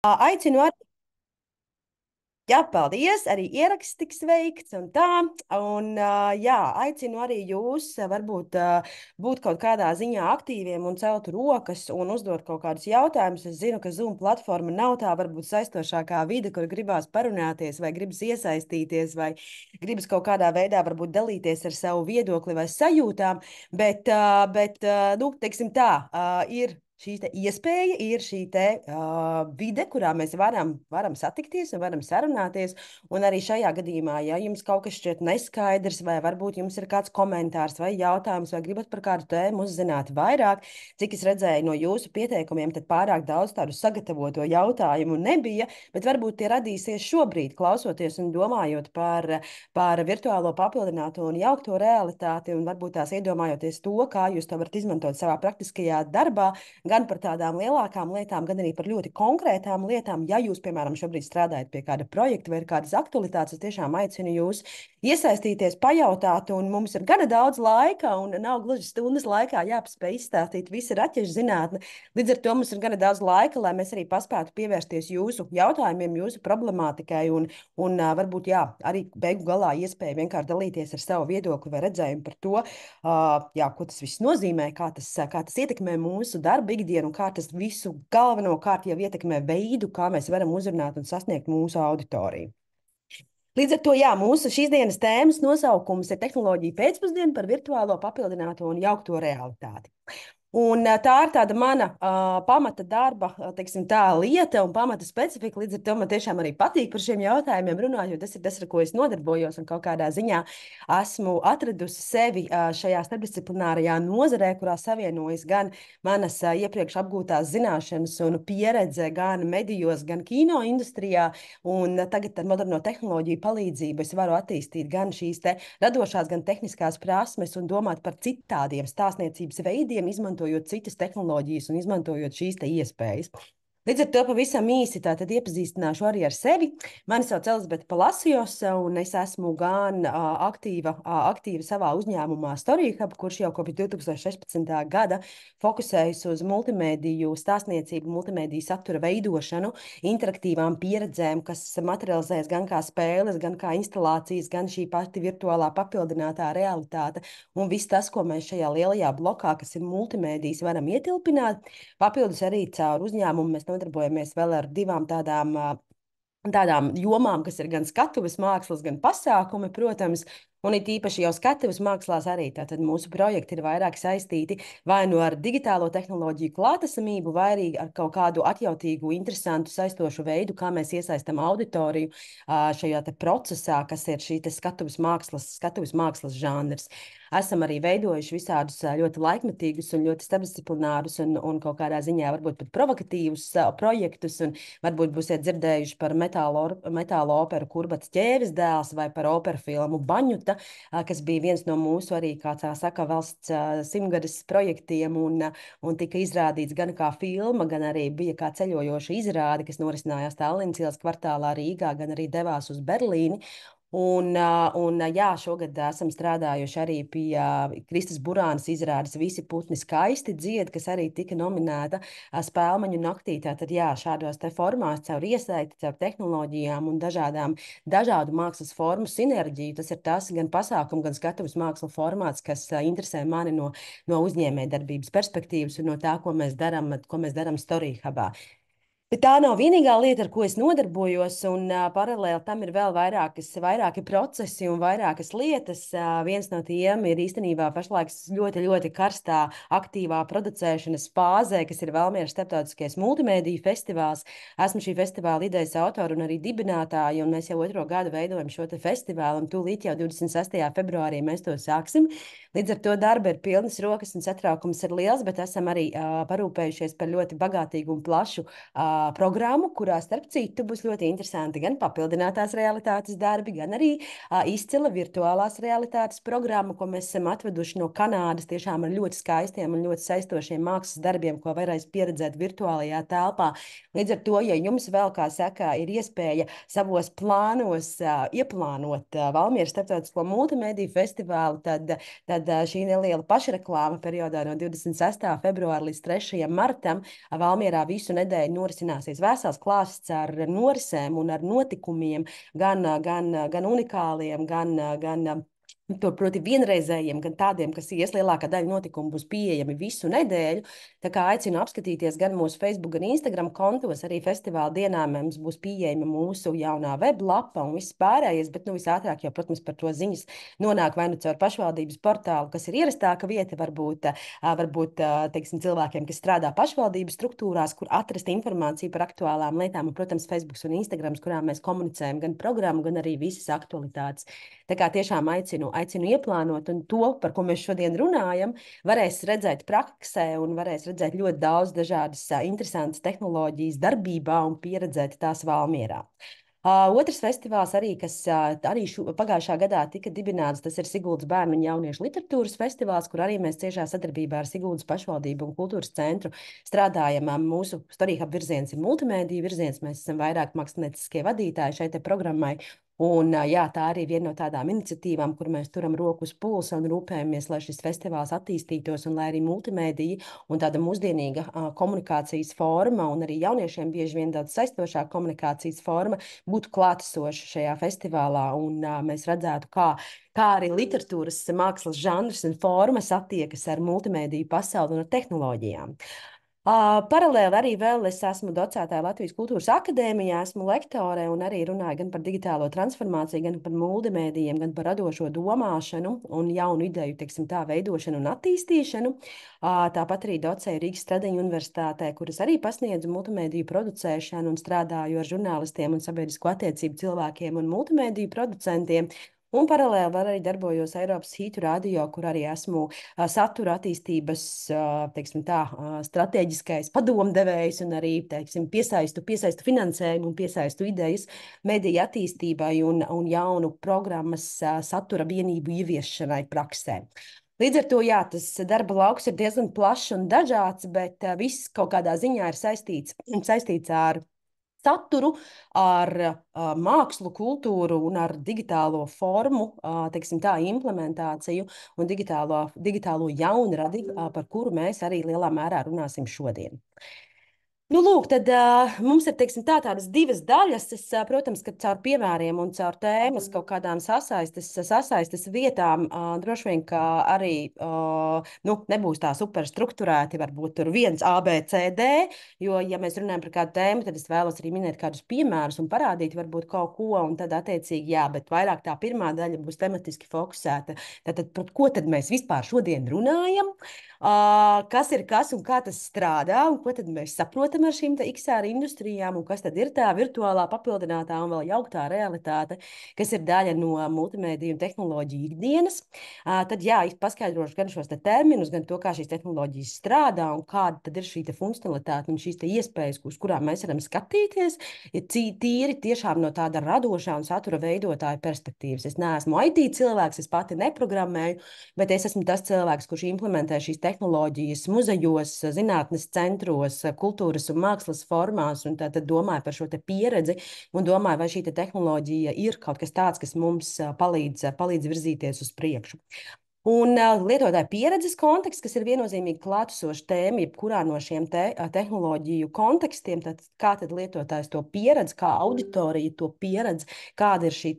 Aicinu arī, jā, paldies, arī ieraksts tiks veikts un tā. Un, jā, aicinu arī jūs varbūt būt kaut kādā ziņā aktīviem un celt rokas un uzdot kaut kādus jautājumus. Es zinu, ka Zoom platforma nav tā varbūt saistošākā vide, kur gribās parunāties vai gribas iesaistīties vai gribas kaut kādā veidā varbūt dalīties ar savu viedokli vai sajūtām, bet nu, teiksim tā, ir šī iespēja, ir šī vide, kurā mēs varam satikties un varam sarunāties. Un arī šajā gadījumā, ja jums kaut kas šķiet neskaidrs, vai varbūt jums ir kāds komentārs vai jautājums, vai gribat par kādu tēmu uzzināt vairāk, cik es redzēju no jūsu pieteikumiem, tad pārāk daudz tādu sagatavoto jautājumu nebija, bet varbūt tie radīsies šobrīd, klausoties un domājot par virtuālo papildināto un jaukto realitāti, un varbūt tās iedomājoties to, kā jūs to varat izmantot savā praktiskajā darbā gan par tādām lielākām lietām, gan arī par ļoti konkrētām lietām. Ja jūs, piemēram, šobrīd strādājat pie kāda projekta vai ir kādas aktualitātes, es tiešām aicinu jūs iesaistīties, pajautāt, un mums ir gana daudz laika, un nav gluži stundas laikā jāpaspēj izstāstīt visa raķešu zinātne. Līdz ar to mums ir gana daudz laika, lai mēs arī paspētu pievērsties jūsu jautājumiem, jūsu problemātikai, un varbūt, jā, arī beigu galā iespēja vienkārši dalīties ar savu viedokli vai redzējumu par to, jā, ko tas viss nozīmē, kā tas ietekmē mūsu darbu ikdienu, un kā tas visu galvenokārt jau ietekmē veidu, kā mēs varam uzrunāt un sasniegt mūsu auditoriju. Līdz ar to, jā, mūsu šīs dienas tēmas nosaukums ir tehnoloģija pēcpusdiena par virtuālo papildināto un jaukto realitāti. Un tā ir tāda mana pamata darba, teiksim tā, lieta un pamata specifika. Līdz ar to man tiešām arī patīk par šiem jautājumiem runāt, jo tas ir tas, ar ko es nodarbojos, un kaut kādā ziņā esmu atradusi sevi šajā starpdisciplinārajā nozarē, kurā savienojas gan manas iepriekš apgūtās zināšanas un pieredze gan medijos, gan kino industrijā, un tagad ar moderno tehnoloģiju palīdzību es varu attīstīt gan šīs te radošās, gan tehniskās prasmes un domāt par citādiem stāstniecības veidiem, izmantojot citas tehnoloģijas un izmantojot šīs iespējas. Līdz ar to pavisam īsi tātad iepazīstināšu arī ar sevi. Mani sauc Elizabete Palacios, un es esmu gan aktīva savā uzņēmumā StoryHub, kurš jau kopš 2016. gada fokusējas uz multimēdiju stāstniecību, multimēdiju satura veidošanu, interaktīvām pieredzēm, kas materializējas gan kā spēles, gan kā instalācijas, gan šī pati virtuālā papildinātā realitāte un viss tas, ko mēs šajā lielajā blokā, kas ir multimēdijas, varam ietilpināt. Papildus arī caur uzņēmumu mēs nodarbojamies vēl ar divām tādām jomām, kas ir gan skatuves mākslas, gan pasākumi, protams, un it īpaši jau skatuves mākslās arī. Tātad mūsu projekti ir vairāk saistīti vai nu ar digitālo tehnoloģiju klātesamību, vai arī ar kaut kādu atjautīgu, interesantu, saistošu veidu, kā mēs iesaistam auditoriju šajā procesā, kas ir šī skatuves mākslas žanrs. Esam arī veidojuši visādus ļoti laikmetīgus un ļoti starpdisciplinārus un kaut kādā ziņā varbūt pat provokatīvus projektus, un varbūt būsiet dzirdējuši par metāla operu Kurbats ķēvis dēls vai par operu filmu Baņuta, kas bija viens no mūsu arī, kā tā saka, valsts simtgades projektiem un tika izrādīts gan kā filma, gan arī bija kā ceļojoša izrāde, kas norisinājās Tallinas ielas kvartālā Rīgā, gan arī devās uz Berlīni. Jā, šogad esam strādājuši arī pie Kristas Burānas izrādes Visi putni skaisti dzied, kas arī tika nominēta Spēlmaņu naktī. Tātad, jā, šādos te formās caur iesaiti, caur tehnoloģijām un dažādu mākslas formu sinerģiju. Tas ir tas gan pasākumu, gan skatuves mākslu formāts, kas interesē mani no uzņēmējdarbības perspektīvas un no tā, ko mēs daram StoryHubā. Bet tā nav vienīgā lieta, ar ko es nodarbojos, un paralēli tam ir vēl vairāki procesi un vairākas lietas. Viens no tiem ir īstenībā pašlaik ļoti, ļoti karstā, aktīvā producēšanas fāzē, kas ir Valmieras starptautiskais multimēdiju festivāls. Esmu šī festivāla idejas autora un arī dibinātāja, un mēs jau otro gadu veidojam šo te festivālu, un tūlīt jau 26. februārī mēs to sāksim. Līdz ar to darba ir pilnas rokas un satraukums ir liels, bet esam arī parūpējušies par ļoti bagātīgu un plašu programmu, kurā, starp citu, būs ļoti interesanti gan papildinātās realitātes darbi, gan arī izcila virtuālās realitātes programma, ko mēs esam atveduši no Kanādas, tiešām ar ļoti skaistiem un ļoti saistošiem mākslas darbiem, ko varēs pieredzēt virtuālajā telpā. Līdz ar to, ja jums vēl, kā saka, ir iespēja savos plānos ieplānot Valmieras starptautisko multimēdiju festivālu, tad šī neliela pašreklāma periodā no 26. februāra līdz 3. martam Valmierā visu nedēļu norisinās norisināsies vesels klāsts ar norisēm un ar notikumiem, gan unikāliem, gan proti, vienreizējiem, gan tādiem, kas ies lielākā daļa notikumu būs pieejami visu nedēļu. Tā kā aicinu apskatīties gan mūsu Facebook, gan Instagram kontos, arī festivāla dienā mums būs pieejama mūsu jaunā weblapa un viss pārējais, bet visātrāk jau, protams, par to ziņas nonāk vai nu caur pašvaldības portālu, kas ir ierastāka vieta, varbūt teiksim, cilvēkiem, kas strādā pašvaldības struktūrās, kur atrast informāciju par aktuālām lietām, un, protams, Facebook un Instagram, kurā mēs komunicējam gan programmu, gan arī visas aktualitātes. Tā kā tiešām aicinu ieplānot, un to, par ko mēs šodien runājam, varēs redzēt praksē un varēs redzēt ļoti daudz dažādas interesantas tehnoloģijas darbībā un pieredzēt tās Valmierā. Otrs festivāls arī, kas arī pagājušā gadā tika dibināts, tas ir Siguldas bērnu un jauniešu literatūras festivāls, kur arī mēs ciešā sadarbībā ar Siguldas pašvaldību un kultūras centru strādājam. Mūsu Storyhub virziens ir multimēdiju virziens, mēs esam vairāk mākslinieckie vadītāji šai te programmai. Un, jā, tā arī ir viena no tādām iniciatīvām, kur mēs turam roku uz pulsa un rūpējamies, lai šis festivāls attīstītos un lai arī multimēdija un tāda mūsdienīga komunikācijas forma un arī jauniešiem bieži vien daudz saistošāka komunikācijas forma būtu klātesoša šajā festivālā. Un mēs redzētu, kā arī literatūras mākslas žanrs un formas attiekas ar multimēdiju pasauli un ar tehnoloģijām. Paralēli arī vēl es esmu docētāja Latvijas Kultūras Akadēmijā, esmu lektore un arī runāju gan par digitālo transformāciju, gan par multimēdijiem, gan par radošo domāšanu un jaunu ideju, teiksim tā, veidošanu un attīstīšanu. Tāpat arī docēju Rīgas Stradiņu universitātē, kuras arī pasniedzu multimēdiju producēšanu un strādāju ar žurnālistiem un sabiedrisko attiecību cilvēkiem un multimēdiju producentiem. Un paralēli arī darbojos Eiropas Hītu radio, kur arī esmu satura attīstības, teiksim tā, strateģiskais padomdevējs un arī, teiksim, piesaistu finansējumu un piesaistu idejas mediju attīstībai un jaunu programmas satura vienību ieviešanai praksē. Līdz ar to, jā, tas darba lauks ir diezgan plašs un dažāds, bet viss kaut kādā ziņā ir saistīts ar saturu, ar mākslu, kultūru un ar digitālo formu, teiksim tā, implementāciju un digitālo jaunradi, par kuru mēs arī lielā mērā runāsim šodien. Nu, lūk, tad mums ir teiksim, tādas divas daļas. Protams, ka caur piemēriem un caur tēmas kaut kādām sasaistes vietām droši vien, ka arī nebūs tā superstrukturēti, varbūt tur viens A, B, C, D, jo, ja mēs runājam par kādu tēmu, tad es vēlos arī minēt kādus piemērus un parādīt varbūt kaut ko, un tad attiecīgi, jā, bet vairāk tā pirmā daļa būs tematiski fokusēta. Tātad, par ko tad mēs vispār šodien runājam? Kas ir kas un kā tas strādā, un ko tad mēs saprotam ar šīm XR industrijām, un kas tad ir tā virtuālā papildinātā un vēl jauktā realitāte, kas ir daļa no multimēdiju un tehnoloģiju ikdienas. Tad, jā, paskaidrošu gan šos terminus, gan to, kā šīs tehnoloģijas strādā, un kāda tad ir šī funkcionalitāte un šīs iespējas, uz kurām mēs varam skatīties, ir tīri tiešām no tāda radošā un satura veidotāja perspektīvas. Es neesmu IT cilvēks, es pati neprogrammēju, bet es esmu tas cilvēks, kurš implementē šīs tehnoloģijas muzejos, zinātnes centros, kultūras un mākslas formās, un tad domāju par šo pieredzi un domāju, vai šī tehnoloģija ir kaut kas tāds, kas mums palīdz virzīties uz priekšu. Un lietotāja pieredzes konteksts, kas ir viennozīmīgi klātesoša tēma, jebkurā no šiem tehnoloģiju kontekstiem, tad kā tad lietotājs to pieredz, kā auditorija to pieredz, kāda ir šī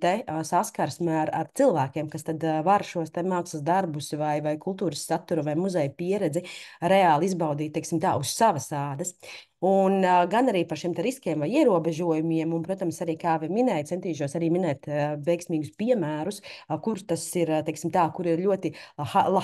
saskarsme ar cilvēkiem, kas tad var šos mākslas darbus vai kultūras saturu vai muzeja pieredzi reāli izbaudīt, teiksim tā, uz savas ādas. Un gan arī par šiem riskiem vai ierobežojumiem, un, protams, arī, kā jau minēju, centīšos arī minēt veiksmīgus piemērus, kur tas ir, teiksim tā, kur ir ļoti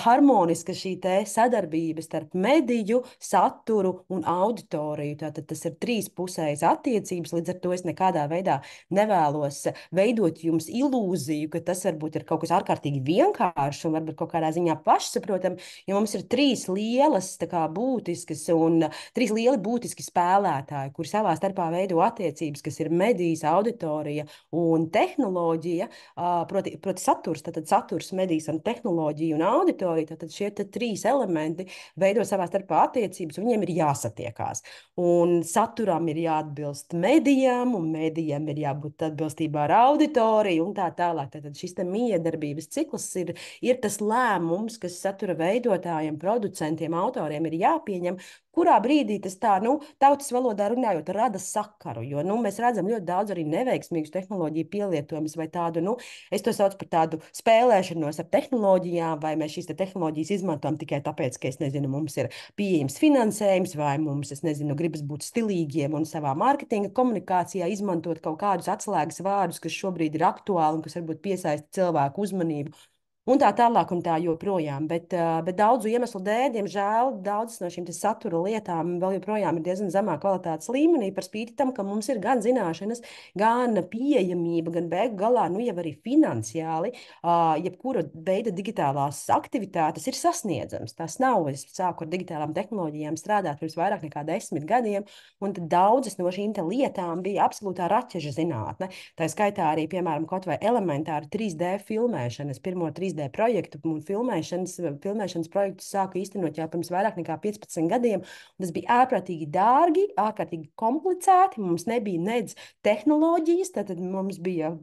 harmoniska šī sadarbība starp mediju, saturu un auditoriju. Tātad tas ir trīspusējas attiecības, līdz ar to es nekādā veidā nevēlos veidot jums ilūziju, ka tas varbūt ir kaut kas ārkārtīgi vienkāršs un varbūt kaut kādā ziņā pašsaprotam, jo mums ir trīs lielas, tā kā būtiskas un trīs lieli būtiski spēlētāji, kuri savā starpā veido attiecības, kas ir medijas, auditorija un tehnoloģija, proti saturs, tātad saturs, medijas un tehnoloģija un auditorija, tātad šie trīs elementi veido savā starpā attiecības, un viņiem ir jāsatiekās. Un saturam ir jāatbilst medijām, un medijām ir jābūt atbilstībā ar auditoriju un tā tālāk. Tātad šis miedarbības cikls ir tas lēmums, kas satura veidotājiem, producentiem, autoriem ir jāpieņem, kurā brīdī tas tā, nu, tautas valodā runājot, rada sakaru. Jo, nu, mēs redzam ļoti daudz arī neveiksmīgus tehnoloģiju pielietojumus vai tādu, nu, es to saucu par tādu spēlēšanos ar tehnoloģijām, vai mēs šīs te tehnoloģijas izmantojam tikai tāpēc, ka, es nezinu, mums ir pieejams finansējums, vai mums, es nezinu, gribas būt stilīgiem un savā mārketinga komunikācijā izmantot kaut kādus atslēgas vārdus, kas šobrīd ir aktuāli un kas varbūt piesaista cilvēku uzmanību. Un tā tālāk, un tā joprojām. Bet daudzu iemeslu dēļ, diemžēl, daudzas no šīm satura lietām vēl joprojām ir diezgan zemā kvalitātes līmenī, par spīti tam, ka mums ir gan zināšanas, gan pieejamība, gan beigu galā, nu jau arī finansiāli, jebkura veida digitālās aktivitātes ir sasniedzams. Tas nav, es sāku ar digitālām tehnoloģijām strādāt pirms vairāk nekā 10 gadiem, un daudzas no šīm lietām bija absolūtā raķeža zinātne. Tā skaitā arī, piemēram, kaut vai elementāra 3D filmēšanas, pirmo 3D projektu un filmēšanas projektu sāku īstenot jau pirms vairāk nekā 15 gadiem. Tas bija ārkārtīgi dārgi, ārkārtīgi komplicēti. Mums nebija nedz tehnoloģijas, tad mums bija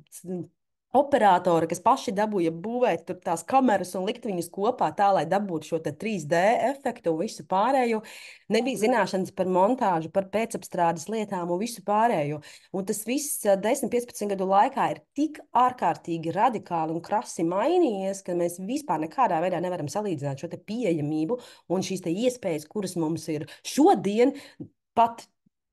operatori, kas paši dabūja būvēt tur tās kameras un likt viņus kopā tā, lai dabūtu šo 3D efektu un visu pārējo. Nebija zināšanas par montāžu, par pēcapstrādes lietām un visu pārējo. Un tas viss 10, 15 gadu laikā ir tik ārkārtīgi radikāli un krasi mainījies, ka mēs vispār nekādā veidā nevaram salīdzināt šo pieejamību un šīs iespējas, kuras mums ir šodien, pat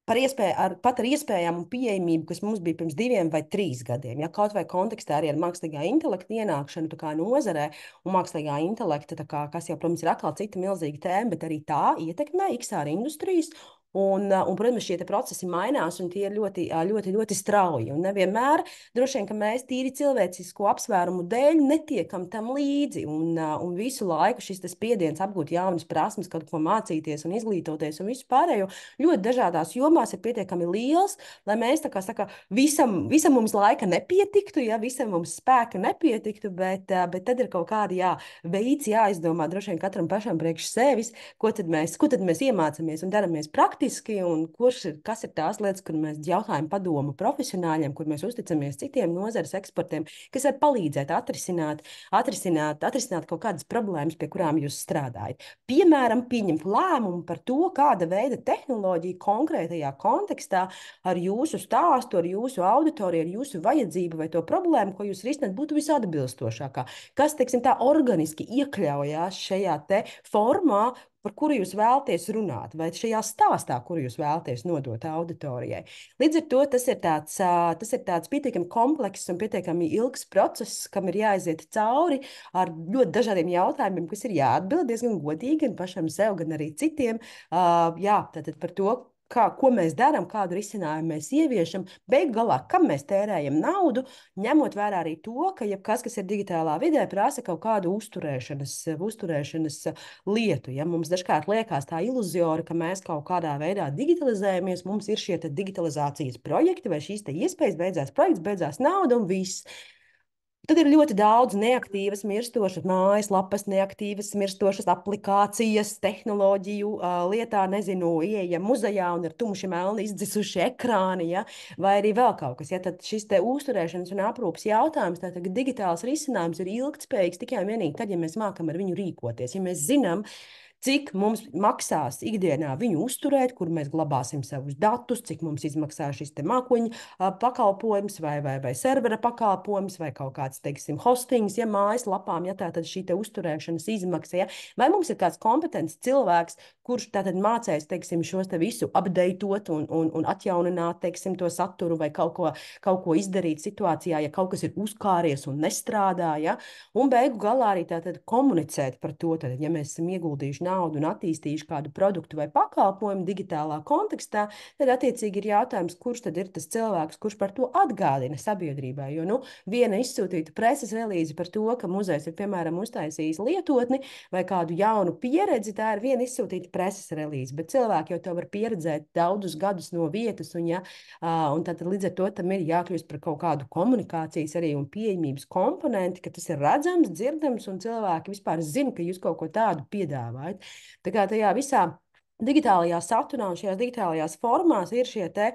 pat ar iespējām un pieejamību, kas mums bija pirms 2 vai 3 gadiem. Ja kaut vai kontekstā arī ar mākslīgā intelekta ienākšanu tā kā nozarē un mākslīgā intelekta, tā kā, kas jau, protams, ir atkal cita milzīga tēma, bet arī tā ietekmē XR industrijas. Protams, šie procesi mainās, un tie ir ļoti, ļoti, ļoti strauji. Un nevienmēr droši vien, ka mēs tīri cilvēcisko apsvērumu dēļ netiekam tam līdzi. Un visu laiku šis spiediens apgūt jaunas prasmes, kaut ko mācīties un izglītoties un visu pārējo ļoti dažādās jomās ir pietiekami liels, lai mēs tā kā saka, visam mums laika nepietiktu, ja visam mums spēka nepietiktu, bet tad ir kaut kādi veids jāizdomā droši vien katram pašam priekš sevis, ko tad mēs iemācāmies un daramies praktiski, un kas ir tās lietas, kur mēs jautājam padomu profesionāļiem, kur mēs uzticamies citiem nozares ekspertiem, kas var palīdzēt atrisināt kaut kādas problēmas, pie kurām jūs strādājat. Piemēram, pieņemt lēmumu par to, kāda veida tehnoloģija konkrētajā kontekstā ar jūsu stāstu, ar jūsu auditoriju, ar jūsu vajadzību vai to problēmu, ko jūs risināt, būtu visatbilstošākā. Kas, teiksim, tā organiski iekļaujās šajā te formā, par kuru jūs vēlaties runāt, vai šajā stāstā, kuru jūs vēlaties nodot auditorijai. Līdz ar to tas ir tāds pietiekami komplekss un pietiekami ilgs process, kam ir jāiziet cauri ar ļoti dažādiem jautājumiem, kas ir jāatbild diezgan godīgi gan pašam sev, gan arī citiem. Tātad par to, ko mēs darām, kādu risinājumu mēs ieviešam, beigu galā, kam mēs tērējam naudu, ņemot vērā arī to, ka jebkas, kas ir digitālā vidē, prasa kaut kādu uzturēšanas lietu. Ja mums dažkārt liekas tā iluzori, ka mēs kaut kādā veidā digitalizējamies, mums ir šie digitalizācijas projekti vai šīs iespējas, beidzās projekts, beidzās nauda un viss. Tad ir ļoti daudz neaktīvas, mirstošas mājaslapas, neaktīvas, mirstošas aplikācijas, tehnoloģiju lietā, nezinu, ieejam muzejā un ir tumši melni izdzisuši ekrāni, ja? Vai arī vēl kaut kas. Ja? Tad šis uzturēšanas un aprūpas jautājums, tātad digitāls risinājums ir ilgtspējīgs tikai un vienīgi tad, ja mēs mākam ar viņu rīkoties. Ja mēs zinām, cik mums maksās ikdienā viņu uzturēt, kur mēs glabāsim savus datus, cik mums izmaksā šis mākoņu pakalpojums vai servera pakalpojums vai kaut kāds, teiksim, hostings, ja mājaslapām, ja tā tad šī uzturēšanas izmaksa, ja? Vai mums ir kāds kompetents cilvēks, kurš tātad mācēs, teiksim, šos te visu updateot un atjaunināt, teiksim, to saturu vai kaut ko izdarīt situācijā, ja kaut kas ir uzkāries un nestrādā, ja? Un beigu galā arī tātad komunicēt par to, tad, ja mēs esam ieguldījuši naudu un attīstījuši kādu produktu vai pakalpojumu digitālā kontekstā, tad attiecīgi ir jautājums, kurš tad ir tas cilvēks, kurš par to atgādina sabiedrībai. Jo, nu, viena izsūtīta preses relīze par to, ka muzejs ir, piemēram, uztaisījis lietotni vai kādu jaunu pieredzi, tā ir viena izsūtīta preses relīze, bet cilvēki jau to var pieredzēt daudzus gadus no vietas, un tad līdz ar to tam ir jākļūst par kaut kādu komunikācijas arī un pieejamības komponenti, ka tas ir redzams, dzirdams, un cilvēki vispār zina, ka jūs kaut ko tādu piedāvājat. Tā kā tajā visā digitālajā saturā un šajās digitālajās formās ir šie te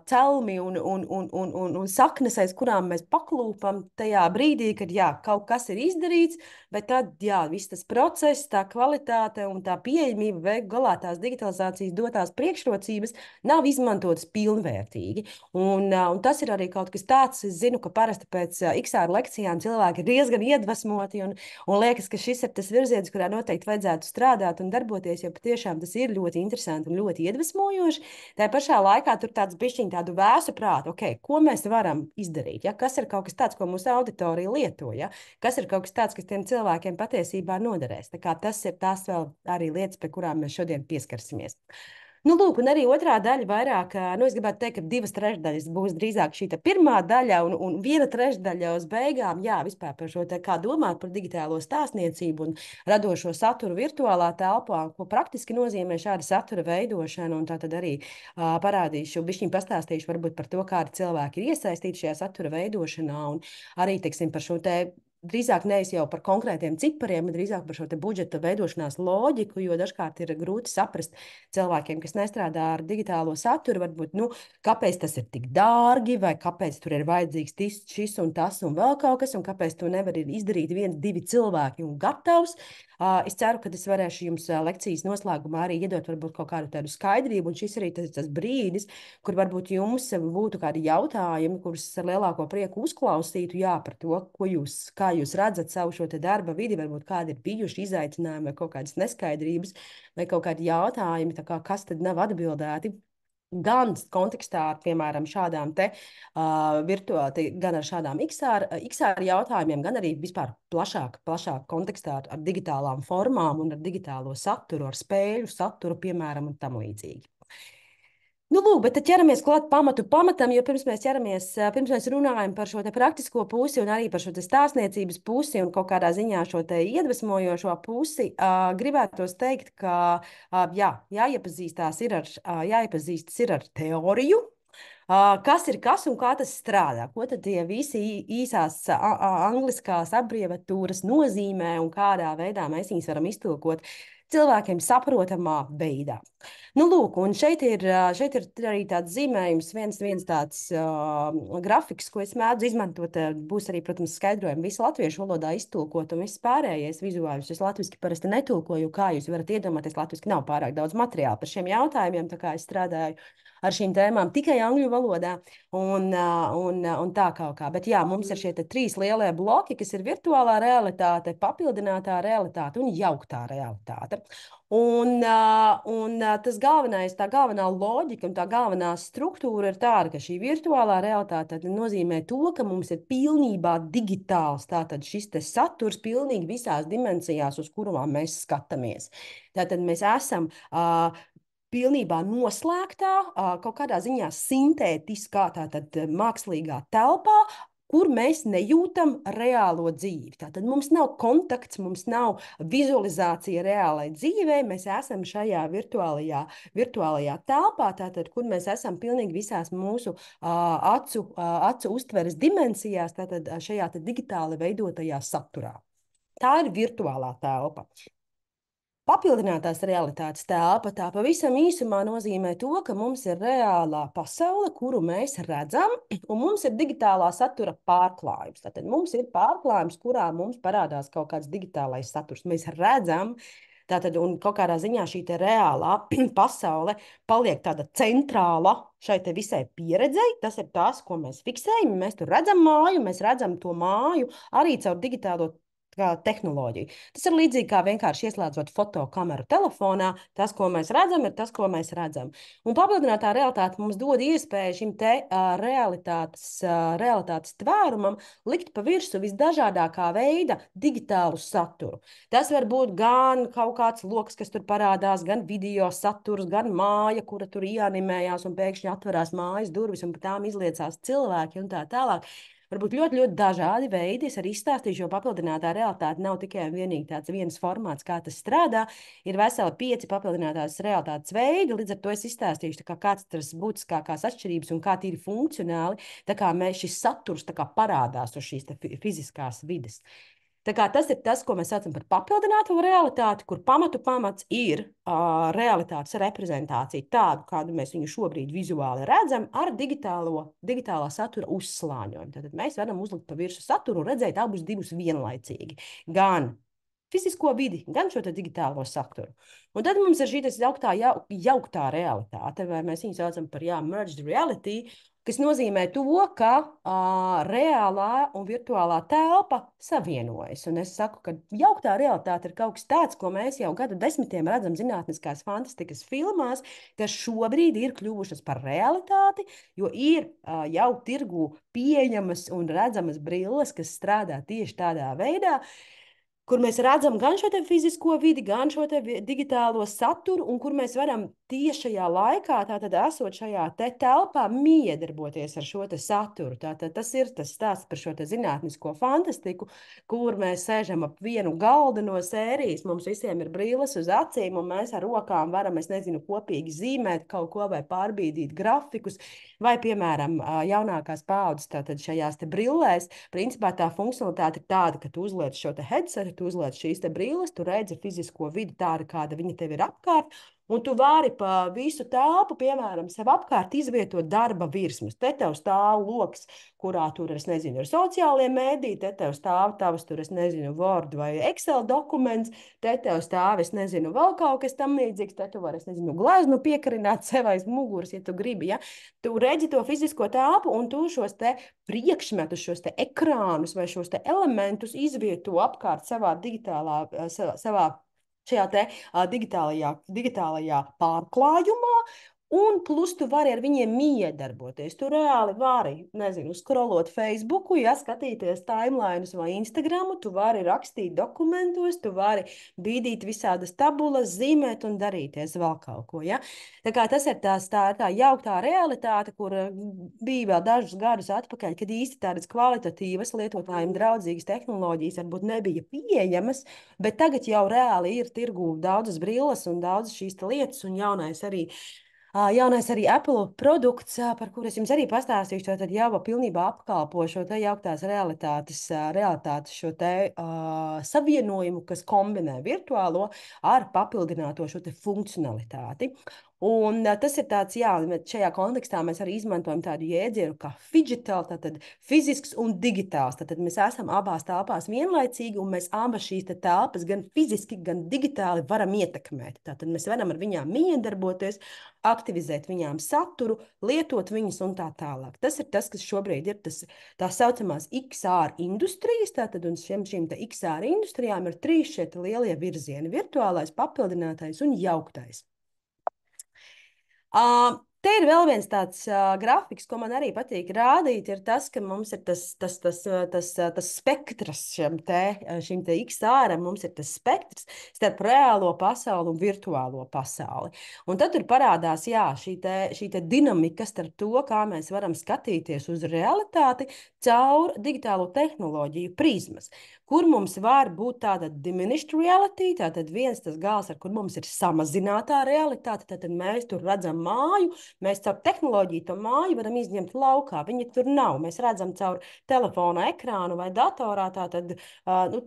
celmi un saknes, aiz kurām mēs paklūpam tajā brīdī, kad jā, kaut kas ir izdarīts, bet tad jā, viss tas process, tā kvalitāte un tā pieejamība beig galā tās digitalizācijas dotās priekšrocības nav izmantotas pilnvērtīgi. Un tas ir arī kaut kas tāds, es zinu, ka parasti pēc XR lekcijām cilvēki ir diezgan iedvesmoti un liekas, ka šis ir tas virziens, kurā noteikti vajadzētu strādāt un darboties, jo patiešām tas ir ļoti interesanti un ļoti iedvesmojoši. Tā pašā laikā tur tāds bišķiņ tādu vēsu prātu, ok, ko mēs varam izdarīt, ja? Kas ir kaut kas tāds, ko mūsu auditorija lieto, ja? Kas ir kaut kas tāds, kas tiem cilvēkiem patiesībā noderēs. Tā kā tas ir tās vēl arī lietas, pie kurām mēs šodien pieskarsimies. Nu, lūk, un arī otrā daļa vairāk, nu, es gribētu teikt, ka divas trešdaļas būs drīzāk šī pirmā daļa un viena trešdaļa uz beigām, jā, vispār par šo te kā domāt par digitālo stāstniecību un radošo saturu virtuālā telpā, ko praktiski nozīmē šāda satura veidošana, un tā tad arī parādīšu, bišķiņ pastāstīšu varbūt par to, kādi cilvēki ir iesaistīti šajā satura veidošanā, un arī, teiksim, par šo te drīzāk nevis jau par konkrētiem cipariem, bet drīzāk par šo budžeta veidošanās loģiku, jo dažkārt ir grūti saprast cilvēkiem, kas nestrādā ar digitālo saturu, varbūt, nu, kāpēc tas ir tik dārgi, vai kāpēc tur ir vajadzīgs šis un tas un vēl kaut kas, un kāpēc to nevar izdarīt viens, divi cilvēki un gatavs. Es ceru, ka es varēšu jums lekcijas noslēgumā arī iedot varbūt kaut kādu tādu skaidrību, un šis arī tas brīdis, kur varbūt jums būtu kādi jautājumi, kurus ar lielāko prieku uzklausītu, jā, par to, kā jūs redzat savu šo te darba vidi, varbūt kādi ir bijuši izaicinājumi vai kaut kādas neskaidrības vai kaut kādi jautājumi, tā kā kas tad nav atbildēti. Gan kontekstā ar, piemēram, šādām te virtuāli, gan ar šādām XR jautājumiem, gan arī vispār plašāk kontekstā ar digitālām formām un ar digitālo saturu, ar spēļu saturu, piemēram, un tam līdzīgi. Nu, lūk, bet tad ķeramies klāt pamatam, jo pirms mēs runājam par šo te praktisko pusi un arī par šo te stāstniecības pusi un kaut kādā ziņā šo te iedvesmojošo pusi, gribētos teikt, ka jā, jāiepazīstas ir ar teoriju, kas ir kas un kā tas strādā. Ko tad tie visi īsās angliskās abbreviatūras nozīmē un kādā veidā mēs viņus varam iztulkot cilvēkiem saprotamā veidā. Nu, lūk, un šeit ir arī tāds zīmējums, viens tāds grafiks, ko es mēdzu izmantot. Būs arī, protams, skaidrojumi visu latviešu valodā iztulkot un viss pārējais vizuālus. Es latviski parasti netulkoju, kā jūs varat iedomāties, latviski nav pārāk daudz materiāla par šiem jautājumiem, tā kā es strādāju ar šīm tēmām tikai angļu valodā un tā kaut kā. Bet jā, mums ir šie trīs lielie bloki, kas ir virtuālā realitāte, papildinātā realitāte un jauktā realitāte. Tas galvenais, tā galvenā loģika un tā galvenā struktūra ir tāda, ka šī virtuālā realitāte nozīmē to, ka mums ir pilnībā digitāls tātad šis te saturs pilnīgi visās dimensijās, uz kurām mēs skatāmies. Tātad mēs esam pilnībā noslēgtā, kaut kādā ziņā sintētiskā, tātad mākslīgā telpā, kur mēs nejūtam reālo dzīvi. Tātad mums nav kontakts, mums nav vizualizācija reālai dzīvei, mēs esam šajā virtuālajā telpā, tātad, kur mēs esam pilnīgi visās mūsu acu uztveres dimensijās, tātad šajā digitāli veidotajā saturā. Tā ir virtuālā telpa. Papildinātās realitātes telpa tā pavisam īsumā nozīmē to, ka mums ir reālā pasaule, kuru mēs redzam, un mums ir digitālā satura pārklājums. Tātad mums ir pārklājums, kurā mums parādās kaut kāds digitālais saturs. Mēs redzam, tātad, un kaut kādā ziņā šī reālā pasaule paliek tāda centrāla šai visai pieredzei. Tas ir tas, ko mēs fiksējam. Mēs tur redzam māju, mēs redzam to māju arī caur digitālo tehnoloģiju. Tas ir līdzīgi kā vienkārši ieslēdzot fotokameru telefonā. Tas, ko mēs redzam, ir tas, ko mēs redzam. Un papildinātā realitāte mums dod iespēju šim te realitātes tvērumam likt pa virsu visdažādākā veida digitālu saturu. Tas var būt gan kaut kāds loks, kas tur parādās, gan video saturs, gan māja, kura tur ieanimējās un pēkšņi atverās mājas durvis un pa tām izliecās cilvēki un tā tālāk. Varbūt ļoti dažādi veidi. Es arī izstāstīšu, jo papildinātā realitāte nav tikai un vienīgi tāds viens formāts, kā tas strādā. Ir veseli 5 papildinātās realitātes veidi. Līdz ar to es izstāstīšu, kāds tas būtiskākās atšķirības un kā tīri funkcionāli šis saturs parādās uz šīs fiziskās vides. Tā kā tas ir tas, ko mēs saucam par papildināto realitāti, kur pamats ir realitātes reprezentācija, tādu, kādu mēs viņu šobrīd vizuāli redzam, ar digitālā satura uzslāņojumu. Tad mēs varam uzlikt pa virsmu saturu un redzēt abus divus vienlaicīgi. Gan fizisko vidi, gan šo digitālo saturu. Un tad mums ir šī jauktā realitāte, vai mēs viņu saucam par merged reality, kas nozīmē to, ka reālā un virtuālā telpa savienojas. Un es saku, ka jauktā realitāte ir kaut kas tāds, ko mēs jau gadu desmitiem redzam zinātniskās fantastikas filmās, kas šobrīd ir kļuvušas par realitāti, jo ir jau tirgu pieejamas un redzamas brilles, kas strādā tieši tādā veidā, kur mēs redzam gan šo fizisko vidi, gan šo digitālo saturu, un kur mēs varam tiešajā laikā, tātad esot šajā telpā, miedarboties ar šo saturu. Tātad tas ir tas stāsts par šo zinātnisko fantastiku, kur mēs sēžam ap vienu galdu no sērijas, mums visiem ir brilles uz acīm, un mēs ar rokām varam, es nezinu, kopīgi zīmēt kaut ko vai pārbīdīt grafikus, vai, piemēram, jaunākās paaudzes tātad šajās brillēs, principā tā funkcionalitāte ir tāda, ka tu uzliec šo headsetu, tu uzliec šīs brilles, tu redzi fizisko vidi tādu, kāda viņa tev ir apkārt, un tu vari pa visu telpu, piemēram, sev apkārt izvietot darba virsmas. Te tev stāv loks, kurā tur, es nezinu, ir sociālie mēdī, te tev stāv tavs, tur, es nezinu, Word vai Excel dokuments, te tev stāv, es nezinu, vēl kaut kas tam līdzīgs, te tu vari, es nezinu, gleznu piekarināt sev aiz muguras, ja tu gribi, ja? Tu redzi to fizisko telpu, un tu šos priekšmetus, šos ekrānus vai šos elementus izvieto apkārt savā savā šajā digitālajā pārklājumā, un plus tu vari ar viņiem miedarboties. Tu reāli vari, nezinu, scrollot Facebooku, ja skatīties timelineus vai Instagramu, tu vari rakstīt dokumentos, tu vari bīdīt visādas tabulas, zīmēt un darīties vēl kaut ko, ja? Tā kā tas ir tā jauktā realitāte, kur bija vēl dažus gadus atpakaļ, kad īsti tādas kvalitatīvas, lietotājiem draudzīgas tehnoloģijas varbūt nebija pieejamas, bet tagad jau reāli ir tirgū daudzas brilles un daudzas šīs lietas, un jaunais arī Apple produkts, par kuru es jums arī pastāstīšu, tad jau pilnībā apkalpo šo jauktās realitātes šo savienojumu, kas kombinē virtuālo ar papildināto šo funkcionalitāti. Un tas ir tāds, šajā kontekstā mēs arī izmantojam tādu jēdzienu kā digital, tātad fizisks un digitāls. Tātad mēs esam abās telpās vienlaicīgi, un mēs abas šīs telpas gan fiziski, gan digitāli varam ietekmēt. Tātad mēs varam ar viņām miedarboties, aktivizēt viņām saturu, lietot viņas un tā tālāk. Tas ir tas, kas šobrīd ir tā saucamās XR industrijas, tātad un šīm XR industrijām ir trīs šie lielie virzieni - virtuālais, papildinātais un jauktais. Te ir vēl viens tāds grafiks, ko man arī patīk rādīt, ir tas, ka mums ir tas spektrs šim XR, mums ir tas spektrs starp reālo pasauli un virtuālo pasauli. Un tad tur parādās, šī dinamika starp to, kā mēs varam skatīties uz realitāti caur digitālo tehnoloģiju prizmas, kur mums var būt tāda diminished reality, tātad viens tas gals, ar kur mums ir samazinātā realitāte, tātad mēs tur redzam māju, mēs caur tehnoloģiju to māju varam izņemt laukā. Viņa tur nav. Mēs redzam caur telefona ekrānu vai datorā. Tātad,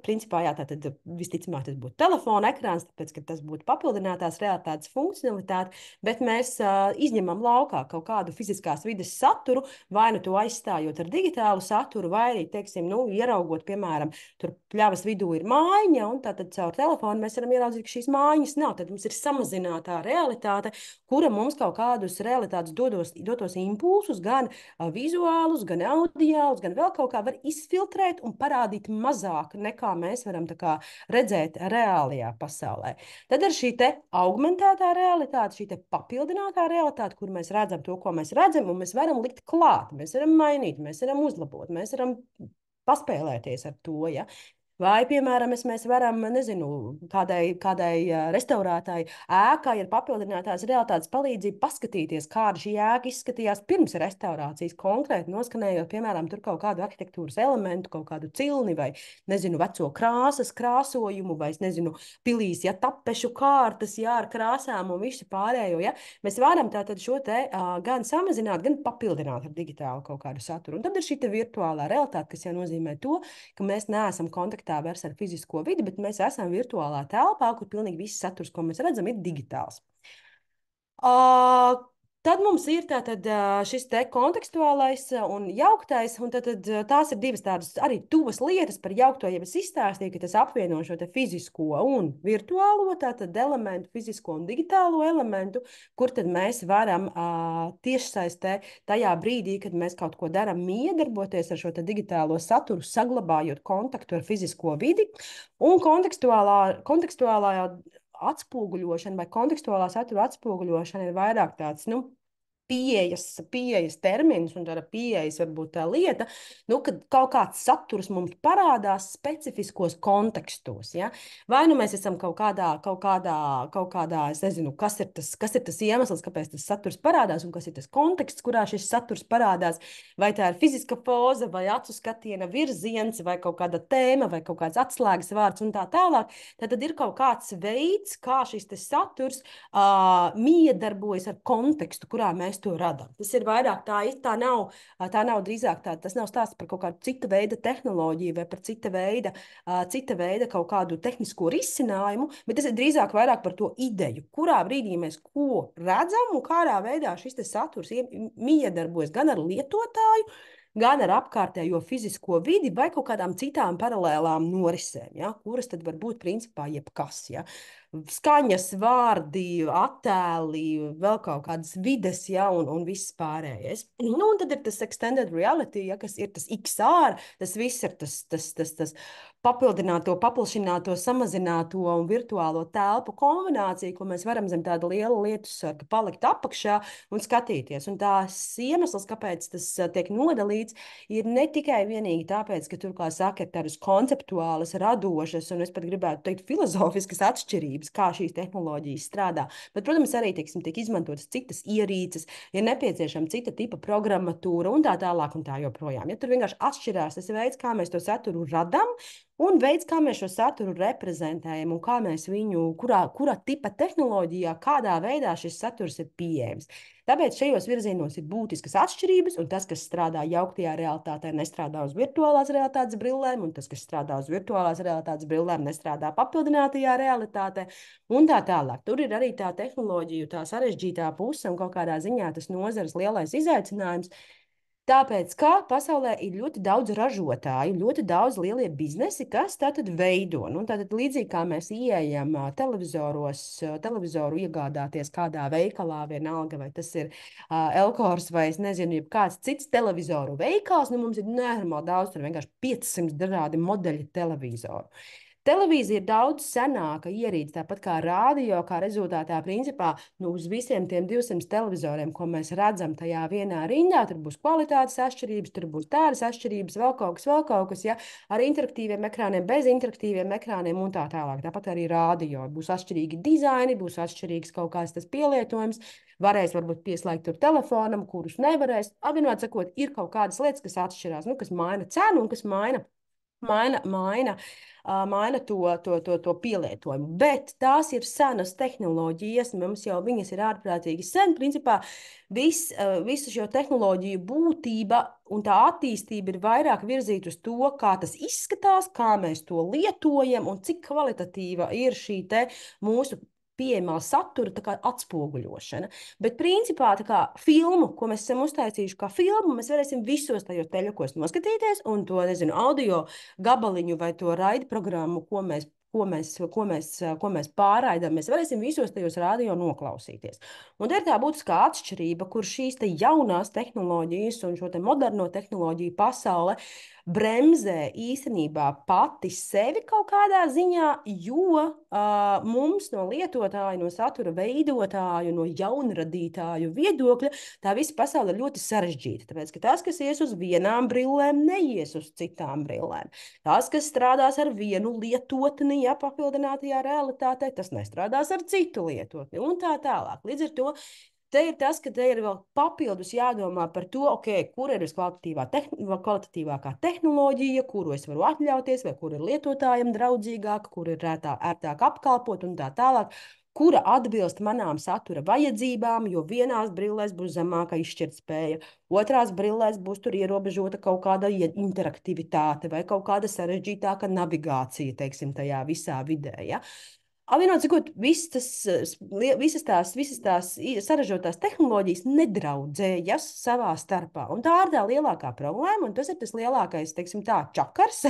principā, tātad visticamāk tas būtu telefona ekrāns, tāpēc, ka tas būtu papildinātās realitātes funkcionalitāte, bet mēs izņemam laukā kaut kādu fiziskās vides saturu, vai nu to aizstājot ar digitālu saturu, vai arī, teiksim, ieraugot, piemēram, tur pļavas vidū ir mājiņa, un tātad caur telefonu mēs varam ieraudzīt, ka šīs mājiņas nav. Tad mums ir samazinātā realitāte, kura mums kaut kādus realitātes dotos impulsus, gan vizuālus, gan audiālus, gan vēl kaut kā var izfiltrēt un parādīt mazāk, nekā mēs varam redzēt reālajā pasaulē. Tad ir šī augmentētā realitāte, šī papildinātā realitāte, kur mēs redzam to, ko mēs redzam, un mēs varam likt klāt, mēs varam mainīt, mēs varam uzlabot, mēs varam paspēlēties ar to, ja? Vai, piemēram, mēs varam, nezinu, kādai restaurētāji ēkai ar papildinātās realitātes palīdzību paskatīties, kāda šī ēka izskatījās pirms restaurācijas, konkrēti noskanējot, piemēram, tur kaut kādu arhitektūras elementu, kaut kādu cilni vai, nezinu, veco krāsojumu vai, nezinu, pilīs, tapešu kārtas, ar krāsām un visu pārējo, Mēs varam tātad šo gan samazināt, gan papildināt ar digitālu kaut kādu saturu. Un tad ir šī virtuālā realitāte, kas jau nozīmē to, ka mēs neesam kontaktā metāversu ar fizisko vidi, bet mēs esam virtuālā telpā, kur pilnīgi viss saturs, ko mēs redzam, ir digitāls. Uh, Tad mums ir tātad, šis te kontekstuālais un jauktais, un tās ir divas tādas arī tuvas lietas par jaukto, ja es izstāstīju, ka tas apvieno šo te fizisko un virtuālo tātad elementu, fizisko un digitālo elementu, kur tad mēs varam tiešsaistē tajā brīdī, kad mēs kaut ko darām, miedarboties ar šo te digitālo saturu, saglabājot kontaktu ar fizisko vidi, un kontekstuālā atspoguļošana vai kontekstuālā satura atspoguļošana ir vairāk tāds, nu, pieejas termins un tāda pieejas varbūt tā lieta, nu, kad kaut kāds saturs mums parādās specifiskos kontekstos, ja? Vai nu mēs esam kaut kādā, es nezinu, kas ir tas iemesls, kāpēc tas saturs parādās un kas ir tas konteksts, kurā šis saturs parādās, vai tā ir fiziska poza, vai acu skatiena virziens, vai kaut kāda tēma, vai kaut kāds atslēgas vārds un tā tālāk, tad ir kaut kāds veids, kā šis saturs miedarbojas ar kontekstu, kurā mēs to radām. Tas ir vairāk tā nav drīzāk tas nav stāsts par kaut kādu citu veidu tehnoloģiju vai par cita veida kaut kādu tehnisko risinājumu, bet tas ir drīzāk vairāk par to ideju, kurā brīdī mēs ko redzam un kādā veidā šis saturs miedarbojas gan ar lietotāju, gan ar apkārtējo fizisko vidi vai kaut kādām citām paralēlām norisēm, ja, kuras tad var būt principā jebkas. Ja. Skaņas, vārdi, attēli, vēl kaut kādas vides, ja, un viss pārējais. Nu, un tad ir tas extended reality, ja, kas ir tas XR, tas viss ir tas papildināto, paplašināto, samazināto un virtuālo telpu kombinācija, ko mēs varam zem tāda liela lietu sarga palikt apakšā un skatīties. Un tās iemesls, kāpēc tas tiek nodalīts, ir ne tikai vienīgi tāpēc, ka tur, kā saka, ir tādas konceptuālas, radošas, un es pat gribētu teikt filozofiskas atšķirības, kā šīs tehnoloģijas strādā. Bet, protams, arī tiek izmantotas citas ierīces, ir nepieciešama cita tipa programmatūra un tā tālāk un tā joprojām. Ja tur vienkārši atšķirās tas veids, kā mēs to saturu radām, un veids, kā mēs šo saturu reprezentējam un kā mēs viņu, kurā tipa tehnoloģijā, kādā veidā šis saturs ir pieejams. Tāpēc šajos virzienos ir būtiskas atšķirības, un tas, kas strādā jauktajā realitātē, nestrādā uz virtuālās realitātes brillēm, un tas, kas strādā uz virtuālās realitātes brillēm, nestrādā papildinātajā realitātē, un tā tālāk. Tur ir arī tā tehnoloģija, tā sarežģītā puse, un kaut kādā ziņā tas nozares lielais izaicinājums. Tāpēc, kā pasaulē ir ļoti daudz ražotāju, ļoti daudz lielie biznesi, kas tātad veido. Nu, tātad līdzīgi kā mēs ieejam televizoru iegādāties kādā veikalā, vienalga, vai tas ir Elkors vai, es nezinu, kāds cits televizoru veikals, nu mums ir nenormāli daudz, tur vienkārši 500 dažādi modeļi televizoru. Televīzija ir daudz senāka ierīce, tāpat kā rādio, kā rezultātā principā uz visiem tiem 200 televizoriem, ko mēs redzam tajā vienā rindā, tur būs kvalitātes atšķirības, tur būs tādas atšķirības, vēl kaut kas, ja, ar interaktīviem ekrāniem, bez interaktīviem ekrāniem un tā tālāk. Tāpat arī rādio. Būs atšķirīgi dizaini, būs atšķirīgs kaut kāds tas pielietojums, varēs varbūt pieslēgt tur telefonam, kurus nevarēs. Apvienot sakot, ir kaut kādas lietas, kas atšķirās, nu, kas maina cenu un kas maina to pielietojumu. Bet tās ir senas tehnoloģijas, mums jau viņas ir ārprātīgi sen. Principā visu šo tehnoloģiju būtība un tā attīstība ir vairāk virzīta uz to, kā tas izskatās, kā mēs to lietojam un cik kvalitatīva ir šī te mūsu pieejamā satura atspoguļošana. Bet principā filmu, ko mēs esam uztaisījuši kā filmu, mēs varēsim visos tajos teļokos noskatīties un to, nezinu, audio gabaliņu vai to raidprogrammu, ko mēs pārraidām, mēs varēsim visos tajos rādio noklausīties. Un te ir tā būtiskā atšķirība, kur šīs te jaunās tehnoloģijas un šo te moderno tehnoloģiju pasaule bremzē īstenībā pati sevi kaut kādā ziņā, jo mums no lietotāju, no satura veidotāju, no jaunradītāju viedokļa tā visa pasaule ir ļoti sarežģīta. Tāpēc, ka tas, kas ies uz vienām brillēm, neies uz citām brillēm. Tas, kas strādās ar vienu lietotni, ja papildinātajā realitātē, tas nestrādās ar citu lietotni un tā tālāk. Līdz ar to te ir tas, ka te ir vēl papildus jādomā par to, kur ir viskvalitatīvākā tehnoloģija, kuru es varu atļauties, vai kur ir lietotājiem draudzīgāka, kur ir ērtāk apkalpot un tā tālāk. kura atbilst manām satura vajadzībām, jo vienās brillēs būs zemāka izšķirtspēja, otrās brillēs būs tur ierobežota kaut kāda interaktivitāte vai kaut kāda sarežģītāka navigācija, teiksim, tajā visā vidē. Ja? Vienot sakot, visas tās saražotās tehnoloģijas nedraudzējas savā starpā. Un tā ir tā lielākā problēma, un tas ir tas lielākais, teiksim tā, čakars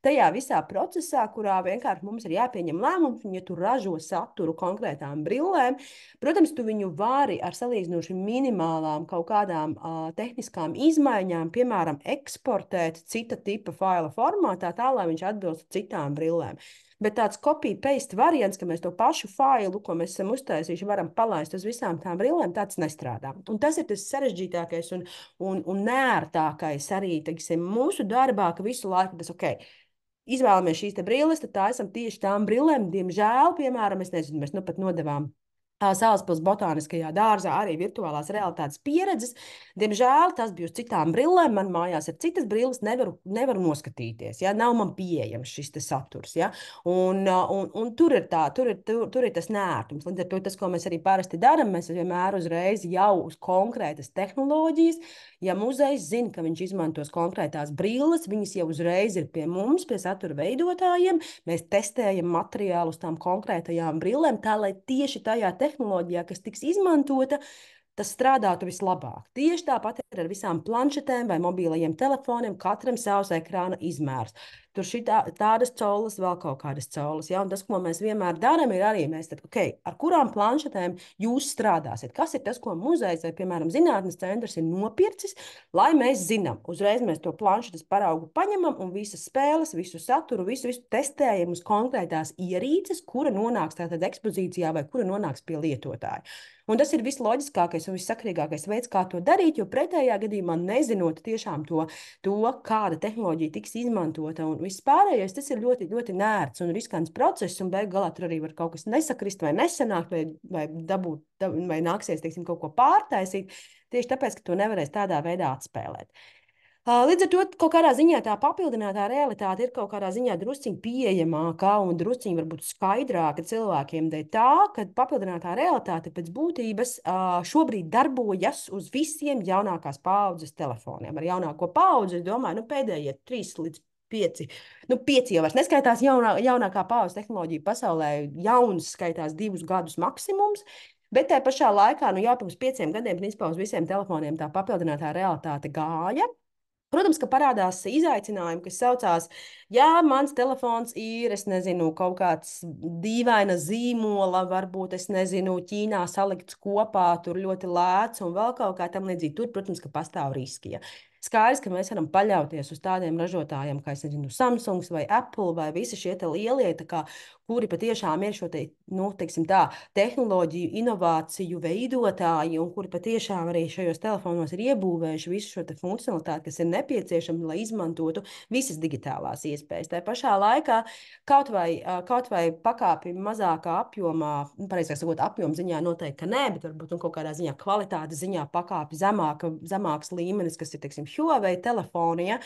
tajā visā procesā, kurā vienkārši mums ir jāpieņem lēmums, un ja tu ražo saturu konkrētām brillēm, protams, tu viņu vari ar salīdzinoši minimālām kaut kādām tehniskām izmaiņām, piemēram, eksportēt cita tipa faila formātā, tā lai viņš atbilst citām brillēm. Bet tāds copy-paste variants, ka mēs to pašu failu, ko mēs esam uztaisījuši, varam palaist uz visām tām brillēm, tāds nestrādā. Un tas ir tas sarežģītākais un nērtākais arī, teiksim, mūsu darbā, ka visu laiku tas ok. Izvēlamies šīs brilles, tad tā esam tieši tām brillēm. Diemžēl, piemēram, es nezinu, mēs nu pat nodevām Salaspils botāniskajā dārzā arī virtuālās realitātes pieredzes. Diemžēl tas bija uz citām brillēm. Man mājās ir citas brilles, nevaru noskatīties. Ja? Nav man pieejams šis saturs. Ja? Un tur ir tas nērtums. Līdz ar to tas, ko mēs arī parasti darām, mēs vienmēr uzreiz jau uz konkrētas tehnoloģijas. Ja muzejs zina, ka viņš izmantos konkrētās brilles, viņas jau uzreiz ir pie mums, pie satura veidotājiem. Mēs testējam materiālu uz tām konkrētajām brillēm, tā lai tieši tajā tehnoloģijā, kas tiks izmantota, tas strādātu vislabāk. Tieši tāpat ir ar visām planšetēm vai mobilajiem telefoniem, katram savs ekrāna izmērs. Tur tādas caulas, vēl kaut kādas caulas. Ja? Un tas, ko mēs vienmēr darām, ir arī mēs, tad, okay, ar kurām planšetēm jūs strādāsiet. Kas ir tas, ko muzejs vai, piemēram, zinātnes centrs ir nopircis, lai mēs zinām. Uzreiz mēs to planšetes paraugu paņemam un visas spēles, visu saturu, visu testējam uz konkrētās ierīces, kura nonāks tātad ekspozīcijā vai kura nonāks pie lietotāja. Un tas ir visloģiskākais un vissakrīgākais veids, kā to darīt, jo pretējā gadījumā nezinot tiešām to kāda tehnoloģija tiks izmantota un viss pārējais, tas ir ļoti, ļoti nērts un riskants process, un beig galā tur arī var kaut kas nesakrist vai nesanākt, vai dabūt, vai nāksies, teiksim, kaut ko pārtaisīt, tieši tāpēc, ka to nevarēs tādā veidā atspēlēt. Līdz ar to kaut kādā ziņā tā papildinātā realitāte ir kaut kādā ziņā drusciņ pieejamākā un drusciņ varbūt skaidrāka cilvēkiem dēļ tā, ka papildinātā realitāte pēc būtības šobrīd darbojas uz visiem jaunākās paaudzes telefoniem. Ar jaunāko paudzi, es domāju, pēdējie 3 līdz 5. 5 jau vairs neskaitās jaunākā paaudzes tehnoloģija pasaulē. Jauns skaitās 2 gadus maksimums. Bet tajā pašā laikā, jau pirms 5 gadiem, principā uz visiem telefoniem tā papildinātā realitāte gāja. Protams, ka parādās izaicinājumi, kas saucās, ja mans telefons ir, es nezinu, kaut kāds dīvaina zīmola, varbūt, es nezinu, Ķīnā salikts kopā, tur ļoti lēts un vēl kaut kā tam līdzīgi. Tur, protams, ka pastāv riski. Ja. Skaidrs, ka mēs varam paļauties uz tādiem ražotājiem, kā, es nezinu, Samsung vai Apple vai visi šie lielie, kuri patiešām ir šo teiksim tā, tehnoloģiju, inovāciju veidotāji un kuri patiešām arī šajos telefonos ir iebūvējuši visu šo funkcionalitāti, kas ir nepieciešama, lai izmantotu visas digitālās iespējas. Tā pašā laikā kaut vai pakāpi mazākā apjomā, pareizāk sakot, apjoma ziņā noteikti, ka nē, bet varbūt kaut kādā ziņā kvalitātes ziņā pakāpi zemāks līmenis, kas ir, teiksim, Huawei telefoni, ja,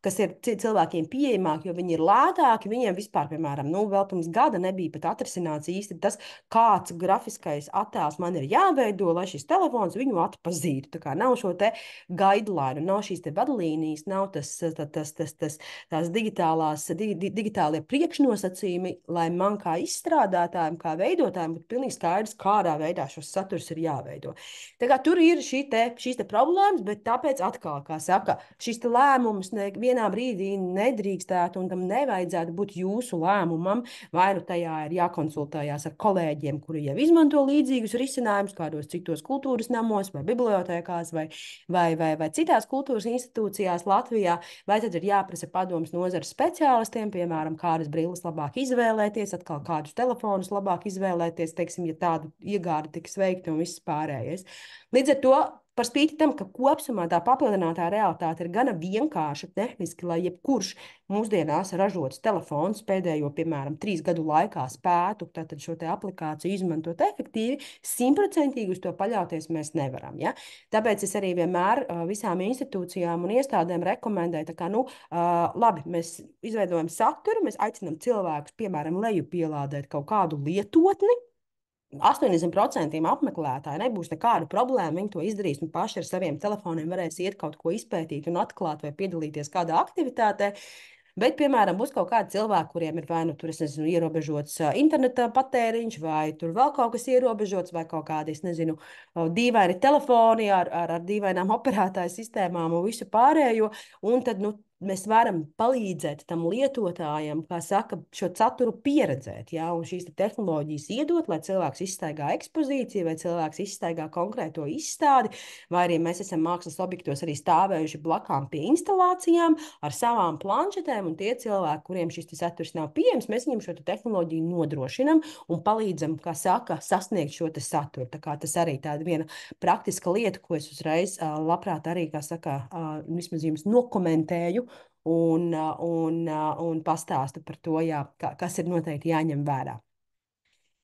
kas ir cilvēkiem pieejamāki, jo viņi ir lētāki. Viņiem vispār, piemēram, vēl pirms gada nebija pat atrisināts īsti tas, kāds grafiskais attēls man ir jāveido, lai šis telefons viņu atpazītu. Tā kā nav šo te guideline, nav šīs te vadlīnijas, nav tās digitālie priekšnosacījumi, lai man kā izstrādātājiem, kā veidotājiem būtu pilnīgi skaidrs, kādā veidā šos saturs ir jāveido. Tā kā tur ir šīs te problēmas, bet tāpēc atkal, kā saka, šis te lēmums vienā brīdī nedrīkstētu un tam nevajadzētu būt jūsu lēmumam. Vai nu tajā ir jākonsultējās ar kolēģiem, kuri jau izmanto līdzīgus risinājumus kādos citos kultūras namos vai bibliotēkās vai citās kultūras institūcijās Latvijā, vai tad ir jāprasa padoms nozares speciālistiem, piemēram, kādas brilles labāk izvēlēties, atkal kādus telefonus labāk izvēlēties, teiksim, ja tādu iegāde tiks veikta un viss pārējais. Līdz ar to par spīti tam, ka kopsumā tā papildinātā realitāte ir gana vienkārša tehniski, lai jebkurš mūsdienās ražots telefons pēdējo, piemēram, 3 gadu laikā spētu šo te aplikāciju izmantot efektīvi, 100% uz to paļauties mēs nevaram. Ja? Tāpēc es arī vienmēr visām institūcijām un iestādēm rekomendēju, labi, mēs izveidojam saturu, mēs aicinām cilvēkus, piemēram, lejupielādēt kaut kādu lietotni, 80% apmeklētāji nebūs nekāda problēma. Viņi to izdarīs un paši ar saviem telefoniem varēs iet kaut ko izpētīt un atklāt vai piedalīties kādā aktivitātē. Bet, piemēram, būs kaut kādi cilvēki, kuriem ir vai nu tur, es nezinu, ierobežots interneta patēriņš, vai tur vēl kaut kas ierobežots, vai kaut kādi, es nezinu, dīvaini telefoni ar dīvainām operētāju sistēmām un visu pārējo. Un tad, nu, mēs varam palīdzēt tam lietotājam, kā saka, šo saturu pieredzēt, ja, un šīs te tehnoloģijas iedot, lai cilvēks izstaigā ekspozīciju, vai cilvēks izstaigā konkrēto izstādi, vai arī mēs esam mākslas objektos arī stāvējuši blakām pie instalācijām ar savām planšetēm, un tie cilvēki, kuriem šis saturs nav pieejams, mēs viņiem šo te tehnoloģiju nodrošinam un palīdzam, kā saka, sasniegt šo te saturu. Tā kā tas arī tāda viena praktiska lieta, ko es uzreiz labprāt arī, kā saka, vismaz jums nokomentēju, un pastāstu par to, jā, kas ir noteikti jāņem vērā.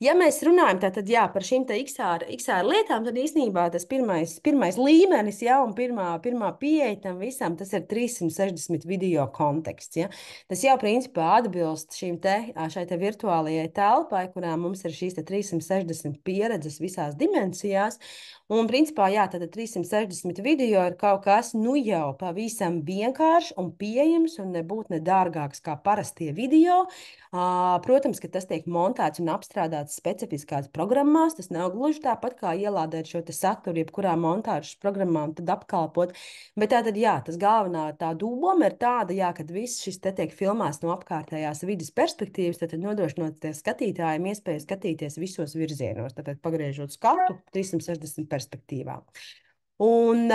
Ja mēs runājam tātad, jā, par šīm XR lietām, tad īstenībā tas pirmais līmenis, jā, un pirmā pieeja tam visam, tas ir 360 video konteksts. Ja. Tas jau principā atbilst šai te virtuālajai telpai, kurā mums ir šīs 360 pieredzes visās dimensijās. Un principā, jā, tad 360 video ir kaut kas, nu jau pavisam vienkāršs un pieejams un nebūtu nedārgāks kā parastie video. Protams, ka tas tiek montēts un apstrādāts specifiskās programmās. Tas nav gluži tāpat kā ielādēt šo saturu, jebkurā montāžas programmā un tad apkalpot. Bet tātad, jā, tas galvenā tā doma ir tāda, jā, kad viss šis te tiek filmēts no apkārtējās vidas perspektīvas, tad nodrošinot skatītājiem iespēju skatīties visos virzienos, tad pagriežot skatu 360 perspektīvā. Un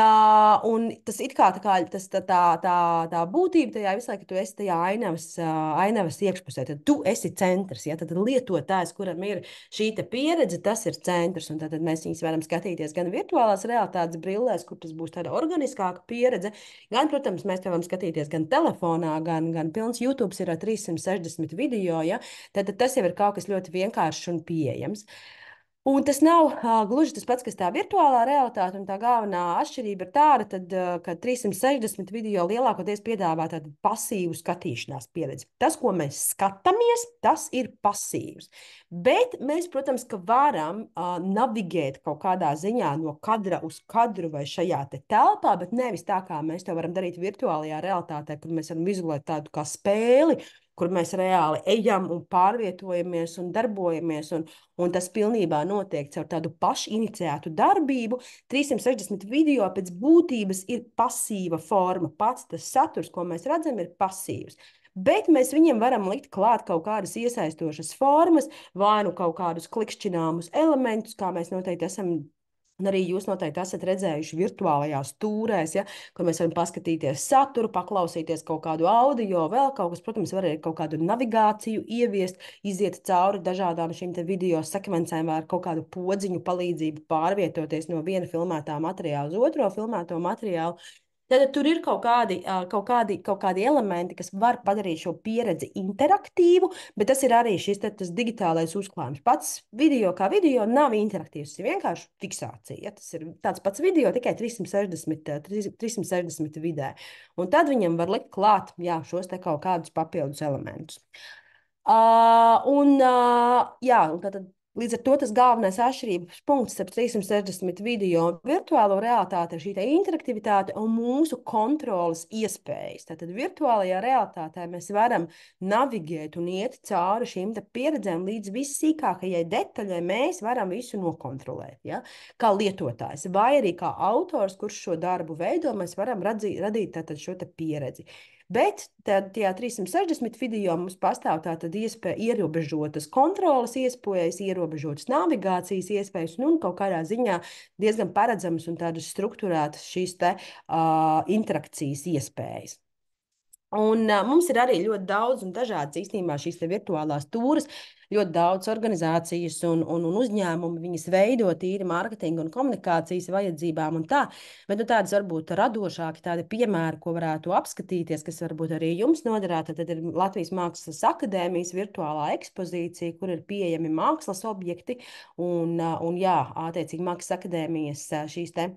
tas it kā, tā būtība tajā visā, ka tu esi tajā ainavas iekšpusē, tad tu esi centrs, ja? Tad lietotājs, kuram ir šī pieredze, tas ir centrs, un tad mēs viņus varam skatīties gan virtuālās realitātes brillēs, kur tas būs tāda organiskāka pieredze, gan, protams, mēs to varam skatīties gan telefonā, gan pilns YouTube ir ar 360 video, ja? Tad tas jau ir kaut kas ļoti vienkāršs un pieejams. Un tas nav gluži tas pats, kas tā virtuālā realitāte, un tā galvenā atšķirība ir tāda, tad, ka 360 video lielākoties piedāvā tādu pasīvu skatīšanās pieredzi. Tas, ko mēs skatāmies, tas ir pasīvs. Bet mēs, protams, ka varam navigēt kaut kādā ziņā no kadra uz kadru vai šajā te telpā, bet nevis tā, kā mēs to varam darīt virtuālajā realitātē, kur mēs varam vizualizēt tādu kā spēli, kur mēs reāli ejam un pārvietojamies un darbojamies, un tas pilnībā notiek caur tādu pašiniciētu darbību. 360 video pēc būtības ir pasīva forma. Pats tas saturs, ko mēs redzam, ir pasīvs. Bet mēs viņiem varam likt klāt kaut kādas iesaistošas formas, vai nu kaut kādus klikšķināmus elementus, kā mēs noteikti esam. Un arī jūs noteikti esat redzējuši virtuālajās stūrēs, ja, kur mēs varam paskatīties saturu, paklausīties kaut kādu audio, vēl kaut kas, protams, var arī kaut kādu navigāciju ieviest, iziet cauri dažādām šīm te video sekvencēm vai ar kaut kādu podziņu palīdzību pārvietoties no viena filmētā materiāla uz otro filmēto materiālu. Tad tur ir kaut kādi elementi, kas var padarīt šo pieredzi interaktīvu, bet tas ir arī tas digitālais uzklājums. Pats video kā video nav interaktīvs, tas ir vienkārši fiksācija. Ja? Tas ir tāds pats video, tikai 360 vidē. Un tad viņam var likt klāt, jā, šos te kaut kādus papildus elementus. Jā, un tad līdz ar to tas galvenais atšķirības punkts starp 360 video un virtuālo realitāti ir šī interaktivitāte un mūsu kontrolas iespējas. Tātad virtuālajā realitātē mēs varam navigēt un iet cauri šīm pieredzēm līdz vissīkākajai detaļai. Mēs varam visu nokontrolēt, ja? Kā lietotājs, vai arī kā autors, kurš šo darbu veido, mēs varam radīt tātad šo pieredzi. Bet tajā 360 video mums pastāv tātad iespēja ierobežotas kontrolas iespējas, ierobežotas navigācijas iespējas, un kaut kādā ziņā diezgan paredzamas un tādas strukturētas šīs interakcijas iespējas. Un mums ir arī ļoti daudz un dažādas īstenībā šīs virtuālās tūres, ļoti daudz organizācijas un uzņēmumi viņas veido tīri mārketinga un komunikācijas vajadzībām un tā, bet tādas varbūt radošāki tādi piemēri, ko varētu apskatīties, kas varbūt arī jums noderētu, tad ir Latvijas Mākslas akadēmijas virtuālā ekspozīcija, kur ir pieejami mākslas objekti un jā, attiecīgi Mākslas akadēmijas šīs te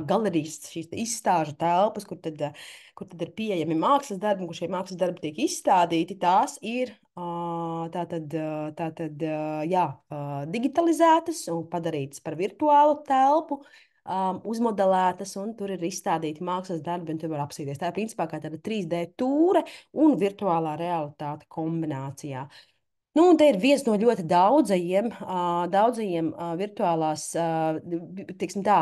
galerijas, šīs izstāžu telpas, kur tad ir pieejami mākslas darbi, kur šie mākslas darbi tiek izstādīti, tās ir jā, digitalizētas un padarītas par virtuālu telpu, uzmodelētas, un tur ir izstādīti mākslas darbi, un tur var apsīties. Tā ir principā kā tāda 3D tūre un virtuālā realitāte kombinācijā. Nu, un te ir viens no ļoti daudzajiem virtuālās, tiksim tā,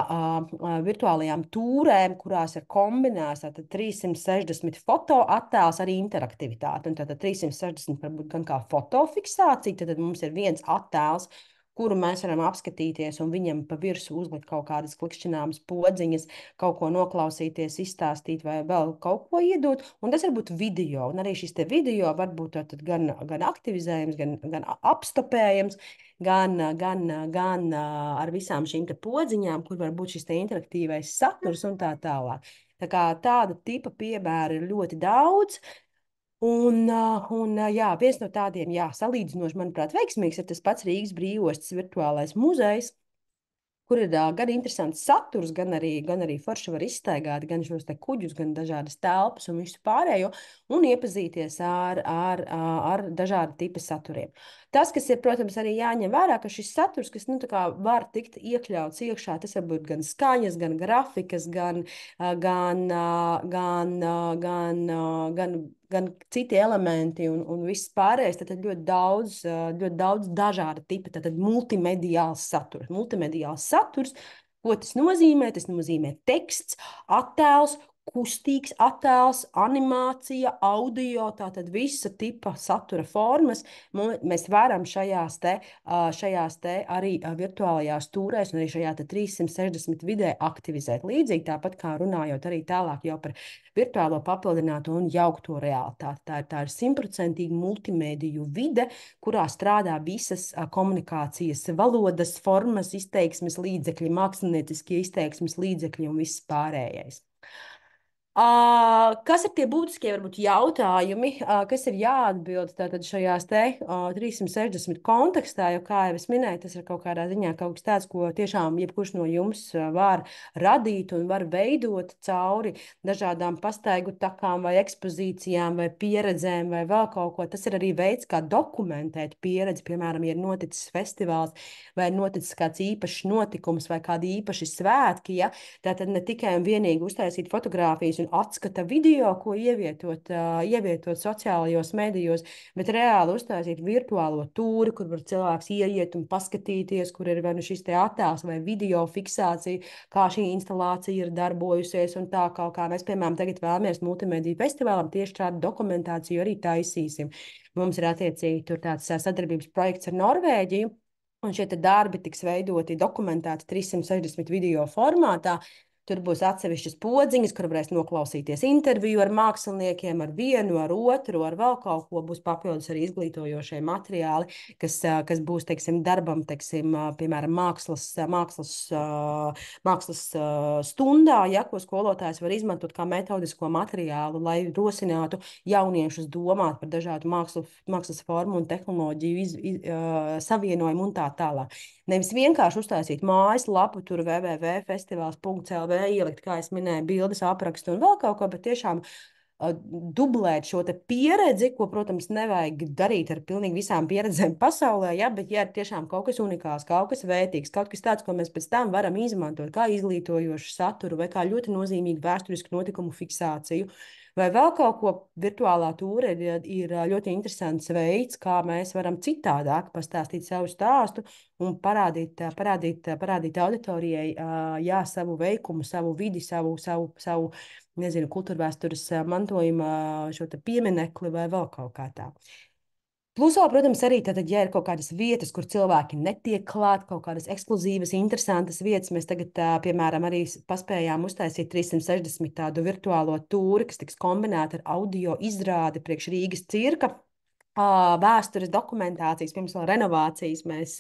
virtuālajām tūrēm, kurās ir kombinēts tātad 360 fotoattēls ar interaktivitāti. Un tātad 360 varbūt gan kā fotofiksācija, tad mums ir viens attēls, kuru mēs varam apskatīties, un viņam pa virsmu uzlikt kaut kādas klikšķināmas podziņas, kaut ko noklausīties, izstāstīt vai vēl kaut ko iedot. Un tas var būt video. Un arī šis te video var būt gan aktivizējams, gan apstopējams, gan ar visām šīm te podziņām, kur var būt šis te interaktīvais saturs un tā tālāk. Tā kā tāda tipa piemēra ir ļoti daudz. Jā, viens no tādiem, jā, salīdzinoši, manuprāt, veiksmīgs ir tas pats Rīgas Brīvostas virtuālais muzejs, kur ir gan interesants saturs, gan arī forši var izstaigāt gan šos te kuģus, gan dažādas telpas un visu pārējo, un iepazīties ar dažādu tipu saturiem. Tas, kas ir, protams, arī jāņem vērā, ka šis saturs, kas nu, tā kā var tikt iekļauts iekšā, tas var būt gan skaņas, gan grafikas, gan citi elementi un viss pārējais. Tad ļoti daudz dažāda tipa, tad multimediāls saturs. Multimediāls saturs, ko tas nozīmē? Tas nozīmē teksts, attēls, kustīgs attēls, animācija, audio, tātad visa tipa satura formas. Mēs varam šajās te arī virtuālajās tūrēs un arī šajā 360 vidē aktivizēt. Līdzīgi tāpat kā runājot arī tālāk jau par virtuālo papildināto un jaukto realitāti. Tā ir 100% multimediju vide, kurā strādā visas komunikācijas valodas, formas, izteiksmes līdzekļi, mākslinieckie izteiksmes līdzekļi un viss pārējais. Kas ir tie būtiskie varbūt jautājumi, kas ir jāatbild tātad šajās te 360 kontekstā, jo, kā jau es minēju, tas ir kaut kādā ziņā kaut kas tāds, ko tiešām jebkurš no jums var radīt un var veidot cauri dažādām pastaigu takām vai ekspozīcijām vai pieredzēm vai vēl kaut ko. Tas ir arī veids, kā dokumentēt pieredzi, piemēram, ja ir noticis festivāls vai ir noticis kāds īpašs notikums vai kādi īpaši svētki, ja, tātad ne tikai un vienīgi uztaisīt fotogrāfijas un atskata video, ko ievietot sociālajos medijos, bet reāli uztaisīt virtuālo tūri, kur var cilvēks ieiet un paskatīties, kur ir vai nu šis te attēls vai video fiksācija, kā šī instalācija ir darbojusies un tā kaut kā. Mēs, piemēram, tagad vēlamies multimediju festivālam tieši šādu dokumentāciju arī taisīsim. Mums ir attiecīgi tur tāds sadarbības projekts ar Norvēģiju, un šie darbi tiks veidoti, dokumentēti 360 video formātā. Tur būs atsevišķas podziņas, kur varēs noklausīties interviju ar māksliniekiem, ar vienu, ar otru, ar vēl kaut ko. Būs papildus arī izglītojošie materiāli, kas būs, teiksim, darbam, teiksim, piemēram, mākslas stundā, ja, ko skolotājs var izmantot kā metodisko materiālu, lai rosinātu jauniešus domāt par dažādu mākslas formu un tehnoloģiju savienojumu un tā tālāk. Nevis vienkārši uztaisīt mājaslapu, tur www.festivāls.lv, ielikt, kā es minēju, bildes, aprakstu un vēl kaut ko, bet tiešām dublēt šo pieredzi, ko, protams, nevajag darīt ar pilnīgi visām pieredzēm pasaulē, ja, bet ja ir tiešām kaut kas unikāls, kaut kas vērtīgs, kaut kas tāds, ko mēs pēc tam varam izmantot kā izglītojošu saturu vai kā ļoti nozīmīgu vēsturisku notikumu fiksāciju, vai vēl kaut ko. Virtuālā tūre ir ļoti interesants veids, kā mēs varam citādāk pastāstīt savu stāstu un parādīt auditorijai, jā, savu veikumu, savu vidi, savu nezinu, kultūrvēstures mantojuma šo te pieminekli vai vēl kaut kā tā. Plus, vēl, protams, arī tad, ja ir kaut kādas vietas, kur cilvēki netiek klāt, kaut kādas ekskluzīvas, interesantas vietas, mēs tagad, piemēram, arī paspējām uztaisīt 360 tādu virtuālo tūri, kas tiks kombinēta ar audio izrādi priekš Rīgas cirka. Vēstures dokumentācijas, pirms vēl renovācijas mēs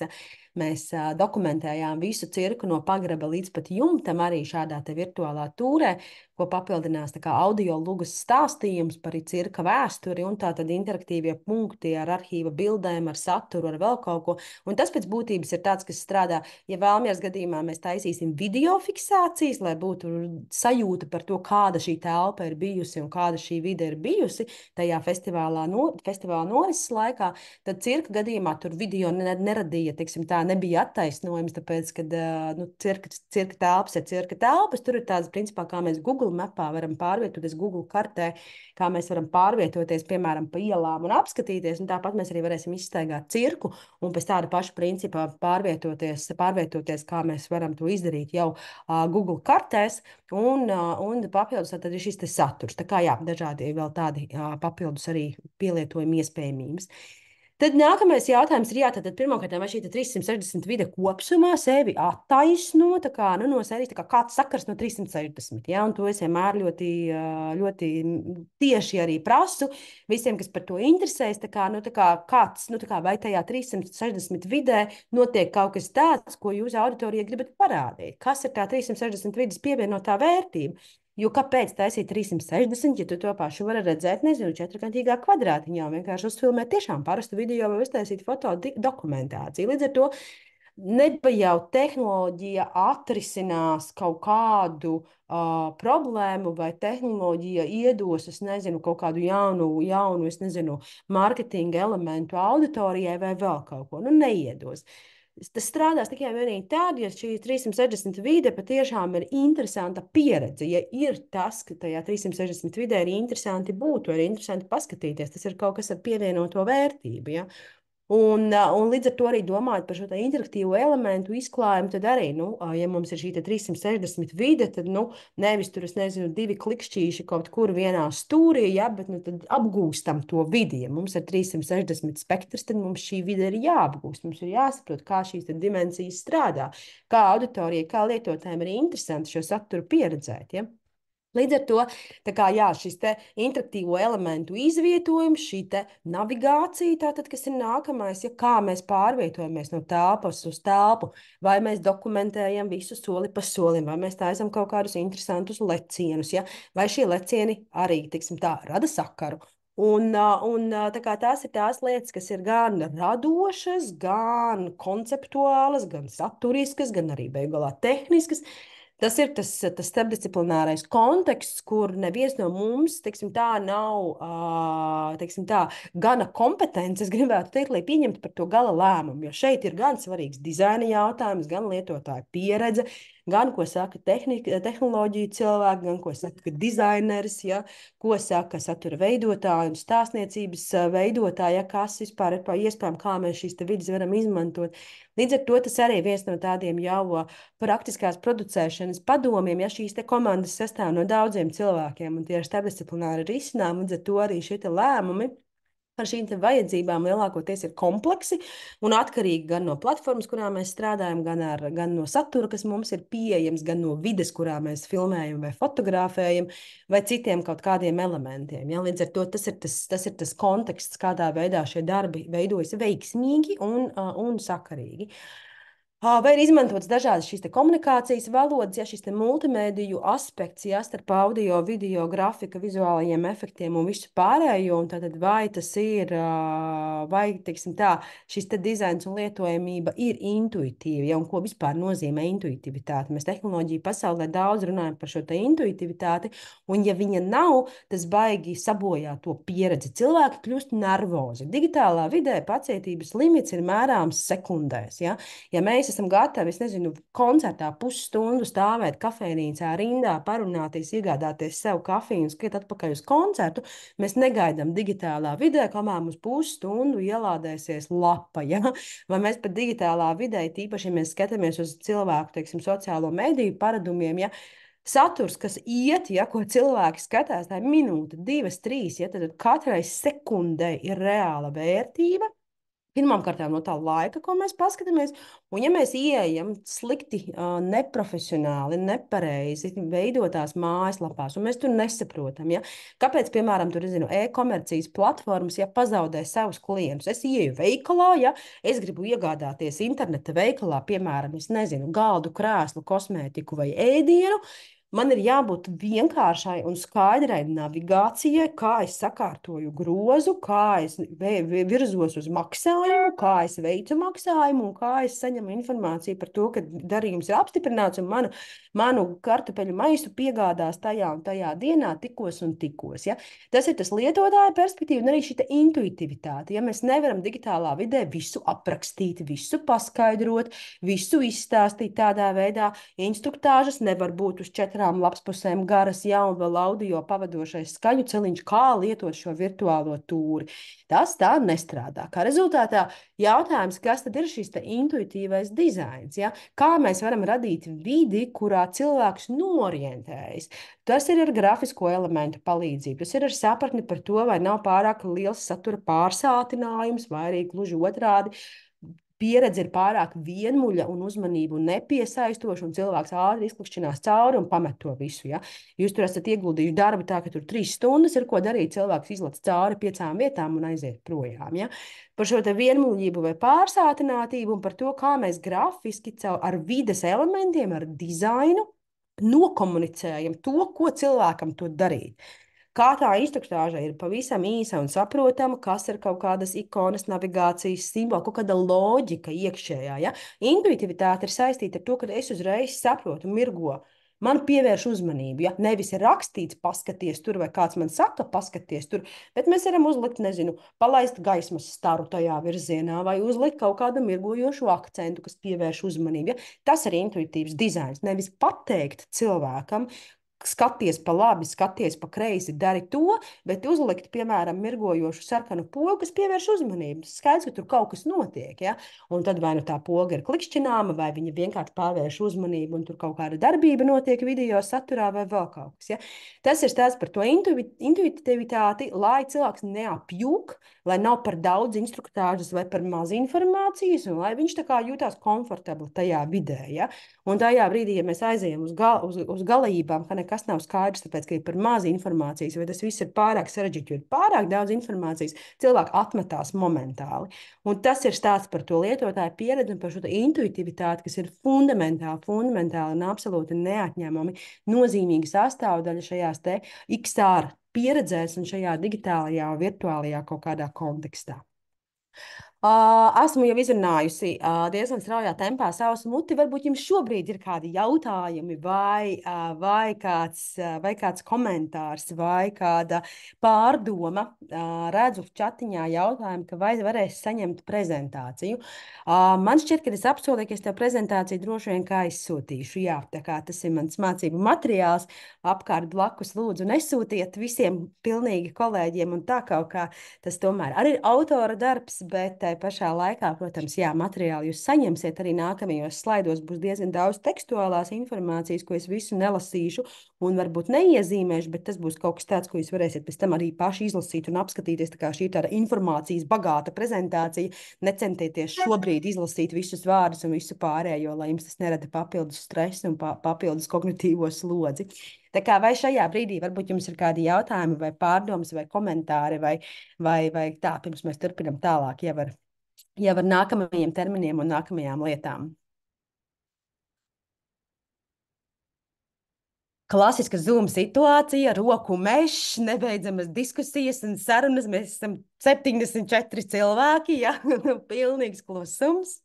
Mēs dokumentējām visu cirku no pagraba līdz pat jumtam, arī šādā te virtuālā tūrē, ko papildinās tā kā audio lugas stāstījums par cirka vēsturi un tātad interaktīvie punkti ar arhīva bildēm, ar saturu, ar vēl kaut ko. Un tas pēc būtības ir tāds, kas strādā, ja vēlamies gadījumā mēs taisīsim video fiksācijas, lai būtu sajūta par to, kāda šī telpa ir bijusi un kāda šī vide ir bijusi tajā festivāla norises laikā, tad cirka gadījumā tur video neradīja, teiksim tā, nebija attaisnojums, tāpēc, ka nu, cirka telpas ir cirka telpas, tur ir tāds, principā, kā mēs Google mapā varam pārvietoties, Google kartē, kā mēs varam pārvietoties, piemēram, pa ielām un apskatīties, un tāpat mēs arī varēsim izstaigāt cirku un pēc tāda paša principa pārvietoties, kā mēs varam to izdarīt jau Google kartēs, un papildus tad ir šis saturs. Tā kā jā, dažādi vēl tādi papildus arī pielietojumi iespējamības. Tad nākamais jautājums ir, jā, tad pirmkārt, vai šī 360 vide kopsumā sevi attaisno, tā kā, nu, no sērijas, tā kā kāds sakars no 360, ja, un to es vienmēr ļoti tieši arī prasu visiem, kas par to interesēs, tā kā kāds, nu, tā kā vai tajā 360 vidē notiek kaut kas tāds, ko jūs auditorijai gribat parādīt. Kas ir tā 360 vides pievienotā vērtība? Jo kāpēc taisīt 360, ja tu to pašu vari redzēt, nezinu, četrkantīgā kvadrātiņā, vienkārši uzfilmēt tiešām parastu video vai uztaisīt fotodokumentāciju. Līdz ar to jau tehnoloģija atrisinās kaut kādu problēmu, vai tehnoloģija iedos, es nezinu, kaut kādu jaunu, es nezinu, mārketinga elementu auditorijai vai vēl kaut ko. Nu, neiedos. Tas strādās tikai vienīgi tad, ja šī 360 vide patiešām ir interesanta pieredze. Ja ir tas, ka tajā 360 vidē ir interesanti būt, vai ir interesanti paskatīties, tas ir kaut kas ar pievienoto vērtību. Ja? Un līdz ar to arī domājot par šo interaktīvo elementu izklājumu, tad arī, nu, ja mums ir šī 360 vide, tad, nu, nevis tur, es nezinu, 2 klikšķīši kaut kur vienā stūrī, ja, bet, nu, tad apgūstam to vidi. Ja mums ir 360 spektrs, tad mums šī vide ir jāapgūst. Mums ir jāsaprot, kā šīs dimensijas strādā, kā auditorijai, kā lietotājiem ir interesanti šo saturu pieredzēt, ja. Līdz ar to, kā, jā, šis interaktīvo elementu izvietojums, šī navigācija, tātad, kas ir nākamais, ja kā mēs pārvietojamies no telpas uz telpu, vai mēs dokumentējam visu soli pa solim, vai mēs taisam kaut kādus interesantus lecienus, ja? Vai šie lecieni arī, tiksim tā, rada sakaru. Tās ir tās lietas, kas ir gan radošas, gan konceptuālas, gan saturiskas, gan arī beigās tehniskas. Tas ir tas starpdisciplinārais konteksts, kur neviens no mums, teiksim tā, nav, teiksim tā, gana kompetents, es gribētu teikt, lai pieņemtu par to gala lēmumu, jo šeit ir gan svarīgs dizaina jautājums, gan lietotāja pieredze, gan, ko saka tehnoloģiju cilvēki, gan, ko saka dizaineris, ja, ko saka satura veidotāji un stāstniecības veidotāji, ja, kas vispār ir iespējams, kā mēs šīs vidas varam izmantot. Līdz ar to tas arī ir viens no tādiem jau praktiskās producēšanas padomiem, ja šīs komandas sastāv no daudziem cilvēkiem, un tie ir starpdisciplināri risinājumi, līdz ar to arī šie lēmumi par šīm vajadzībām lielākoties ir kompleksi un atkarīgi gan no platformas, kurā mēs strādājam, gan no satura, kas mums ir pieejams, gan no vides, kurā mēs filmējam vai fotografējam, vai citiem kaut kādiem elementiem. Ja? Līdz ar to tas ir tas konteksts, kādā veidā šie darbi veidojas veiksmīgi un sakarīgi. Vai ir izmantots dažādas šīs komunikācijas valodas, ja šis multimēdiju aspekts, ja starp audio, video, grafika, vizuālajiem efektiem un visu pārējo, un tātad vai tas ir, vai, teiksim tā, šis dizains un lietojamība ir intuitīva, ja, un ko vispār nozīmē intuitivitāte. Mēs tehnoloģiju pasaulē daudz runājam par šo intuitivitāti, un ja viņa nav, tas baigi sabojā to pieredzi. Cilvēki kļūst nervozi. Digitālā vidē pacietības limits ir mērāms sekundēs, ja. Ja mēs esam gatavi, es nezinu, koncertā pusstundu stāvēt kafejnīcā rindā, parunāties, iegādāties sev kafiju un skriet atpakaļ uz koncertu, mēs negaidām digitālā vidē, kamēr mums pusstundu ielādēsies lapa, ja? Vai mēs pat digitālā vidē, tīpaši, ja mēs skatāmies uz cilvēku, teiksim, sociālo mediju paradumiem, ja? Saturs, kas iet, ja, ko cilvēki skatās, tā ir minūte, 2, 3, ja, tad katrai sekundei ir reāla vērtība. Pirmkārt, no tā laika, ko mēs paskatāmies, un ja mēs ieejam slikti, neprofesionāli, nepareizi veidotās mājaslapās, un mēs tur nesaprotam, ja? Kāpēc, piemēram, tur, zinu, e-komercijas platformas, ja pazaudē savus klientus. Es ieju veikalā, ja es gribu iegādāties interneta veikalā, piemēram, es nezinu, galdu, krēslu, kosmētiku vai ēdienu. Man ir jābūt vienkāršai un skaidrai navigācijai, kā es sakārtoju grozu, kā es virzos uz maksājumu, kā es veicu maksājumu un kā es saņemu informāciju par to, ka darījums ir apstiprināts un manu kartupeļu maisu piegādās tajā un tajā dienā tikos un tikos. Ja? Tas ir tas lietotāja perspektīva un arī šī intuitivitāte. Ja mēs nevaram digitālā vidē visu aprakstīt, visu paskaidrot, visu izstāstīt tādā veidā, instruktāžas nevar būt uz 4 lapspusēm garas, ja un vēl audio pavadošais skaņu celiņš, kā lietot šo virtuālo tūri. Tas tā nestrādā. Kā rezultātā jautājums, kas tad ir šis intuitīvais dizains? Ja? Kā mēs varam radīt vidi, kurā cilvēks norientējas? Tas ir ar grafisko elementu palīdzību. Tas ir ar sapratni par to, vai nav pārāk liels satura pārsātinājums, vai arī gluži otrādi pieredze ir pārāk vienmuļa un uzmanību nepiesaistoša, un cilvēks ātri izklikšķinās cauri un pamet to visu. Ja? Jūs tur esat ieguldījuši darbu tā, ka tur 3 stundas ir ko darīt, cilvēks izlec cauri 5 vietām un aiziet projām. Ja? Par šo vienmuļību vai pārsātinātību un par to, kā mēs grafiski ar vides elementiem, ar dizainu nokomunicējam to, ko cilvēkam to darīt. Kā tā instruktāža ir pavisam īsa un saprotama, kas ir kaut kādas ikonas, navigācijas simboli, kaut kāda loģika iekšējā. Ja? Intuitivitāte ir saistīta ar to, ka es uzreiz saprotu, mirgo. Man pievērš uzmanību. Ja? Nevis ir rakstīts, paskaties tur, vai kāds man saka, paskaties tur, bet mēs varam uzlikt, nezinu, palaist gaismas staru tajā virzienā, vai uzlikt kaut kādu mirgojošu akcentu, kas pievērš uzmanību. Ja? Tas ir intuitīvs dizains. Nevis pateikt cilvēkam, skaties pa labi, skaties pa kreisi, dari to, bet uzlikt, piemēram, mirgojošu sarkanu pogu, kas pievērš uzmanību. Skaidrs, ka tur kaut kas notiek, ja? Un tad vai nu tā poga ir klikšķināma, vai viņa vienkārši pārvērš uzmanību, un tur kaut kāda darbība notiek video saturā, vai vēl kaut kas. Ja? Tas ir stāsts par to intuitivitāti, lai cilvēks neapjūk, lai nav par daudz instruktāžas vai par maz informācijas, un lai viņš tā kā jūtās komfortabli tajā vidē. Ja? Un tajā brīdī, ja mēs aizējam uz galējībām, ka nekas nav skaidrs, tāpēc, ka ir par maz informācijas, vai tas viss ir pārāk sarežģīti, jo ir pārāk daudz informācijas, cilvēki atmetās momentāli. Un tas ir stāsts par to lietotāju pieredzi un par šo intuitivitāti, kas ir fundamentāli un absolūti neatņemami nozīmīga sastāvdaļa šajās te XR pieredzēs un šajā digitālajā un virtuālajā kaut kādā kontekstā. Esmu jau izrunājusi diezgan straujā tempā savu muti. Varbūt jums šobrīd ir kādi jautājumi, vai kāds komentārs, vai kāda pārdoma. Redzu čatiņā jautājumu, ka vai varēs saņemt prezentāciju. Man šķiet, ka es apsolīju, ka es tev prezentāciju droši vien kā izsūtīšu. Jā, tā kā tas ir mans mācību materiāls. Apkārt blakus lūdzu nesūtiet visiem pilnīgi kolēģiem un tā kaut kā. Tas tomēr arī ir autora darbs, bet tai pašā laikā, protams, jā, materiāli jūs saņemsiet arī nākamajos slaidos. Būs diezgan daudz tekstuālās informācijas, ko es visu nelasīšu un varbūt neiezīmēšu, bet tas būs kaut kas tāds, ko jūs varēsiet pēc tam arī paši izlasīt un apskatīties. Tā kā šī tāda informācijas bagāta prezentācija, necentieties šobrīd izlasīt visus vārdus un visu pārējo, lai jums tas nerada papildus stresu un papildus kognitīvo slodzi. Tā kā vai šajā brīdī varbūt jums ir kādi jautājumi vai pārdomas vai komentāri vai tā, pirms mēs turpinam tālāk jau ar nākamajiem terminiem un nākamajām lietām. Klasiska Zoom situācija, roku mežs, nebeidzamas diskusijas un sarunas. Mēs esam 74 cilvēki, ja? Pilnīgs klusums.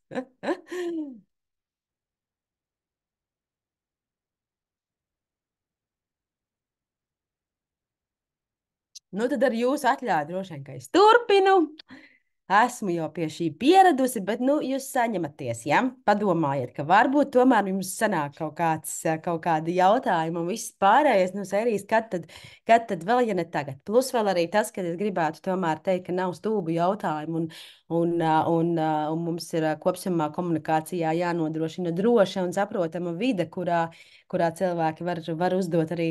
Nu, tad ar jūsu atļauju droši vien, ka es turpinu. Esmu jau pie šī pieradusi, bet nu, jūs saņematies, ja? Padomājiet, ka varbūt tomēr jums sanāk kaut kādi jautājumi un viss pārējais no sērijas, kad tad vēl, ja ne tagad. Plus vēl arī tas, ka es gribētu tomēr teikt, ka nav stulbu jautājumu un mums ir kopsamā komunikācijā jānodrošina droša un saprotama vide, kurā kurā cilvēki var uzdot arī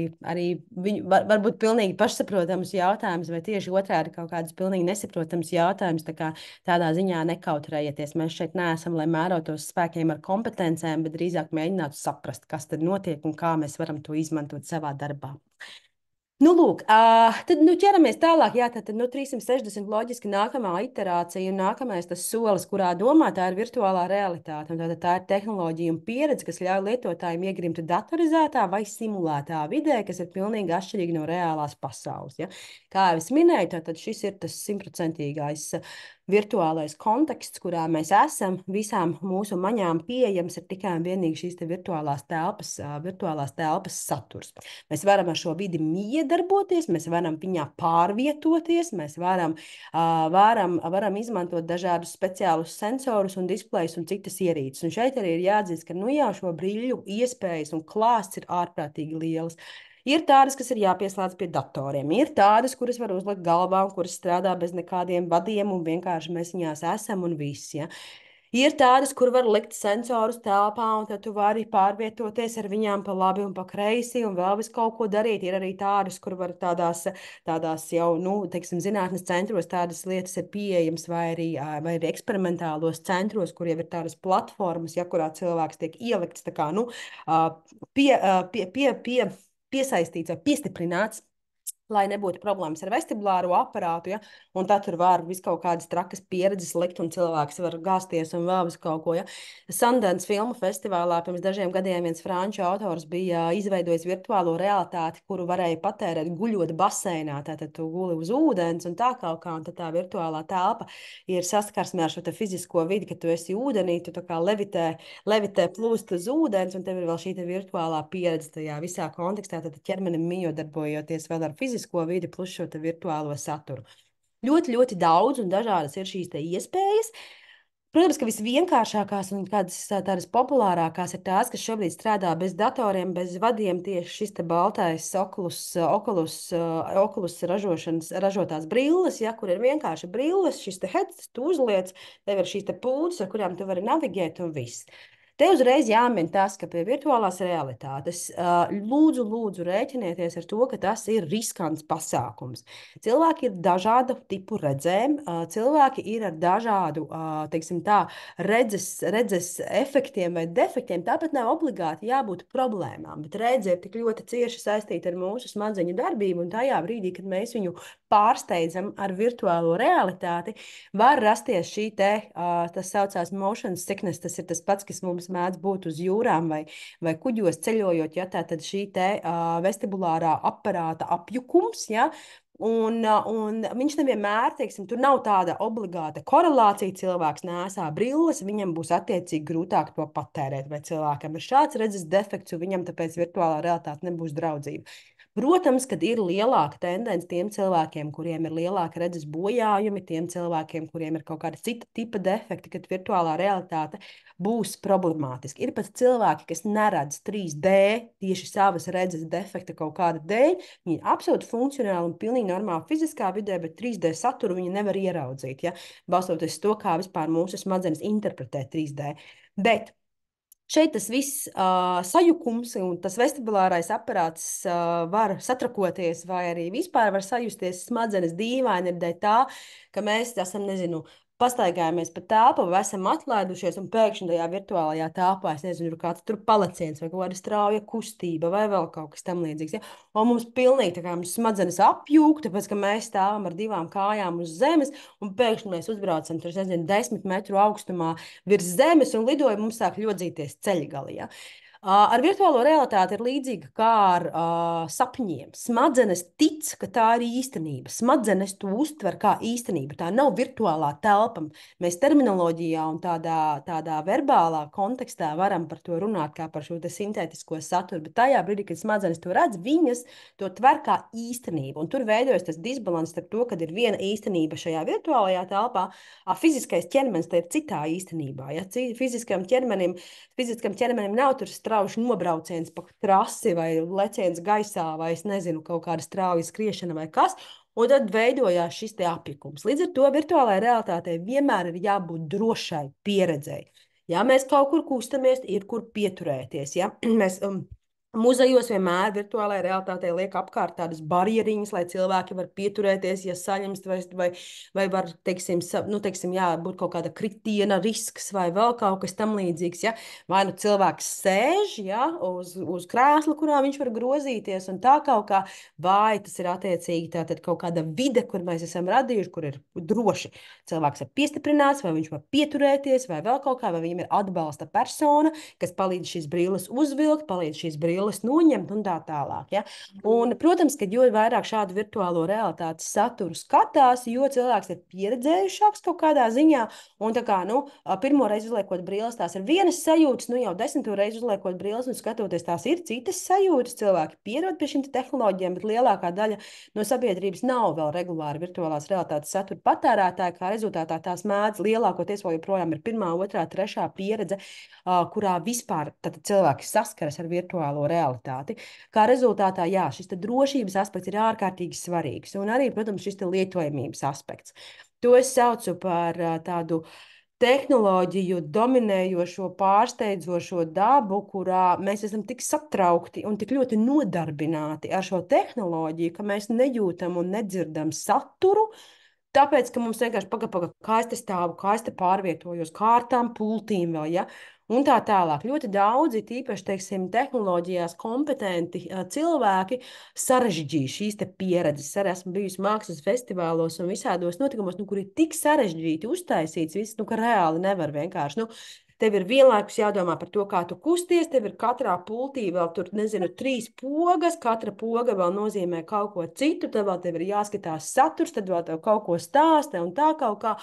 varbūt pilnīgi pašsaprotamus jautājumus, vai tieši otrādi kaut kādus pilnīgi nesaprotamus jautājumus. Tādā ziņā nekautrējieties. Mēs šeit neesam, lai mērotos spēkiem ar kompetencēm, bet drīzāk mēģinātu saprast, kas tad notiek un kā mēs varam to izmantot savā darbā. Nu, lūk, tad ķeramies tālāk. Jā, tad 360 loģiski nākamā iterācija un nākamais tas solis, kurā domā, tā ir virtuālā realitāte. Tā ir tehnoloģija un pieredze, kas ļauj lietotājiem iegrimt datorizētā vai simulētā vidē, kas ir pilnīgi atšķirīga no reālās pasaules. Ja? Kā jau es minēju, tad šis ir tas simtprocentīgais virtuālais konteksts, kurā mēs esam. Visām mūsu maņām pieejams ir tikai un vienīgi šīs virtuālās telpas saturs. Mēs varam ar šo vidi miedarboties, mēs varam viņā pārvietoties, mēs varam izmantot dažādus speciālus sensorus un displejus un citas ierīces. Un šeit arī ir jāatzīst, ka jau šo brīļu iespējas un klāsts ir ārprātīgi lielas. Ir tādas, kas ir jāpieslēdz pie datoriem, ir tādas, kuras var uzlikt galvā un kuras strādā bez nekādiem vadiem un vienkārši mēs viņās esam un viss. Ja? Ir tādas, kur var likt sensorus telpā, un tad tu vari pārvietoties ar viņām pa labi un pa kreisi, un vēl vis kaut ko darīt. Ir arī tādas, kur var tādās jau, teiksim, zinātnes centros tādas lietas ir pieejamas, vai arī eksperimentālos centros, kur jau ir tādas platformas, ja, kurā cilvēks tiek ielikts tā kā, piesaistīts vai piestiprināts, lai nebūtu problēmas ar vestibulāro aparātu, ja? Un tad tur var viskaut kādas trakas pieredzes likt, un cilvēks var gāzties un vēl visu kaut ko. Ja? Sundance filmu festivālā pirms dažiem gadiem viens franču autors bija izveidojis virtuālo realitāti, kuru varēja patērēt guļot baseinā. Tātad tu guli uz ūdens un tā kaut kā, un tad tā virtuālā telpa ir saskarsmē ar šo te fizisko vidi, ka tu esi ūdenī, tu tā kā levitē plūst uz ūdens, un tev ir vēl šī virtuālā pieredze tajā visā kontekstā, tad ķermenim miedarbojoties vēl ar fizisko vidi plus šo virtuālo saturu. Ļoti, ļoti daudz un dažādas ir šīs iespējas. Protams, ka visvienkāršākās un tādas populārākās ir tās, kas šobrīd strādā bez datoriem, bez vadiem. Tieši šis baltais Oculus ražotās brilles, ja, kur ir vienkārši brilles, šis headsets, tu uzliec, tev ir šīs pūles, ar kurām tu vari navigēt un viss. Te uzreiz jāmin tas, ka pie virtuālās realitātes lūdzu rēķinieties ar to, ka tas ir riskants pasākums. Cilvēki ir dažādu tipu redzēm, cilvēki ir ar dažādu, teiksim tā, redzes efektiem vai defektiem. Tāpat nav obligāti jābūt problēmām, bet redze ir tik ļoti cieši saistīta ar mūsu smadzeņu darbību, un tajā brīdī, kad mēs viņu pārsteidzam ar virtuālo realitāti, var rasties šī tas saucās motion sickness, tas ir tas pats, kas mums mēdz būt uz jūrām vai kuģos ceļojot, ja tā tad šī vestibulārā aparāta apjukums, ja, un viņš nevienmēr, teiksim, tur nav tāda obligāta korelācija, cilvēks nēsā brilles, viņam būs attiecīgi grūtāk to patērēt, vai cilvēkam ir šāds redzes defekts, un viņam tāpēc virtuālā realitāte nebūs draudzība. Protams, kad ir lielāka tendence tiem cilvēkiem, kuriem ir lielāka redzes bojājumi, tiem cilvēkiem, kuriem ir kaut kāda cita tipa defekti, kad virtuālā realitāte būs problemātiska. Ir pat cilvēki, kas neredz 3D tieši savas redzes defekta kaut kāda dēļ. Viņi ir absolūti funkcionāli un pilnīgi normāli fiziskā vidē, bet 3D saturu viņi nevar ieraudzīt, ja? Balstoties to, kā vispār mūsu smadzenes interpretē 3D. Bet šeit tas viss sajukums un tas vestibulārais aparāts var satrakoties vai arī vispār var sajusties smadzenes dīvaini dēļ tā, ka mēs esam, nezinu, pastaigājamies pa telpu, vai esam atlaidušies, un pēkšņi tajā virtuālajā telpā, es nezinu, ir kāds tur paliciens vai kaut kāda strauja kustība vai vēl kaut kas tam līdzīgs. Ja? Un mums pilnīgi tā kā mums smadzenes apjūk, tāpēc, ka mēs stāvam ar divām kājām uz zemes, un pēkšņi mēs uzbraucam tur, es nezinu, 10 metru augstumā virs zemes, un lidojumi mums sāk ļodzīties ceļgalī. Ja? Ar virtuālo realitāti ir līdzīga kā ar sapņiem. Smadzenes tic, ka tā ir īstenība. Smadzenes to uztver kā īstenību. Tā nav virtuālā telpa. Mēs terminoloģijā un tādā verbālā kontekstā varam par to runāt kā par šo sintētisko saturu, bet tajā brīdī, kad smadzenes to redz, viņas to tver kā īstenību. Un tur veidojas tas disbalans starp to, kad ir viena īstenība šajā virtuālajā telpā, fiziskais ķermenis te ir citā īstenībā. Ja? Fiziskam ķermenim nav tur strauji nobrauciens pa trasi vai leciens gaisā vai, es nezinu, kaut kāda strauja skriešana vai kas, un tad veidojās šis te apjukums. Līdz ar to virtuālajai realitātei vienmēr ir jābūt drošai pieredzei. Ja mēs kaut kur kustamies, ir kur pieturēties. Ja? Mēs Muzejos vienmēr virtuālajā realitātē liek apkārt tādas barjeriņas, lai cilvēki var pieturēties, ja saņemst, vai var, teiksim, teiksim, jā, būt kaut kāda kritiena risks vai vēl kaut kas tam līdzīgs. Ja? Vai nu cilvēks sēž ja, uz krēsla, kurā viņš var grozīties, un tā kaut kā, vai tas ir attiecīgi tātad kaut kāda vide, kur mēs esam radījuši, kur ir droši. Cilvēks ir piestiprināts, vai viņš var pieturēties, vai vēl kaut kā, vai viņam ir atbalsta persona, kas palīdz šīs brilles uzvilkt, palīdz šīs brilles noņemt un tā tālāk. Ja? Un, protams, ka jo vairāk šādu virtuālo realitātes saturu skatās, jo cilvēks ir pieredzējušāks kaut kādā ziņā. Un tā kā, nu, pirmo reizi uzliekot brilles, tās ir vienas sajūtas, nu jau 10. reizi uzliekot brilles un skatoties, tās ir citas sajūtas. Cilvēki pierod pie šīm tehnoloģijām, bet lielākā daļa no sabiedrības nav vēl regulāri virtuālās realitātes satura patērētāji. Kā rezultātā tās mēdz lielākoties vēl joprojām ir pirmā, otrā, trešā pieredze, kurā vispār cilvēki saskaras ar virtuālo realitāti. Kā rezultātā, jā, šis drošības aspekts ir ārkārtīgi svarīgs. Un arī, protams, šis lietojamības aspekts. To es saucu par tādu tehnoloģiju dominējošo, pārsteidzošo dabu, kurā mēs esam tik satraukti un tik ļoti nodarbināti ar šo tehnoloģiju, ka mēs nejūtam un nedzirdam saturu. Tāpēc, ka mums vienkārši pagaidi, kā es te stāvu, kā es te pārvietojos, kā ar tām pultīm vēl, ja? Un tā tālāk. Ļoti daudzi, tīpaši, teiksim, tehnoloģijās kompetenti cilvēki sarežģīja šīs te pieredzes. Arī esmu bijusi mākslas festivālos un visādos notikumos, nu, kur ir tik sarežģīti uztaisīts viss, nu, ka reāli nevar vienkārši, nu, tev ir vienlaikus jādomā par to, kā tu kusties. Tev ir katrā pultī vēl tur, nezinu, 3 pogas. Katra poga vēl nozīmē kaut ko citu. Tad vēl tev ir jāskatās saturs, tad vēl tev kaut ko stāsta un tā kaut kā.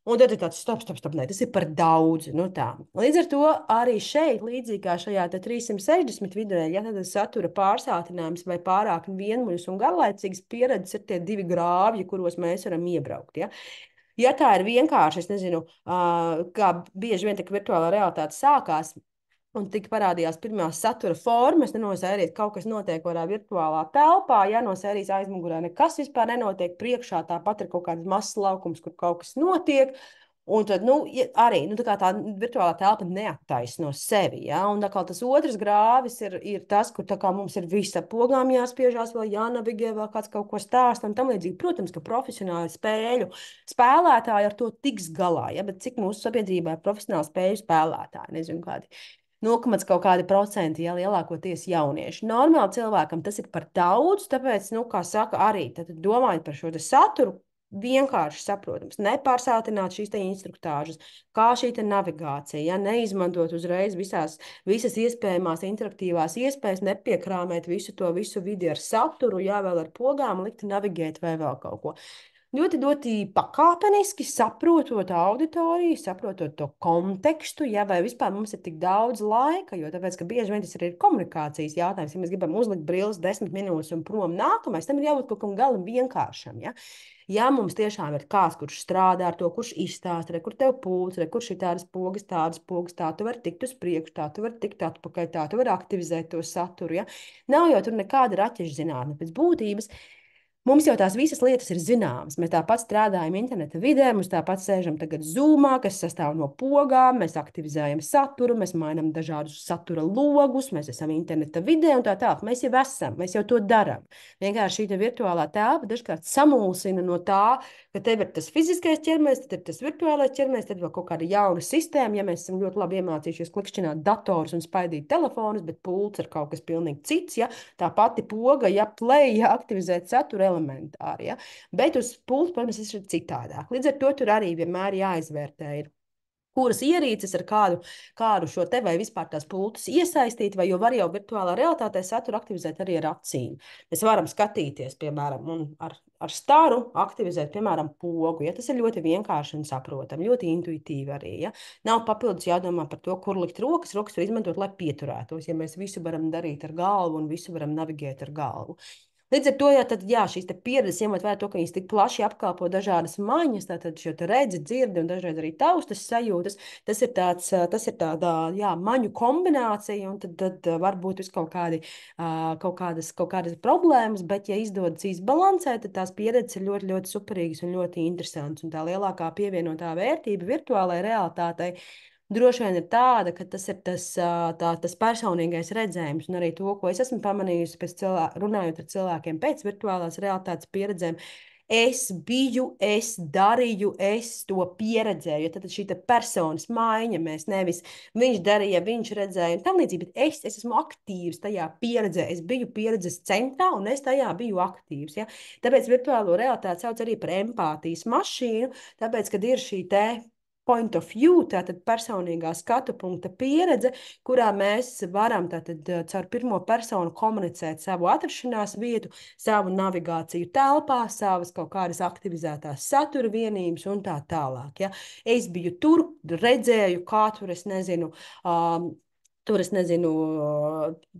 Un tad ir tāds stop, nē, tas ir par daudz. Nu tā. Līdz ar to arī šeit, līdzīgi kā šajā 360 vidē, ja tad satura pārsātinājums vai pārāk vienmuļas un garlaicīgas pieredzes ir tie 2 grāvji, kuros mēs varam iebraukt. Ja? Ja tā ir vienkārši, es nezinu, kā bieži vien tā virtuālā realitāte sākās, un tik parādījās pirmās satura formas, no sērijas kaut kas notiek kādā virtuālā telpā, ja no sērijas aizmugurē nekas vispār nenotiek, priekšā tāpat ir kaut kāds mazs laukums, kur kaut kas notiek. Un tad, nu, arī nu, tā virtuālā telpa neattaisno sevi. Ja? Un tas otrs grāvis ir tas, kur mums ir visa pogām jāspiežās, vēl jānavigē, vēl kāds kaut ko stāsta un tam līdzīgi. Protams, ka profesionāli spēļu spēlētāji ar to tiks galā, ja? Bet cik mūsu sabiedrībā ir profesionāli spēļu spēlētāji? Nezinu, kādi 0, kaut kādi procenti, ja lielākoties jaunieši. Normāli cilvēkam tas ir par daudz, tāpēc, nu, kā saka, arī domājot par šo saturu, vienkārši saprotams, nepārsātināt šīs instruktāžas, kā šī navigācija, ja neizmantot uzreiz visas iespējamās interaktīvās iespējas, nepiekrāmēt visu vidi ar saturu, jā, vēl ar pogām, likt navigēt vai vēl kaut ko. Ļoti pakāpeniski saprotot auditoriju, saprotot to kontekstu, ja, vai vispār mums ir tik daudz laika, jo tāpēc, ka bieži vien tas ir komunikācijas jautājums. Ja mēs gribam uzlikt brilles 10 minūtes un prom nākamais, tam ir jābūt kaut kam galam vienkāršam. Ja? Ja mums tiešām ir kāds, kurš strādā ar to, kurš izstāsta, kur tev pūlis, kurš ir tādas pogas, tā tu vari tikt uz priekšu, tā tu vari tikt atpakaļ, tā tu vari aktivizēt to saturu. Ja? Nav jau tur nekāda raķešu zinātne pēc būtības. Mums jau tās visas lietas ir zināmas. Mēs tāpat strādājam interneta vidē, mums tāpat sēžam tagad Zoomā, kas sastāv no pogām, mēs aktivizējam saturu, mēs mainām dažādus satura logus, mēs esam interneta vidē un tā tālāk. Mēs jau esam, mēs jau to darām. Vienkārši šī virtuālā telpa dažkārt samulsina no tā, ka tev ir tas fiziskais ķermenis, tad ir tas virtuālais ķermenis, tad vēl kaut kāda jauna sistēma, ja mēs esam ļoti labi iemācījušies klikšķināt datorus un spaidīt telefonus, bet pults ir kaut kas pilnīgi cits, ja? Tā pati poga, ja play, ja aktivizēt satura elementāri. Ja? Bet uz pults, protams, tas ir citādāk. Līdz ar to tur arī vienmēr jāizvērtē ir. Kuras ierīces ar kādu šo te vai vispār tās pultus iesaistīt, vai jo var jau virtuālā realitātē saturu aktivizēt arī ar acīm. Mēs varam skatīties, piemēram, un ar staru aktivizēt, piemēram, pogu. Ja? Tas ir ļoti vienkārši un saprotam, ļoti intuitīvi arī. Ja? Nav papildus jādomā par to, kur likt rokas. Rokas var izmantot, lai pieturētos, ja mēs visu varam darīt ar galvu un visu varam navigēt ar galvu. Līdz ar to, jā, šīs pieredzes ņemot vērā to, ka viņas tik plaši apkalpo dažādas maņas, tātad šo redzi, dzirdi un dažreiz arī taustas sajūtas, tas ir tāda, jā, maņu kombinācija, un tad var būt kaut kādas problēmas, bet, ja izdodas izbalansēt, tad tās pieredzes ir ļoti, ļoti superīgas un ļoti interesantas. Un tā lielākā pievienotā vērtība virtuālajai realitātei droši vien ir tāda, ka tas ir tas personīgais redzējums, un arī to, ko es esmu pamanījusi pēc runājot ar cilvēkiem pēc virtuālās realitātes pieredzēm. Es biju, es darīju, es to pieredzēju. Tad šī personas maiņa, mēs nevis viņš darīja, viņš redzēja, un tam līdzīgi, bet es esmu aktīvs tajā pieredzē. Es biju pieredzes centrā, un es tajā biju aktīvs. Ja? Tāpēc virtuālo realitāti sauc arī par empātijas mašīnu, tāpēc, kad ir šī te point of view, tātad personīgā skatu punkta pieredze, kurā mēs varam tātad caur pirmo personu komunicēt savu atrašanās vietu, savu navigāciju telpā, savas kaut kādas aktivizētās satura vienības un tā tālāk. Ja? Es biju tur, redzēju, kā tur, es nezinu, tur, es nezinu,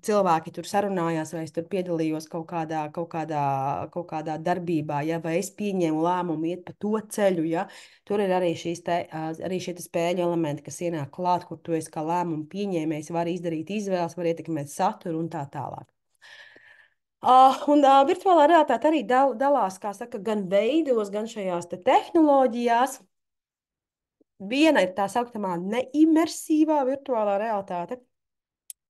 cilvēki tur sarunājās, vai es tur piedalījos kaut kādā darbībā, ja, vai es pieņēmu lēmumu iet pa to ceļu, ja. Tur ir arī arī šie spēļu elementi, kas ienāk klāt, kur tu esi kā lēmumu pieņēmējs, vari izdarīt izvēles, var ietekmēt saturu un tā tālāk. Virtuālā realitāte arī dalās, kā saka, gan veidos, gan šajās tehnoloģijās. Viena ir tā saucamā neimersīvā virtuālā realitāte.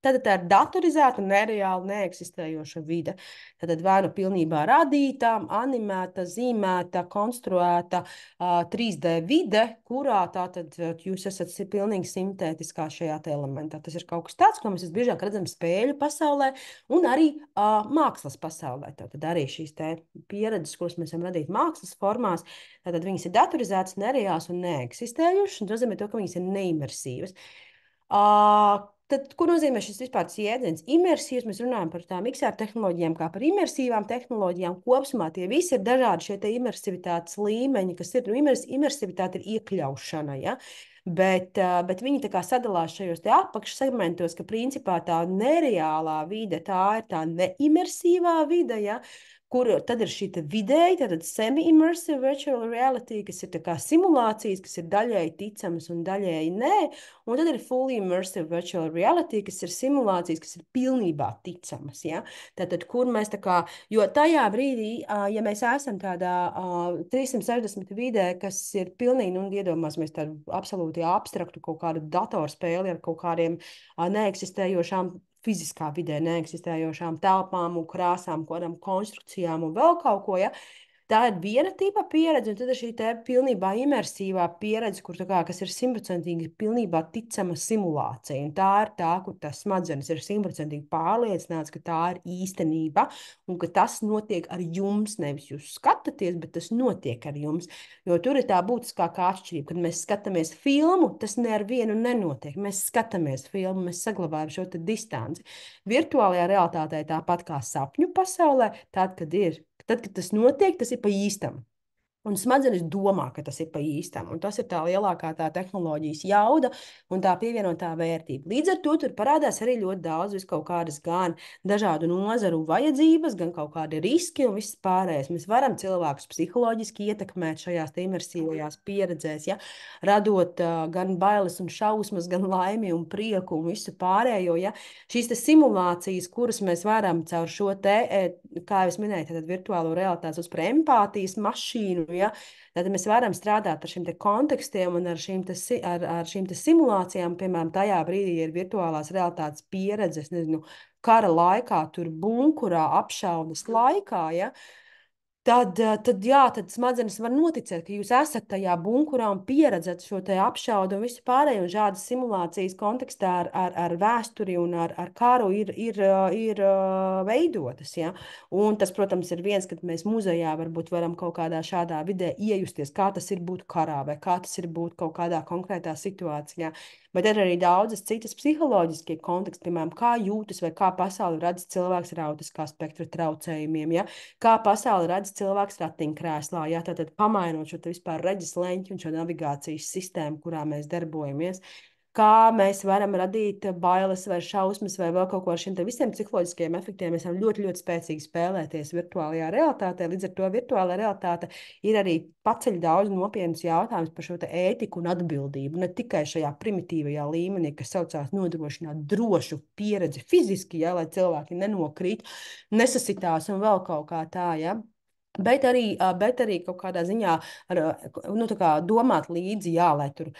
Tad tā ir datorizēta, nereāli neeksistējoša vide. Tad vai nu pilnībā radīta, animēta, zīmēta, konstruēta 3D vide, kurā tātad jūs esat pilnīgi sintētiskā šajā elementā. Tas ir kaut kas tāds, ko mēs visbiežāk redzam spēļu pasaulē un arī mākslas pasaulē. Tad arī šīs pieredzes, kuras mēs varam radīt mākslas formās, tad viņas ir datorizētas, nereālas un neeksistējušas, un tas nozīmē to, ka viņas ir neimersīvas. Tad, ko nozīmē šis vispār jēdziens? Imersīvs, mēs runājam par tām XR tehnoloģijām, kā par imersīvām tehnoloģijām. Kopumā tie visi ir dažādi šie imersivitātes līmeņi, kas ir, imersivitāte ir iekļaušana, ja? Bet viņi tā kā sadalās šajos apakšsegmentos, ka principā tā nereālā vide, tā ir tā neimersīvā vide, ja? Kur tad ir šī vidēji, tātad semi-immersive virtual reality, kas ir tā kā simulācijas, kas ir daļēji ticamas un daļēji nē, un tad ir fully immersive virtual reality, kas ir simulācijas, kas ir pilnībā ticamas, ja? Tātad, kur mēs tā kā, jo tajā brīdī, ja mēs esam tādā 360 vidē, kas ir pilnīgi, nu, iedomāsimies tādu absolūti abstraktu kaut kādu datorspēli ar kaut kādiem neeksistējošām fiziskā vidē neeksistējošām telpām un krāsām, kādām konstrukcijām un vēl kaut ko, ja. Tā ir viena tipa pieredze, un tad ir šī pilnībā imersīvā pieredze, kas ir 100% pilnībā ticama simulācija. Un tā ir tā, kur tas smadzenes ir 100% pārliecināts, ka tā ir īstenība, un ka tas notiek ar jums. Nevis jūs skatāties, bet tas notiek ar jums. Jo tur ir tā būtiskākā atšķirība, kad mēs skatāmies filmu, tas ne ar vienu nenotiek. Mēs skatāmies filmu, mēs saglabājam šo distanci. Virtuālajā realitātē tāpat kā sapņu pasaulē, tad, kad tas notiek, tas ir pa īstam. Un smadzenes domā, ka tas ir pa īstam. Un tas ir tā lielākā tehnoloģijas jauda un tā pievienotā vērtība. Līdz ar to tur parādās arī ļoti daudz kaut kādas gan dažādu nozaru vajadzības, gan kaut kādi riski un viss pārējais. Mēs varam cilvēkus psiholoģiski ietekmēt šajās imersīvajās pieredzēs, ja? Radot gan bailes un šausmas, gan laimi un prieku un visu pārējo. Ja? Šīs simulācijas, kuras mēs varam caur šo kā jau es minēju, tad virtuālo realitātes uz empātijas mašīnu, ja? Tad mēs varam strādāt ar šiem kontekstiem un ar šīm simulācijām, piemēram, tajā brīdī, ja ir virtuālās realitātes pieredzes, nezinu, kara laikā, tur bunkurā, apšaudas laikā, ja? Tad smadzenes var noticēt, ka jūs esat tajā bunkurā un pieredzat šo apšaudu un visu pārējo. Un šādas simulācijas kontekstā ar vēsturi un ar karu ir veidotas. Ja? Un tas, protams, ir viens, kad mēs muzejā varbūt varam kaut kādā šādā vidē iejusties, kā tas ir būt karā vai kā tas ir būt kaut kādā konkrētā situācijā. Bet ir arī daudzas citas psiholoģiskie konteksti, piemēram, kā jūtas vai kā pasauli redz cilvēks ar autiskā spektra traucējumiem. Ja? Kā pasauli redz cilvēks ratiņkrēslā, ja? Tātad pamainot šo vispār redzes leņķi un šo navigācijas sistēmu, kurā mēs darbojamies. Kā mēs varam radīt bailes vai šausmas vai vēl kaut ko ar šiem visiem psiholoģiskiem efektiem. Mēs varam ļoti, ļoti spēcīgi spēlēties virtuālajā realitātē. Līdz ar to virtuālā realitāte ir arī paceļ daudz nopietnus jautājumus par šo ētiku un atbildību. Ne tikai šajā primitīvajā līmenī, kas saucās nodrošināt drošu pieredzi fiziski, ja, lai cilvēki nenokrīt, nesasitās un vēl kaut kā tā, ja. Bet arī kaut kādā ziņā domāt līdzi, jā, lai tur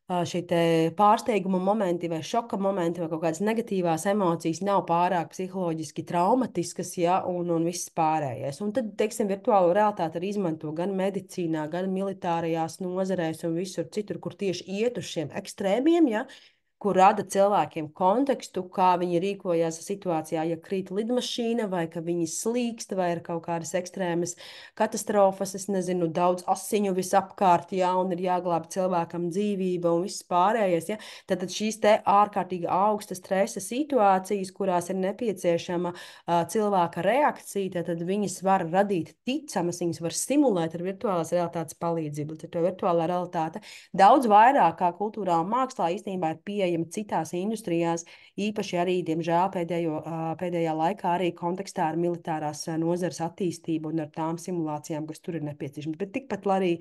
šī te pārsteiguma momenti vai šoka momenti vai kaut kādas negatīvās emocijas nav pārāk psiholoģiski traumatiskas, ja, un viss pārējais. Un tad, teiksim, virtuālo realitāti arī izmanto gan medicīnā, gan militārajās nozarēs un visur citur, kur tieši iet uz šiem ekstrēmiem, ja, kur rada cilvēkiem kontekstu, kā viņi rīkojās situācijā, ja krīt lidmašīna, vai ka viņi slīkst, vai ir kaut kādas ekstrēmas katastrofas, es nezinu, daudz asiņu visapkārt, jā, un ir jāglāb cilvēkam dzīvība un viss pārējais, ja. Tad šīs te ārkārtīgi augsta stresa situācijas, kurās ir nepieciešama cilvēka reakcija, tad viņas var radīt ticamas, viņas var stimulēt ar virtuālās realitātes palīdzību. Tad to virtuālā realitāte daudz vairāk kā kultūrā un mākslā īstenībā ir pieejama citās industrijās, īpaši arī, diemžēl, pēdējā laikā arī kontekstā ar militārās nozares attīstību un ar tām simulācijām, kas tur ir nepieciešamas. Bet tikpat arī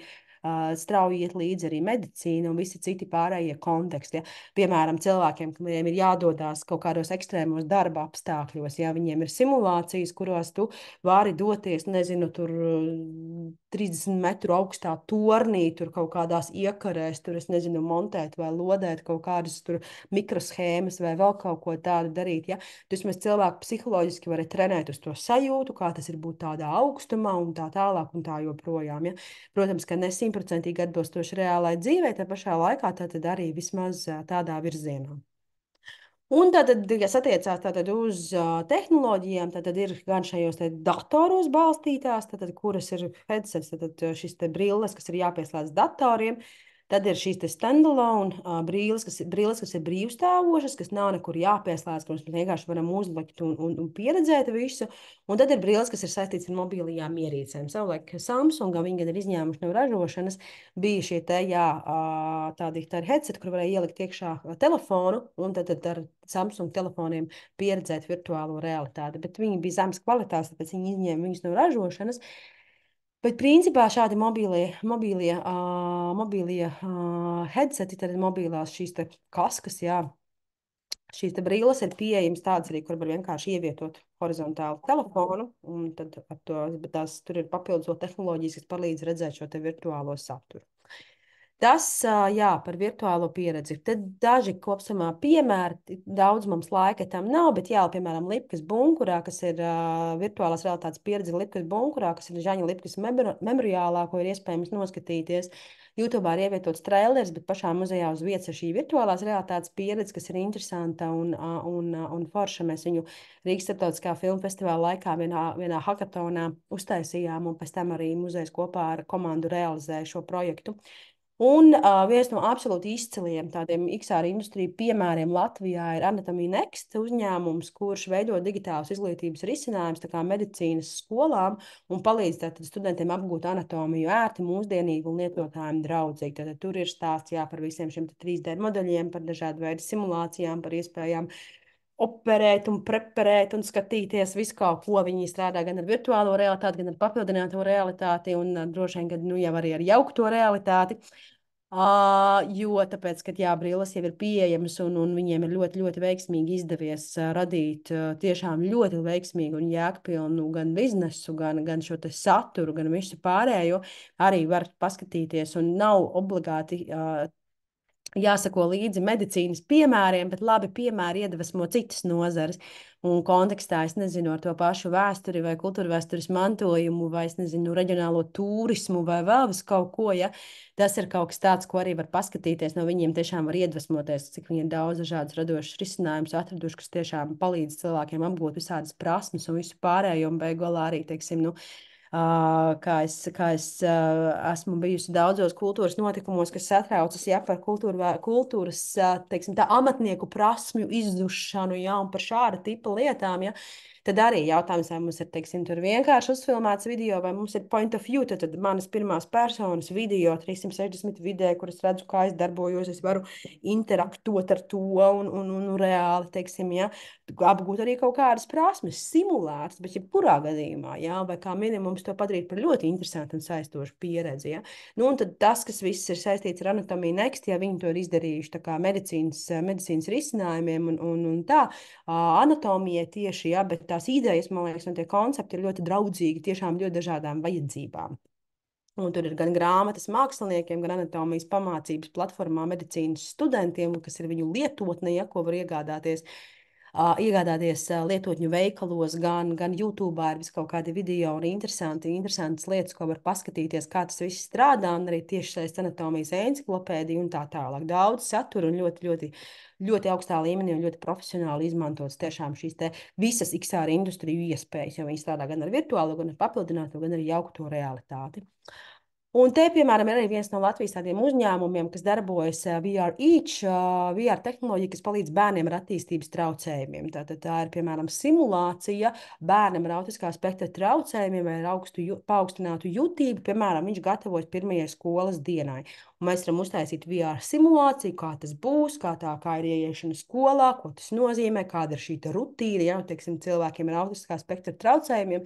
strauji iet līdzi arī medicīna un visi citi pārējie konteksti. Ja? Piemēram, cilvēkiem, kuriem ir jādodas kaut kādos ekstrēmos darba apstākļos, ja viņiem ir simulācijas, kuros tu vari doties, nezinu, tur 30 metru augstā tornī, tur kaut kādās iekarēs, tur, es nezinu, montēt vai lodēt kaut kādas tur mikroshēmas vai vēl kaut ko tādu darīt. Ja? Tu vismaz cilvēku psiholoģiski vari trenēt uz to sajūtu, kā tas ir būt tādā augstumā un tā tālāk un tā joprojām. Ja? Protams, ka ne simtprocentīgi atbilstoši reālai dzīvei, tā pašā laikā tad arī vismaz tādā virzienā. Un tātad, kas attiecās tātad uz tehnoloģijām, tad ir gan šajos datoros balstītās, tātad, kuras ir headsets, tātad šis te brilles, kas ir jāpieslēdz datoriem. Tad ir šīs standalone brilles, kas ir brīvstāvošas, kas nav nekur jāpieslēdz, kuras mēs vienkārši varam uzlikt un pieredzēt visu. Un tad ir brilles, kas ir saistītas ar mobilajām ierīcēm. Savulaik Samsungam viņi gan ir izņēmuši no ražošanas, bija šie te, jā, tādi headseti, kur varēja ielikt iekšā telefonu, un tad ar Samsung telefoniem pieredzēt virtuālo realitāti. Bet viņi bija zemes kvalitātes, tāpēc viņi izņēma viņus no ražošanas. Bet principā šādi mobīlie headseti, tad ir mobilās šīs te kaskas, jā. Šīs te brilles ir pieejamas tādas arī, kur var vienkārši ievietot horizontālu telefonu, un tad ar to, bet tās tur ir papildus vēl tehnoloģijas, kas palīdz redzēt šo te virtuālo saturu. Tas, jā, par virtuālo pieredzi. Tad daži kopsumā piemēri, daudz mums laika tam nav, bet jā, piemēram, Lipkas bunkurā, kas ir virtuālās realitātes pieredze Lipkas bunkurā, kas ir Žaņa Lipkas memoriālā, ko ir iespējams noskatīties. YouTube ir ievietots trailers, bet pašā muzejā uz vietas ir šī virtuālās realitātes pieredze, kas ir interesanta un forša. Mēs viņu Rīgas starptautiskā filmu festivāla laikā vienā hakatonā uztaisījām, un pēc tam arī muzejs kopā ar komandu realizēja šo projektu. Un viens no absolūti izciliem tādiem XR industriju piemēriem Latvijā ir Anatomija Next uzņēmums, kurš veido digitālus izglītības risinājumus tā kā medicīnas skolām un palīdz tātad studentiem apgūt anatomiju ērti, mūsdienīgi un lietotājiem draudzīgi. Tātad tur ir stāsts, jā, par visiem šiem 3D modeļiem, par dažādu veidu simulācijām, par iespējām operēt un preparēt un skatīties visu kaut ko. Viņi strādā gan ar virtuālo realitāti, gan ar papildināto realitāti un droši vien, nu, jau arī ar jaukto realitāti. Jo tāpēc, ka jā, brilles jau ir pieejamas un viņiem ir ļoti, ļoti veiksmīgi izdevies radīt tiešām ļoti veiksmīgu un jēgpilnu gan biznesu, gan šo te saturu, gan visu pārējo arī var paskatīties un nav obligāti jāsako līdzi medicīnas piemēriem, bet labi piemēri iedvesmo citas nozares. Un kontekstā, es nezinu, ar to pašu vēsturi vai kultūra vēstures mantojumu, vai, es nezinu, reģionālo turismu vai vēl vis kaut ko, ja tas ir kaut kas tāds, ko arī var paskatīties, no viņiem tiešām var iedvesmoties, cik viņi ir daudz dažādas radošas risinājumus atraduši, kas tiešām palīdz cilvēkiem apgūt visādas prasmes un visu pārējo, un beigu galā arī, teiksim, nu, kā es esmu bijusi daudzos kultūras notikumos, kas satraucas, ja, par kultūras, teiksim, tā amatnieku prasmju izzušanu, ja, un par šāda tipa lietām, ja, tad arī jautājums, vai mums ir, teiksim, tur vienkārši uzfilmēts video, vai mums ir point of view, tad manas pirmās personas video 360 vidē, kur es redzu, kā es darbojos, es varu interaktot ar to un reāli, teiksim, ja, apgūt arī kaut kādas prasmes, simulētas, bet jebkurā gadījumā, ja, vai kā minimums to padarīt par ļoti interesantu un saistošu pieredzi, ja. Nu, un tad tas, kas viss ir saistīts ar Anatomiju Next, ja viņi to ir izdarījuši tā kā medicīnas risinājumiem un tā, anatomijai tieši, ja, bet tās idejas, man liekas, un tie koncepti ir ļoti draudzīgi tiešām ļoti dažādām vajadzībām. Un tur ir gan grāmatas māksliniekiem, gan anatomijas pamācības platformā medicīnas studentiem, kas ir viņu lietotne, ja, ko var iegādāties. Iegādāties lietotņu veikalos, gan YouTube ir vis kaut kādi video un interesantas lietas, ko var paskatīties, kā tas viss strādā, un arī tieši saist anatomijas enciklopēdiju un tā tālāk. Daudz satura un ļoti, ļoti, ļoti augstā līmenī un ļoti profesionāli izmantots tiešām šīs te visas XR industriju iespējas, jo viņi strādā gan ar virtuālo, gan ar papildināto, gan arī jaukto realitāti. Un te, piemēram, ir arī viens no Latvijas tādiem uzņēmumiem, kas darbojas VR Each, VR tehnoloģija, kas palīdz bērniem ar attīstības traucējumiem. Tātad tā ir, piemēram, simulācija bērnam ar autiskā spektra traucējumiem vai ar paaugstinātu jutību. Piemēram, viņš gatavojas pirmajai skolas dienai. Un mēs varam uztaisīt VR simulāciju, kā tas būs, kā ir ieiešana skolā, ko tas nozīmē, kāda ir šī rutīna, ja, teiksim, cilvēkiem ar autiskā spektra traucējumiem.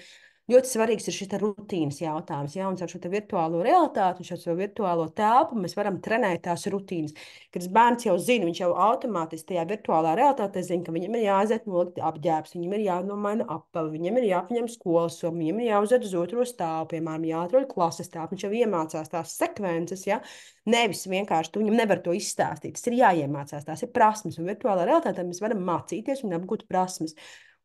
Ļoti svarīgs ir šis rutīnas jautājums. Ja? Un ar šo virtuālo realitāti, šo virtuālo telpu mēs varam trenēt tās rutīnas. Kad bērns jau zina, viņš jau automātiski tajā virtuālā realitātē zina, ka viņam ir jāaiziet nolikt apģērbs, viņam ir jānomaina apava, viņam ir jāpaņem skolas somu, viņam ir jāuzved uz otro stāvu, piemēram, jāatrod klases stāvu. Viņš jau iemācās tās sekvences, ja? Nevis vienkārši tu viņam nevar to izstāstīt. Tas ir jāiemācās, tās ir prasmes. Un virtuālā realitātē mēs varam mācīties un apgūt prasmes.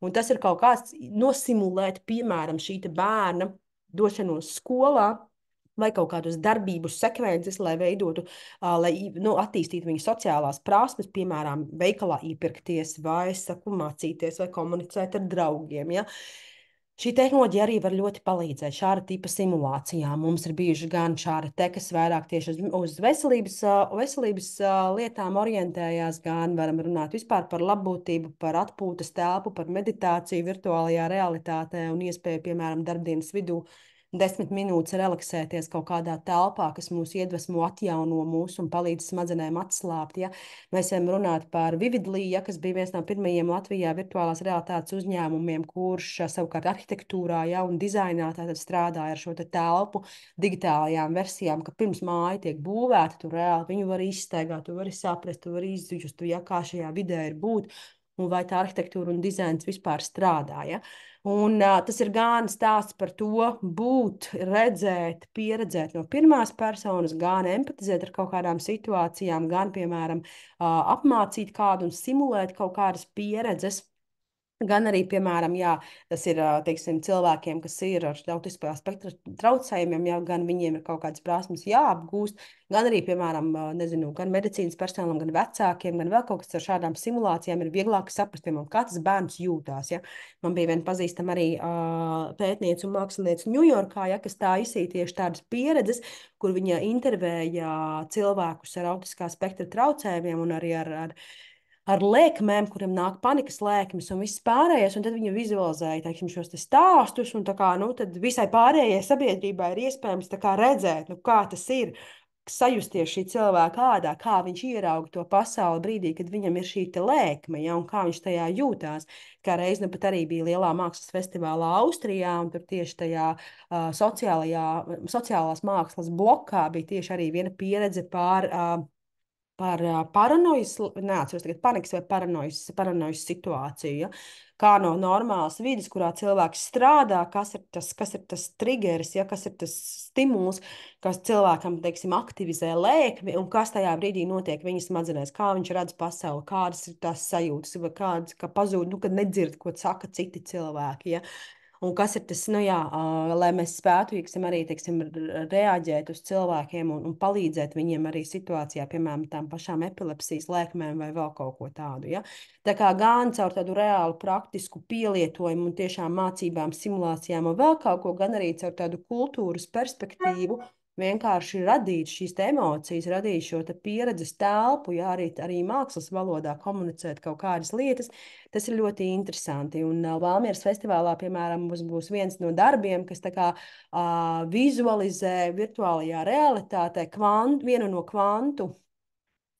Un tas ir kaut kāds nosimulēt, piemēram, šī bērna došanos skolā vai kaut kādus darbību sekvences, lai veidotu, lai attīstītu viņa sociālās prasmes, piemēram, veikalā iepirkties vai, saku, mācīties vai komunicēt ar draugiem. Ja? Šī tehnoloģija arī var ļoti palīdzēt šāda tipa simulācijām. Mums ir bijuši gan šādi te, kas vairāk tieši uz veselības lietām orientējās, gan varam runāt vispār par labbūtību, par atpūtas telpu, par meditāciju virtuālajā realitātē un iespēju, piemēram, darbdienas vidū 10 minūtes relaksēties kaut kādā telpā, kas mūs iedvesmo, atjauno mūs un palīdz smadzenēm atslābt. Ja? Mēs varam runāt par Vividly, ja, kas bija viens no pirmajiem Latvijā virtuālās realitātes uzņēmumiem, kurš savukārt arhitektūrā, ja, un dizainā strādāja ar šo telpu digitālajām versijām, ka pirms māja tiek būvēta, tu reāli viņu var izstaigāt, tu vari saprast, tu vari izjust, ja, kā šajā vidē ir būt un vai tā arhitektūra un dizains vispār strādā. Ja? Un, tas ir gan stāsts par to, būt, redzēt, pieredzēt no pirmās personas, gan empatizēt ar kaut kādām situācijām, gan, piemēram, apmācīt kādu un simulēt kaut kādas pieredzes. Gan arī, piemēram, jā, tas ir teiksim, cilvēkiem, kas ir ar autiskā spektra traucējumiem, jā, gan viņiem ir kaut kādas prasmes jāapgūst, gan arī, piemēram, nezinu, gan medicīnas personālam, gan vecākiem, gan vēl kaut kas ar šādām simulācijām ir vieglāk saprast, piemēram, kā tas bērns jūtās. Ja? Man bija viena pazīstama arī pētniece un mākslinieca Ņujorkā, ja, kas tā izsīja tieši tādas pieredzes, kur viņa intervēja cilvēkus ar autiskā spektra traucējumiem un arī ar lēkmēm, kuriem nāk panikas lēkmes un viss pārējais, un tad viņi vizualizēja, teiksim, šos te stāstus, un tā kā, nu, tad visai pārējai sabiedrībai ir iespējams tā kā redzēt, nu, kā tas ir, sajusties šī cilvēka ādā, kā viņš ierauga to pasauli brīdī, kad viņam ir šī te lēkme, ja, un kā viņš tajā jūtās. Kā reiz nu pat arī bija lielā mākslas festivālā Austrijā, un tur tieši tajā sociālās mākslas blokā bija tieši arī viena pieredze par paranojas, neatceros tagad panikas vai paranojas situāciju. Ja? Kā no normālas vidas, kurā cilvēks strādā, kas ir tas trigeris, ja? Kas ir tas stimuls, kas cilvēkam, teiksim, aktivizē lēkmi un kas tajā brīdī notiek viņa smadzenēs, kā viņš redz pasauli, kādas ir tās sajūtas, vai kādas, ka pazūd, nu, kad nedzird, ko saka citi cilvēki. Ja? Un kas ir tas, nu jā, lai mēs spētu, teiksim, arī, teiksim, reaģēt uz cilvēkiem un palīdzēt viņiem arī situācijā, piemēram, tām pašām epilepsijas lēkmēm vai vēl kaut ko tādu. Ja? Tā kā gan caur tādu reālu praktisku pielietojumu un tiešām mācībām, simulācijām un vēl kaut ko, gan arī caur tādu kultūras perspektīvu, vienkārši radīt šīs emocijas, radīt šo pieredzes telpu, ja arī mākslas valodā komunicēt kaut kādas lietas. Tas ir ļoti interesanti. Un Valmieras festivālā, piemēram, mums būs viens no darbiem, kas tā kā vizualizē virtuālajā realitātē vienu no kvantu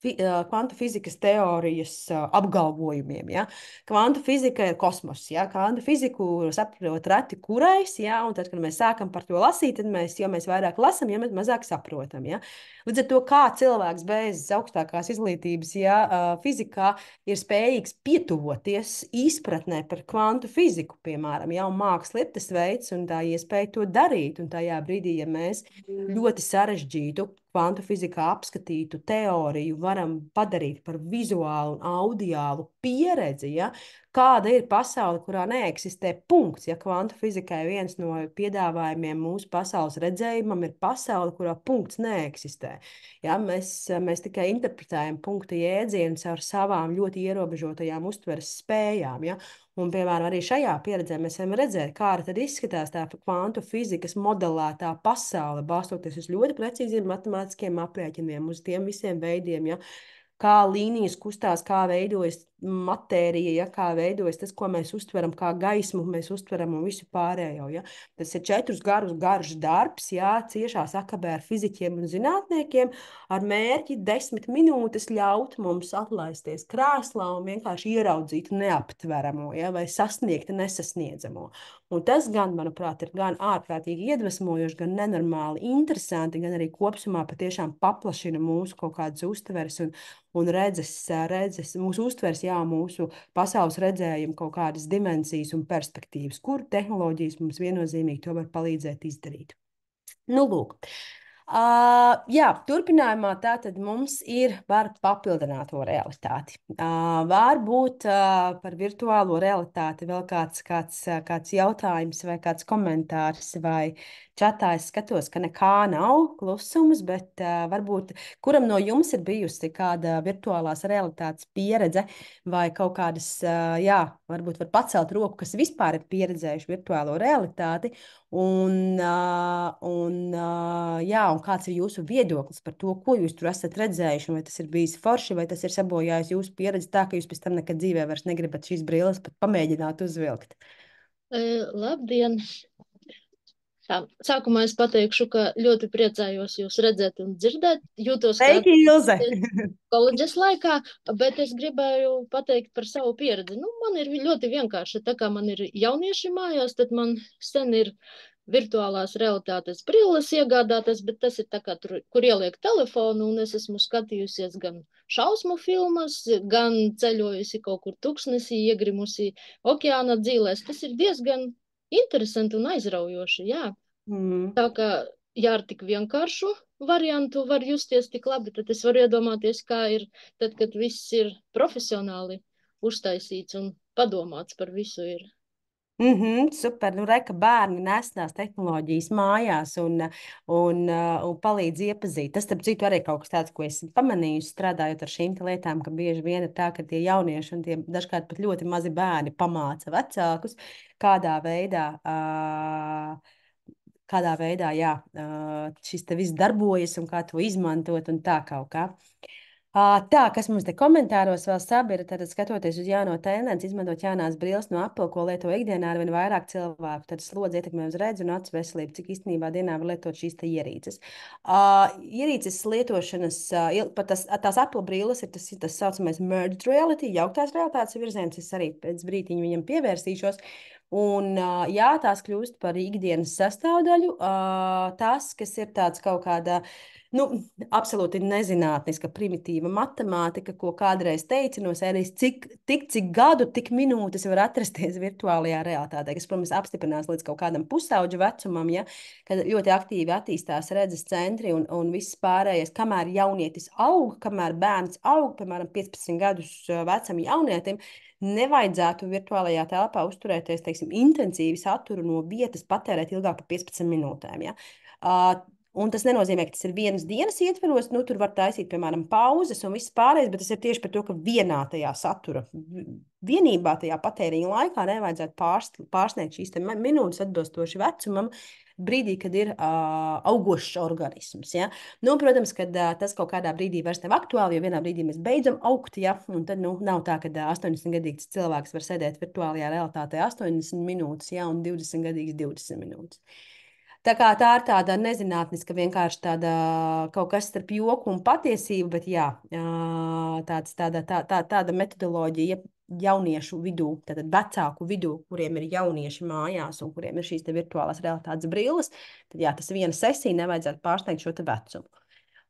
kvantu fizikas teorijas apgalvojumiem. Ja? Kvantu fizika ir kosmos. Ja? Kvantu fiziku saprot reti kurais, ja? Un tad, kad mēs sākam par to lasīt, tad mēs, jo mēs vairāk lasām, jo mēs mazāk saprotam. Ja? Līdz ar to, kā cilvēks bez augstākās izglītības, ja, fizikā ir spējīgs pietuvoties izpratnē par kvantu fiziku, piemēram, ja, un māksla ir tas veids un tā iespēja to darīt. Un tajā brīdī, ja mēs ļoti sarežģītu kvantu fizikā apskatītu teoriju varam padarīt par vizuālu un audiālu pieredzi, ja? Kāda ir pasaule, kurā neeksistē punkts, ja kvantu fizikai viens no piedāvājumiem mūsu pasaules redzējumam ir pasaule, kurā punkts neeksistē. Ja? Mēs tikai interpretējam punktu jēdzienu caur savām ļoti ierobežotajām uztveres spējām. Ja? Un, piemēram, arī šajā pieredzē mēs varam redzēt, kā tad izskatās tā kvantu fizikas modelētā pasaule, balstoties uz ļoti precīziem matemātiskiem aprēķiniem, uz tiem visiem veidiem, ja? Kā līnijas kustās, kā veidojas matērija, ja, kā veidojas tas, ko mēs uztveram, kā gaismu mēs uztveram un visu pārējo. Ja. Tas ir 4 garš darbs, ja, ciešā sakabē ar fiziķiem un zinātniekiem, ar mērķi 10 minūtes ļaut mums atlaisties krēslā un vienkārši ieraudzīt neaptveramo, ja, vai sasniegt nesasniedzamo. Un tas gan, manuprāt, ir gan ārprātīgi iedvesmojoši, gan nenormāli interesanti, gan arī kopsumā patiešām paplašina mūsu kaut kādas uztveres un redzes mūsu uztvers, jā, mūsu pasaules redzējumu kaut kādas dimensijas un perspektīvas, kur tehnoloģijas mums viennozīmīgi to var palīdzēt izdarīt. Nu, lūk. Jā, turpinājumā tātad mums ir par papildināto realitāti. Varbūt par virtuālo realitāti vēl kāds jautājums vai kāds komentārs vai čatā. Es skatos, ka nekā nav klusums, bet varbūt kuram no jums ir bijusi kāda virtuālās realitātes pieredze vai kaut kādas, jā, varbūt var pacelt roku, kas vispār ir pieredzējuši virtuālo realitāti. Jā, un kāds ir jūsu viedoklis par to, ko jūs tur esat redzējuši? Vai tas ir bijis forši, vai tas ir sabojājis jūsu pieredzi tā, ka jūs pēc tam nekad dzīvē vairs negribat šīs brilles pat pamēģināt uzvilkt? Labdien! Tā, sākumā es pateikšu, ka ļoti priecājos jūs redzēt un dzirdēt. Jūtos kā Sveiki, Ilze! koledžas laikā, bet es gribēju pateikt par savu pieredzi. Nu, man ir ļoti vienkārši, tā kā man ir jaunieši mājās, tad man sen ir virtuālās realitātes brilles iegādātas, bet tas ir tā kā tur, kur ieliek telefonu, un es esmu skatījusies gan šausmu filmas, gan ceļojusi kaut kur tuksnesī, iegrimusi okeāna dzīlēs. Tas ir diezgan interesanti un aizraujoši, jā. Tā kā, ja ar tik vienkāršu variantu var justies tik labi, tad es varu iedomāties, kā ir tad, kad viss ir profesionāli uztaisīts un padomāts par visu ir. Super. Nu, reka bērni nes tās tehnoloģijas mājās un palīdz iepazīt. Tas, starp citu, arī kaut kas tāds, ko esmu pamanījusi, strādājot ar šīm lietām, ka bieži vien ir tā, ka tie jaunieši un tie dažkārt pat ļoti mazi bērni pamāca vecākus, kādā veidā. Kādā veidā jā, šis te viss darbojas un kā to izmantot un tā kaut kā. Tā, kas mums te komentāros vēl sabira, tad skatoties uz jauno tendenci, izmantot jaunās brilles no Apple, ko lieto ikdienā ar vien vairāk cilvēku, tad slodzi ietekmē uz redzi un acu veselību, cik īstenībā dienā var lietot šīs te ierīces. Ierīces lietošanas, pat tās Apple brilles ir tas saucamais merged reality, jauktās realitātes virziens, es arī pēc brītiņa viņam pievērsīšos. Un, jā, tās kļūst par ikdienas sastāvdaļu. Tas, kas ir tāds kaut kāda, nu, absolūti nezinātniska, primitīva matemātika, ko kādreiz teica no sērijas, cik gadu, tik minūtes var atrasties virtuālajā realitātē, kas, protams, apstiprinās līdz kaut kādam pusauģa vecumam, ja, kad ļoti aktīvi attīstās redzes centri un viss pārējais, kamēr jaunietis aug, kamēr bērns aug, piemēram, 15 gadus vecam jaunietim, nevajadzētu virtuālajā telpā uzturēties, teiksim, intensīvi saturu no vietas, patērēt ilgāk par 15 minūtēm. Ja? Un tas nenozīmē, ka tas ir vienas dienas ietveros, nu, tur var taisīt, piemēram, pauzes un viss pārējais, bet tas ir tieši par to, ka vienā tajā satura vienībā, tajā patēriņa laikā nevajadzētu pārsniegt šīs minūtes atbilstoši vecumam, brīdī, kad ir augošs organisms. Ja? Nu, protams, ka tas kaut kādā brīdī vairs nav aktuāli, jo vienā brīdī mēs beidzam augt, ja? Un tad nav tā, ka 80-gadīgs cilvēks var sēdēt virtuālajā realitātē 80 minūtes, ja? Un 20-gadīgs 20 minūtes. Tā ir tāda nezinātniska, vienkārši tāda kaut kas starp joku un patiesību, bet jā, tāda metodoloģija jauniešu vidū, tātad vecāku vidū, kuriem ir jaunieši mājās un kuriem ir šīs virtuālās realitātes brilles, tad jā, tas viena sesija nevajadzētu pārsniegt šo te vecumu.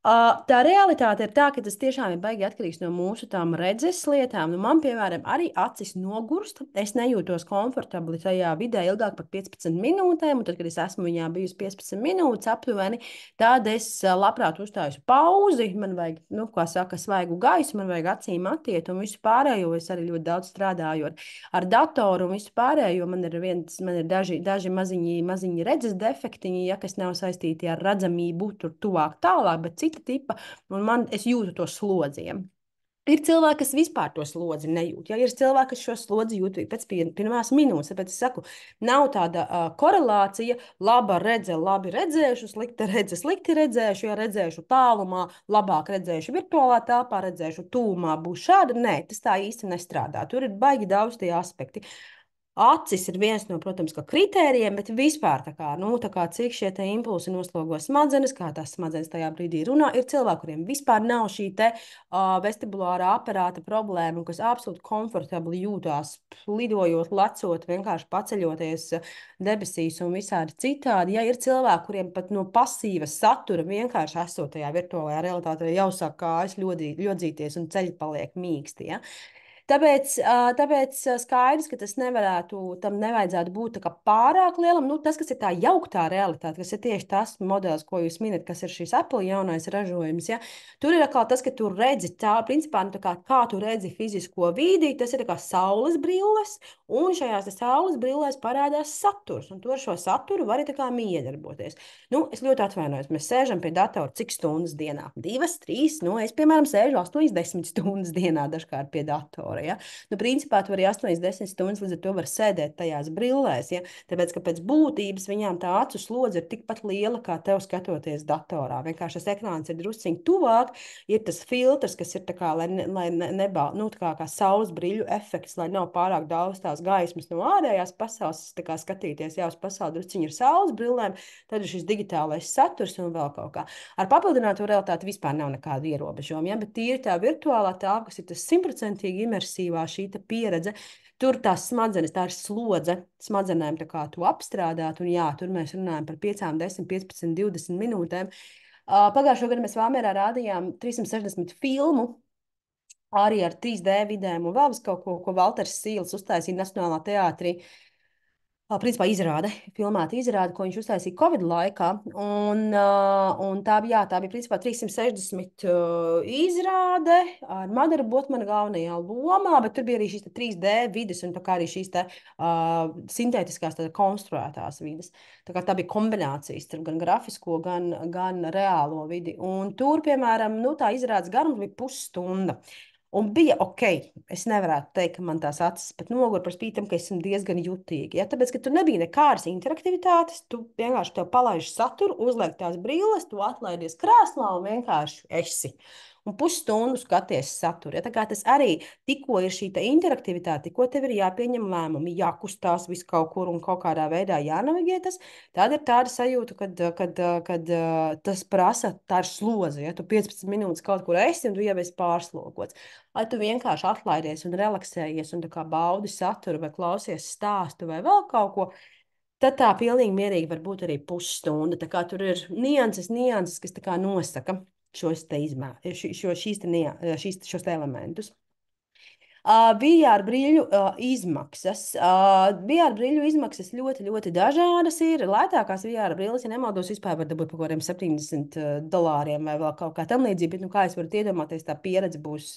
Tā realitāte ir tā, ka tas tiešām ir baigi atkarīgs no mūsu tām redzes lietām. Nu, man, piemēram, arī acis nogurst. Es nejūtos komfortabli tajā vidē ilgāk par 15 minūtēm, un tad, kad es esmu viņā bijusi 15 minūtes aptuveni, tad es labprāt uzstāju pauzi. Man vajag, nu, kā saka, svaigu gaisu, man vajag acīm atiet, un visu pārējo es arī ļoti daudz strādāju ar datoru un visu pārējo. Man ir daži maziņi redzes defektiņi, ja kas nav saistīti ar redzamību tur tuvāk tālāk, bet cita tipa, un es jūtu to slodziem. Ir cilvēki, kas vispār to slodzi nejūt. Ja ir cilvēki, kas šo slodzi jūt pēc pirmās minūtes, tāpēc es saku, nav tāda korelācija, laba redze, labi redzēšu, slikta redze, slikti redzēšu, ja redzēšu tālumā, labāk redzēšu virtuālā telpā, redzēšu tūmā, būs šāda. Nē, tas tā īsti nestrādā. Tur ir baigi daudz tie aspekti. Acis ir viens no, protams, kritērijiem, bet vispār cik šie impulsi noslogo smadzenes, kā tās smadzenes tajā brīdī runā, ir cilvēki, kuriem vispār nav šī vestibulārā aparāta problēma, kas absolūti komfortabli jūtās, lidojot, lecot, vienkārši paceļoties debesīs un visādi citādi. Ja ir cilvēki, kuriem pat no pasīva satura vienkārši esot tajā virtuālajā realitātē jau sāk kājas ļodzīties un ceļi paliek mīksti. Ja? Tāpēc skaidrs, ka tam nevajadzētu būt pārāk lielam. Nu, tas, kas ir tā jauktā realitāte, kas ir tieši tas modelis, ko jūs minat, kas ir šis Apple jaunais ražojums, ja? Tur ir atkal tas, ka tu redzi tā, principā, nu, kā tu redzi fizisko vīdi, tas ir kā saules brilles, un šajās saules brillēs parādās saturs, un tu ar šo saturu vari tā kā miedarboties. Nu, es ļoti atvainojos, mēs sēžam pie datora cik stundas dienā? 2, 3, nu, es, piemēram, sēžu 8, 10 stundas dienā dažkārt pie datora. Ja? Nu, principā tu arī 8, 10 stundas līdz ar to var sēdēt tajās brillēs, ja? Tāpēc, ka pēc būtības viņām tā acu slodze ir tikpat liela, kā tev skatoties datorā. Vienkārši tas ekrāns ir drusciņ tuvāk, ir tas filtrs, kas ir tā kā, lai nu, kā saules brīļu efekts, lai nav pārāk daudz tās gaismas no ārējās pasaules, tā kā skatīties jau uz pasauli drusciņ ar saules brillēm, tad ir šis digitālais saturs un vēl kaut kā. Ar papildināto realitāti vispār nav nekādu ierobežojumu, ja? Bet tīri tā virtuālā telpa, kas ir tas 100% imersīvā šī pieredze, tur tās smadzenes, tā ir slodze smadzenēm, tā kā tu apstrādāt, un jā, tur mēs runājam par 5, 10, 15, 20 minūtēm. Pagājušo gadu mēs Valmierā rādījām 360 filmu, arī ar 3D vidēm, un vēl kaut ko Valters Sīls uztaisīja Nacionālā teātrī. Principā filmēta izrāde, ko viņš uztaisīja Covid laikā. Un tā bija principā 360 izrāde ar Madaru Botmanu galvenajā lomā, bet tur bija arī šīs 3D vides un tā kā arī šīs sintētiskās konstruētās vides. Tā bija kombinācijas starp gan grafisko, gan reālo vidi. Un tur, piemēram, nu, tā izrādes garums bija pusstunda. Un bija ok. Es nevarētu teikt, ka man tās acis pat nogura par spīti tam, ka esmu diezgan jutīgi. Ja? Tāpēc, ka tur nebija nekādas interaktivitātes, tu vienkārši tev palaiž saturu, uzliek tās brilles, tu atlaidies krēslā un vienkārši esi. Un pusstundu skaties saturu. Ja? Tā kā tas arī tikko ir šī interaktivitāte, tikko tev ir jāpieņem lēmumi, jākustās vis kaut kur un kaut kādā veidā jānavigē tas, tad ir tāda sajūta, kad tas prasa, tā ir slodze. Ja? Tu 15 minūtes kaut kur esi un tu jau esi pārslogots. Lai tu vienkārši atlaidies un relaksējies un baudi saturu vai klausies stāstu vai vēl kaut ko, tad tā pilnīgi mierīgi var būt arī pusstunda. Tā kā tur ir nianses, kas tā kā nosaka šos elementus. VR brīļu izmaksas. VR brīļu izmaksas ļoti, ļoti dažādas ir. Lētākās VR brīles, ja nemaldos, vispār var dabūt par kaut kādiem $70 vai vēl kaut kā tam līdzīgi, bet, nu, kā jūs varat iedomāties, tā pieredze būs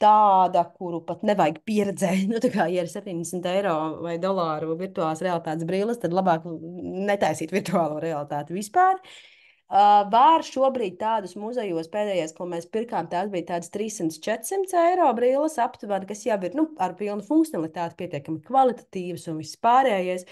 tāda, kuru pat nevajag pieredzēt. Nu, tā kā, ja ir €70 vai dolāru virtuālās realitātes brilles, tad labāk netaisīt virtuālo realitāti vispār. Var šobrīd tādus muzejos, pēdējais, ko mēs pirkām, tās bija tādas 300-400 € brilles aptuveni, kas jau ir, nu, ar pilnu funkcionalitāti pietiekami kvalitatīvas un viss pārējais.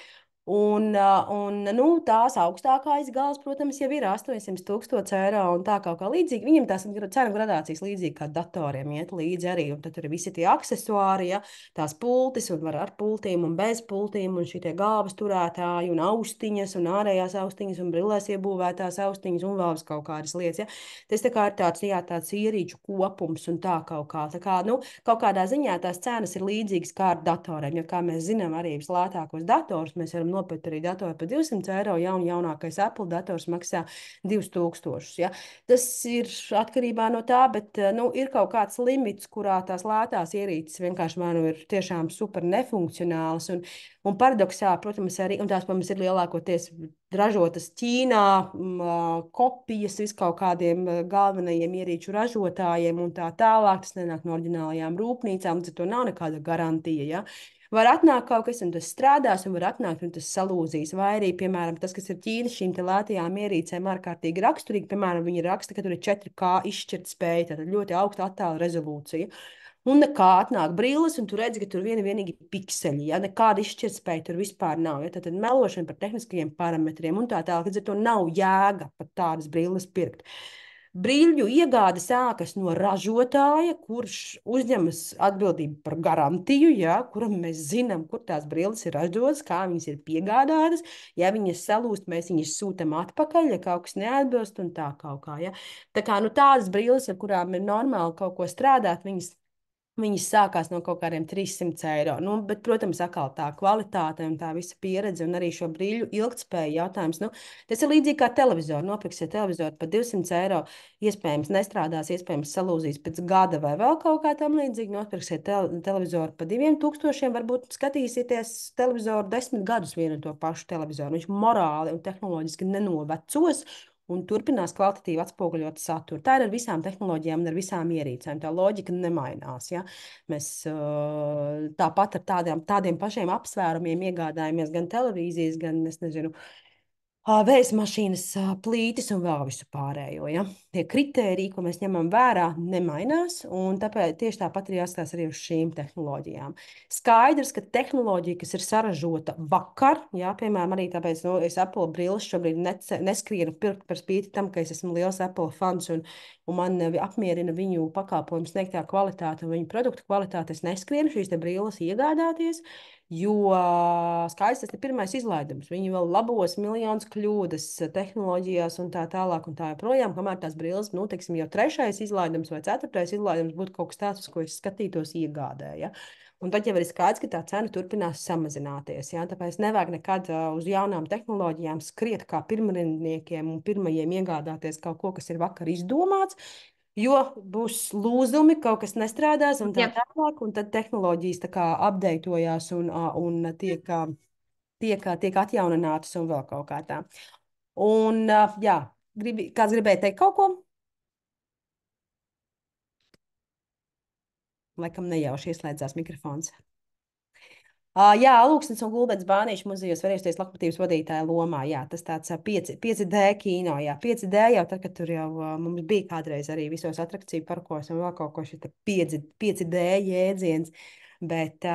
Nu, tās augstākais gals, protams, jau ir 800 000 eiro un tā kaut kā līdzīga. Viņam tās cenu gradācijas līdzīgi kā datoriem iet līdzi arī. Un tad tur ir visi tie aksesuāri, ja, tās pultis, un var ar pultīm un bez pultīm, un šie galvas turētāji, un austiņas, un ārējās austiņas, un brillēs iebūvētās austiņas, un vēl kaut kādas lietas. Ja. Tas tā kā ir tāds, jā, tāds ierīču kopums un tā kaut kā. Tā kā, nu, kaut kādā ziņā tās cenas ir līdzīgas kā ar datoriem, jo, kā mēs zinām, arī vislētākos datorus mēs varam nopirkt arī datoru par 200 eiro, jaunākais Apple dators maksā 2000. Ja? Tas ir atkarībā no tā, bet nu, ir kaut kāds limits, kurā tās lētās ierīces vienkārši vai nu ir tiešām super nefunkcionālas. Un paradoxāli, protams, arī tās, protams, ir lielākoties ražotas Ķīnā, kopijas viskaut kādiem galvenajiem ierīču ražotājiem un tā tālāk. Tas nenāk no oriģinālajām rūpnīcām, līdz ar to nav nekāda garantija. Ja? Var atnākt kaut kas, un tas strādās, un var atnākt, un tas salūzīs. Vai arī, piemēram, tas, kas ir Ķīnas šīm lētajām ierīcēm, ārkārtīgi raksturīgi. Piemēram, viņi raksta, ka tur ir 4K izšķirtspēja, tātad ļoti augsta attēla rezolūcija. Un nekā atnāk brilles, un tu redzi, ka tur vienīgi pikseļi. Ja? Nekāda izšķirtspēja tur vispār nav. Ja? Tad melošana par tehniskajiem parametriem un tā tālāk. Līdz ar to nav jēga pat tādas brilles pirkt. Brīļu iegāde sākas no ražotāja, kurš uzņemas atbildību par garantiju, ja, kuram mēs zinām, kur tās brilles ir ražotas, kā viņas ir piegādātas. Ja viņas salūst, mēs viņas sūtām atpakaļ, ja kaut kas neatbilst un tā kaut kā. Ja. Tā kā nu, tādas brilles, ar kurām ir normāli kaut ko strādāt, viņas sākās no kaut kādiem 300 eiro. Nu, bet, protams, atkal tā kvalitāte un tā visa pieredze un arī šo brīļu ilgtspēja jautājums. Nu, tas ir līdzīgi kā televizoru. Nopirksiet televizoru par 200 eiro. Iespējams, nestrādās, iespējams, salūzīs pēc gada vai vēl kaut kā tam līdzīga. Nopirksiet televizoru par 2000. Varbūt skatīsieties televizoru 10 gadus vienu un to pašu televizoru. Viņš morāli un tehnoloģiski nenovecos un turpinās kvalitatīvi atspoguļot saturu. Tā ir ar visām tehnoloģijām un ar visām ierīcēm. Tā loģika nemainās. Ja? Mēs tāpat ar tādiem pašiem apsvērumiem iegādājamies gan televīzijas, gan, es nezinu, vējas mašīnas, plītis un vēl visu pārējo. Ja? Tie kritēriji, ko mēs ņemam vērā, nemainās, un tāpēc tieši tāpat ir jāskatās arī uz šīm tehnoloģijām. Skaidrs, ka tehnoloģija, kas ir saražota vakar, ja, piemēram, arī tāpēc, nu, es Apple brilles šobrīd neskrienu pirkt par spīti tam, ka es esmu liels Apple fans un man apmierina viņu pakalpojumu sniegtā kvalitāte un viņu produktu kvalitāte. Es neskrienu šīs te brilles iegādāties, jo skaidrs, tas ir pirmais izlaidums. Viņi vēl labos miljonus kļūdas tehnoloģijās un tā tālāk un tā joprojām, kamēr tās brilles, nu, teiksim, jau trešais izlaidums vai ceturtais izlaidums būtu kaut kas tāds, uz ko es skatītos iegādē. Ja? Un tad jau ir skaidrs, ka tā cena turpinās samazināties. Ja? Tāpēc nevajag nekad uz jaunām tehnoloģijām skriet kā pirmrindniekiem un pirmajiem iegādāties kaut ko, kas ir vakar izdomāts, jo būs lūzumi, kaut kas nestrādās un tā Jā. tālāk, un tad tehnoloģijas tā kā apdeitojās un tiek atjauninātas un vēl kaut kā tā. Un, jā, kāds gribēja teikt kaut ko? Laikam nejauši ieslēdzās mikrofons. Jā, Alūksnes un Gulbens Bānīšu muzejos var iesties lokomotīvas vadītāja lomā. Jā, tas tāds 5D kino. Jā, 5D jau tad, kad tur jau mums bija kādreiz arī visos atrakciju parkos un vēl kaut ko šī 5D jēdziens. Bet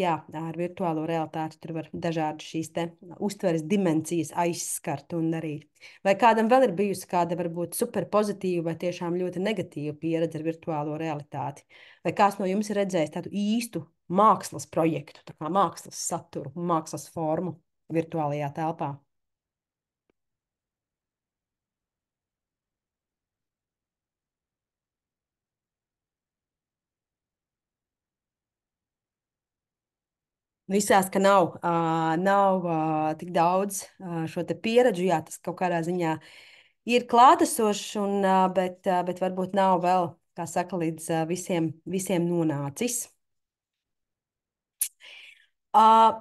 jā, ar virtuālo realitāti tur var dažādi šīs te uztveres dimensijas aizskart un darīt. Vai kādam vēl ir bijusi kāda varbūt super pozitīva vai tiešām ļoti negatīva pieredze ar virtuālo realitāti? Vai kāds no jums ir redzējis tādu īstu mākslas projektu, tā kā mākslas saturu, mākslas formu virtuālajā telpā? Visās, ka nav tik daudz šo te pieredžu, jā, tas kaut kādā ziņā ir klātesošs, bet varbūt nav vēl, kā saka, līdz visiem nonācis.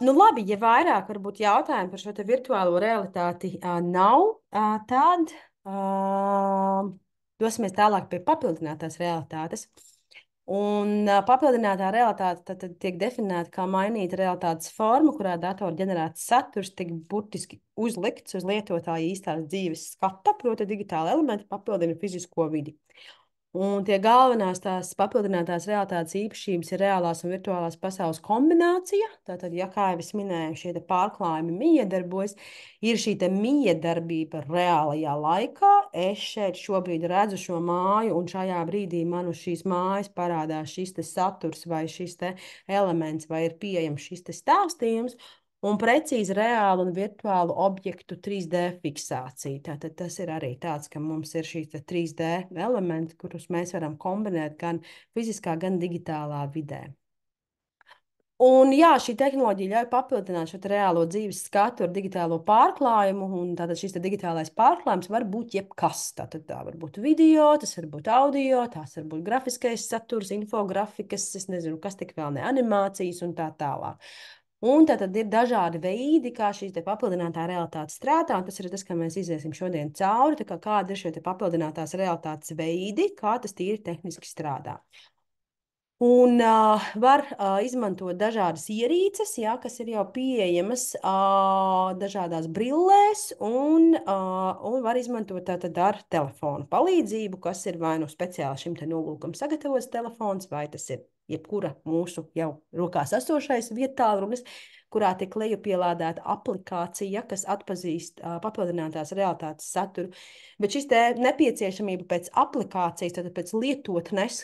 Nu labi, ja vairāk varbūt jautājumu par šo te virtuālo realitāti nav, tad dosimies tālāk pie papildinātās realitātes. Un papildinātā realitāte tad tiek definēta kā mainīta realitātes forma, kurā datora ģenerēts saturs tiek burtiski uzlikts uz lietotāja īstās dzīves skata, proti digitāli elementi papildina fizisko vidi. Un tie galvenās tās papildinātās realitātes īpašības ir reālās un virtuālās pasaules kombinācija. Tātad, ja kā jau es minēju, šie te pārklājumi miedarbojas, ir šī te miedarbība reālajā laikā. Es šeit šobrīd redzu šo māju, un šajā brīdī man uz šīs mājas parādās šis te saturs vai šis te elements, vai ir pieejams šis te stāstījums. Un precīzi reālu un virtuālu objektu 3D fiksācija. Tātad tas ir arī tāds, ka mums ir šīs 3D elementi, kurus mēs varam kombinēt gan fiziskā, gan digitālā vidē. Un jā, šī tehnoloģija ļauj papildināt šo reālo dzīves skatu ar digitālo pārklājumu. Tātad šis digitālais pārklājums var būt jebkas. Tātad tā var būt video, tas var būt audio, tās var būt grafiskais saturs, infografikas, es nezinu, kas tik vēl ne, animācijas un tā tālāk. Un tad ir dažādi veidi, kā šī papildinātā realitāte strādā. Tas ir tas, kā mēs iziesim šodien cauri. Kādi ir šie papildinātās realitātes veidi, kā tas tīri tehniski strādā. Un var izmantot dažādas ierīces, ja, kas ir jau pieejamas dažādās brillēs, un var izmantot tātad ar telefonu palīdzību, kas ir vai nu speciāli šim te nolūkam sagatavots telefons, vai tas ir jebkura mūsu jau rokās esošais vietālrunis, kurā tiek lejupielādēta aplikācija, kas atpazīst papildinātās realitātes saturu. Bet šis te nepieciešamība pēc aplikācijas, tad pēc lietotnes,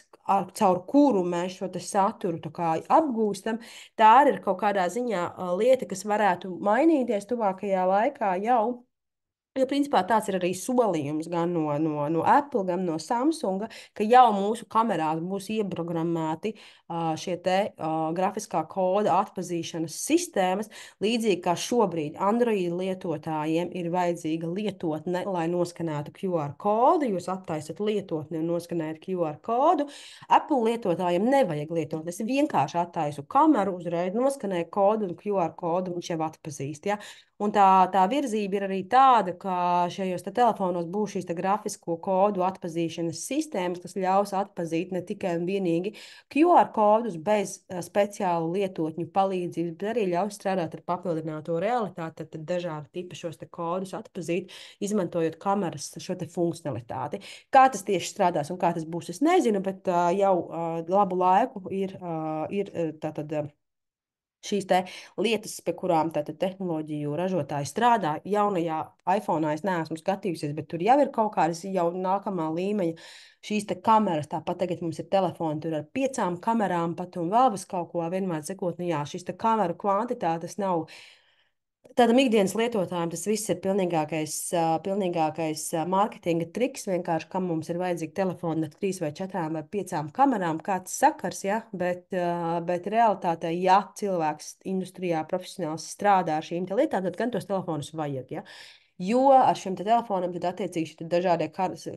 caur kuru mēs šo saturu apgūstam, tā arī ir kaut kādā ziņā lieta, kas varētu mainīties tuvākajā laikā jau. Jo, principā, tāds ir arī solījums gan no Apple, gan no Samsunga, ka jau mūsu kamerās būs ieprogrammēti šie te grafiskā koda atpazīšanas sistēmas, līdzīgi kā šobrīd Android lietotājiem ir vajadzīga lietotne, lai noskanētu QR kodu. Jūs attaisat lietotni un noskanējat QR kodu. Apple lietotājiem nevajag lietotni. Es vienkārši attaisu kameru, uzreiz noskanēju kodu un QR kodu viņš jau atpazīst. Ja? Un tā virzība ir arī tāda, ka šajos telefonos būs šīs grafisko kodu atpazīšanas sistēmas, kas ļaus atpazīt ne tikai un vienīgi QR kodus bez speciālu lietotņu palīdzības, bet arī ļaus strādāt ar papildināto realitāti, tad dažādi tipi šos kodus atpazīt, izmantojot kameras šo funkcionalitāti. Kā tas tieši strādās un kā tas būs, es nezinu, bet jau labu laiku ir tātad šīs lietas, pie kurām tehnoloģiju ražotāji strādā. Jaunajā iPhone es neesmu skatījusies, bet tur jau ir kaut kādas jau nākamā līmeņa šīs kameras. Tāpat tagad mums ir telefoni, tur ar 5 kamerām pat un vēl bez kaut ko vienmēr sekot. Nu jā, šīs kameru kvantitātes nav. Tādam ikdienas lietotājam tas viss ir pilnīgākais mārketinga triks, vienkārši, kam mums ir vajadzīgi telefoni ar 3 vai 4 vai 5 kamerām, kāds sakars, ja? Bet realitātē, ja cilvēks industrijā profesionāls strādā ar šīm lietām, tad gan tos telefonus vajag, ja? Jo ar šiem telefoniem tad attiecīgi šie dažādie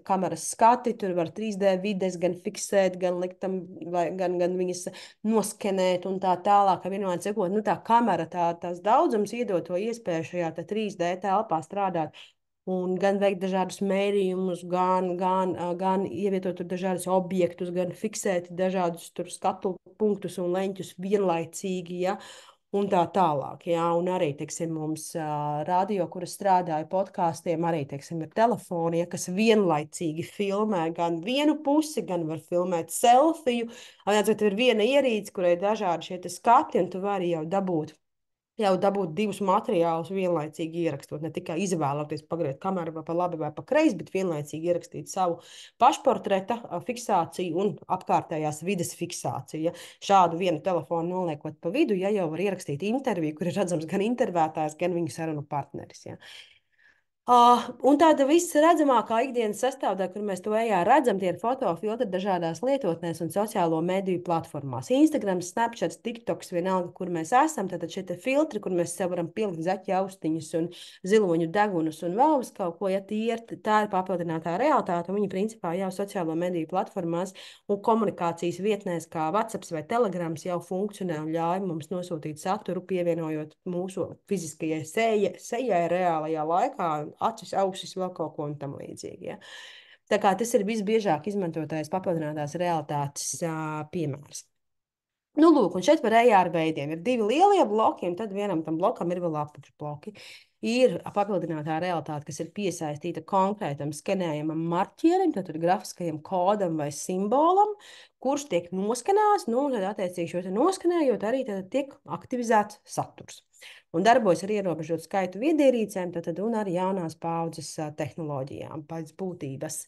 kameras skati, tur var 3D vides gan fiksēt, gan likt tam, gan viņas noskenēt un tā tālāk, ka vienmēr sekot, nu tā kamera, tās daudzums iedod to iespēju šajā 3D telpā strādāt. Un gan veikt dažādus mērījumus, gan ievietot tur dažādus objektus, gan fiksēt dažādus tur skatu punktus un leņķus vienlaicīgi, ja? Un tā tālāk. Jā, un arī, teiksim, mums radio, kuras strādāja podkāstiem, arī, teiksim, ir telefoni, ja, kas vienlaicīgi filmē gan vienu pusi, gan var filmēt selfiju. Tātad ir viena ierīce, kurai ir dažādi šie skati, un tu vari jau dabūt divus materiālus vienlaicīgi ierakstot. Ne tikai izvēloties pagriezt kameru vai pa labi vai pa kreisi, bet vienlaicīgi ierakstīt savu pašportreta fiksāciju un apkārtējās vides fiksāciju. Ja šādu vienu telefonu noliekot pa vidu, ja jau var ierakstīt interviju, kur ir redzams gan intervētājs, gan viņa sarunu partneris. Ja. Un tāda visredzamākā ikdienas sastāvdaļa, kur mēs to redzam, tie ir fotofiltri dažādās lietotnēs un sociālo mediju platformās. Instagram, Snapchat, TikToks, vienalga, kur mēs esam, tad šie filtri, kur mēs sev varam pielikt zaķi austiņus un ziloņu degunus un vēl uz kaut ko, ja tā ir papildinātā realitāte, un viņi principā jau sociālo mediju platformās un komunikācijas vietnēs kā WhatsApp vai Telegrams jau funkcionē un ļauj mums nosūtīt saturu, pievienojot mūsu fiziskajai sejai reālajā laikā, acis, ausis, vēl kaut ko un tam līdzīgi. Ja? Tā kā tas ir visbiežāk izmantotais papildinātās realitātes piemērs. Nu, lūk, un šeit par AR veidiem ir 2 lielie bloki, un tad vienam tam blokam ir vēl apakšbloki. Ir papildinātā realitāte, kas ir piesaistīta konkrētam skenējamam marķierim, tātad grafiskajam kodam vai simbolam, kurš tiek noskanēts, nu, un tad attiecīgi šo te noskanējot arī tad tiek aktivizēts saturs. Un darbojas ar ierobežotu skaitu viedierīcēm, tad un ar jaunās paudzes tehnoloģijām pēc būtības.